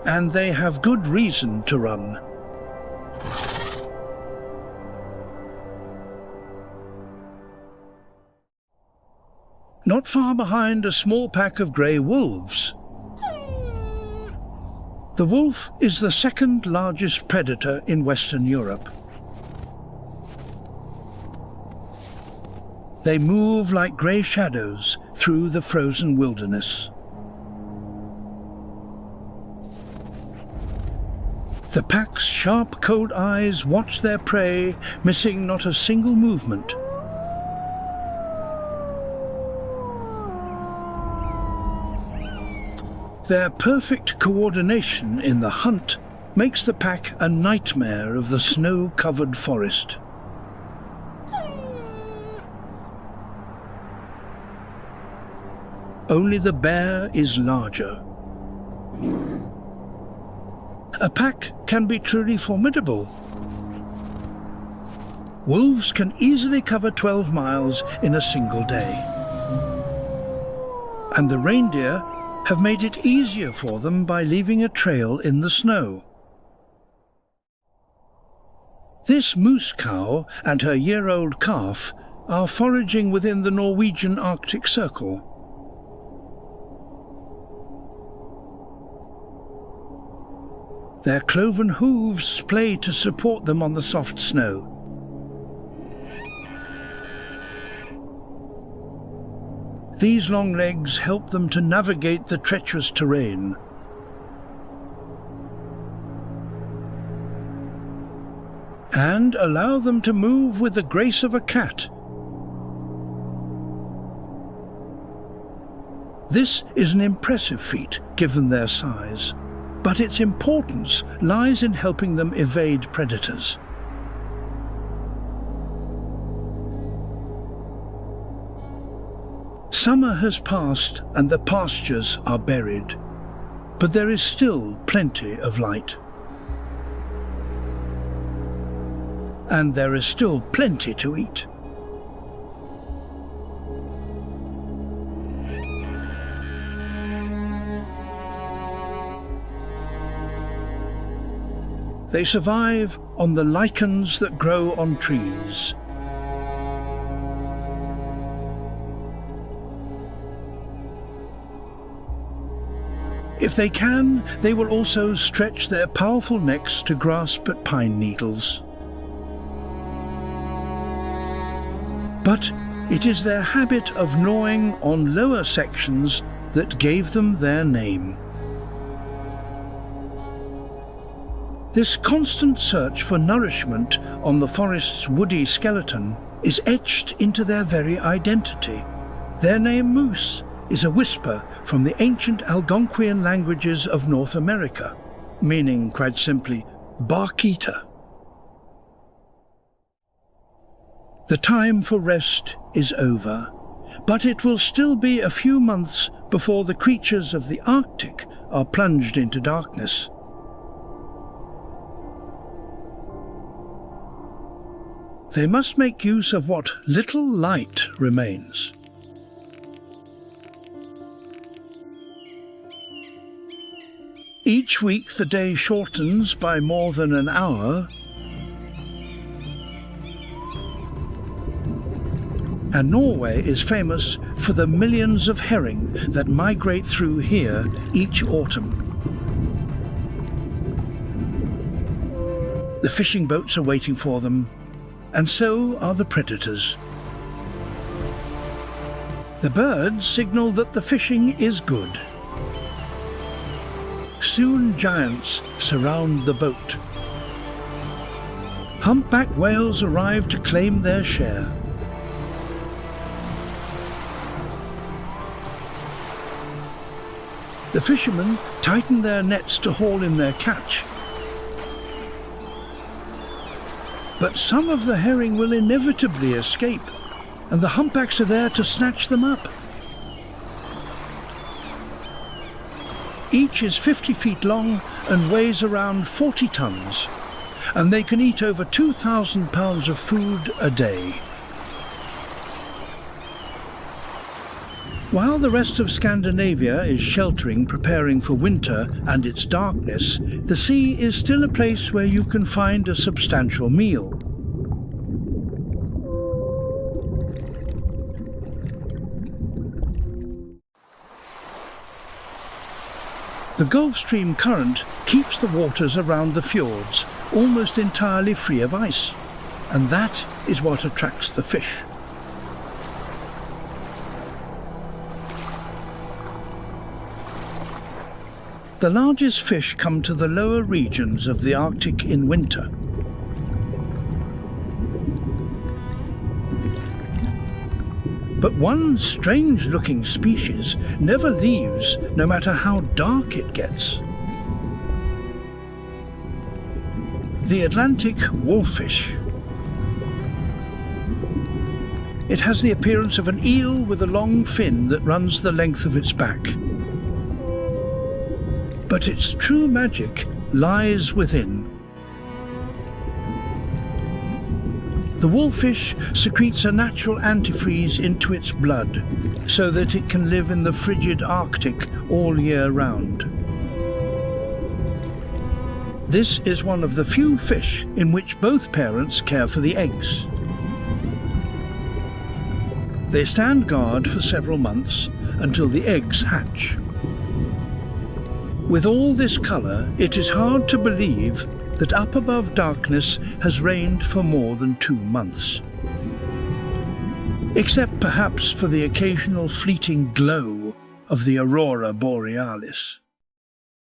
And they have good reason to run. Not far behind, a small pack of grey wolves. The wolf is the second largest predator in Western Europe. They move like grey shadows through the frozen wilderness. The pack's sharp, cold eyes watch their prey, missing not a single movement. Their perfect coordination in the hunt makes the pack a nightmare of the snow-covered forest. Only the bear is larger. A pack can be truly formidable. Wolves can easily cover 12 miles in a single day. And the reindeer have made it easier for them by leaving a trail in the snow. This moose cow and her year-old calf are foraging within the Norwegian Arctic Circle. Their cloven hooves play to support them on the soft snow. These long legs help them to navigate the treacherous terrain. And allow them to move with the grace of a cat. This is an impressive feat, given their size. but its importance lies in helping them evade predators. Summer has passed and the pastures are buried, but there is still plenty of light. And there is still plenty to eat. They survive on the lichens that grow on trees. If they can, they will also stretch their powerful necks to grasp at pine needles. But it is their habit of gnawing on lower sections that gave them their name. This constant search for nourishment on the forest's woody skeleton is etched into their very identity. Their name moose is a whisper from the ancient Algonquian languages of North America, meaning, quite simply, bark eater. The time for rest is over, but it will still be a few months before the creatures of the Arctic are plunged into darkness. They must make use of what little light remains. Each week the day shortens by more than an hour, and Norway is famous for the millions of herring that migrate through here each autumn. The fishing boats are waiting for them, and so are the predators. The birds signal that the fishing is good. Soon giants surround the boat. Humpback whales arrive to claim their share. The fishermen tighten their nets to haul in their catch. But some of the herring will inevitably escape, and the humpbacks are there to snatch them up. Each is 50 feet long and weighs around 40 tons, and they can eat over 2,000 pounds of food a day. While the rest of Scandinavia is sheltering, preparing for winter and its darkness, the sea is still a place where you can find a substantial meal. The Gulf Stream current keeps the waters around the fjords almost entirely free of ice, and that is what attracts the fish. The largest fish come to the lower regions of the Arctic in winter. But one strange-looking species never leaves, no matter how dark it gets. The Atlantic wolffish. It has the appearance of an eel with a long fin that runs the length of its back. But its true magic lies within. The wolffish secretes a natural antifreeze into its blood so that it can live in the frigid Arctic all year round. This is one of the few fish in which both parents care for the eggs. They stand guard for several months until the eggs hatch. With all this colour, it is hard to believe that up above darkness has reigned for more than 2 months. Except perhaps for the occasional fleeting glow of the aurora borealis.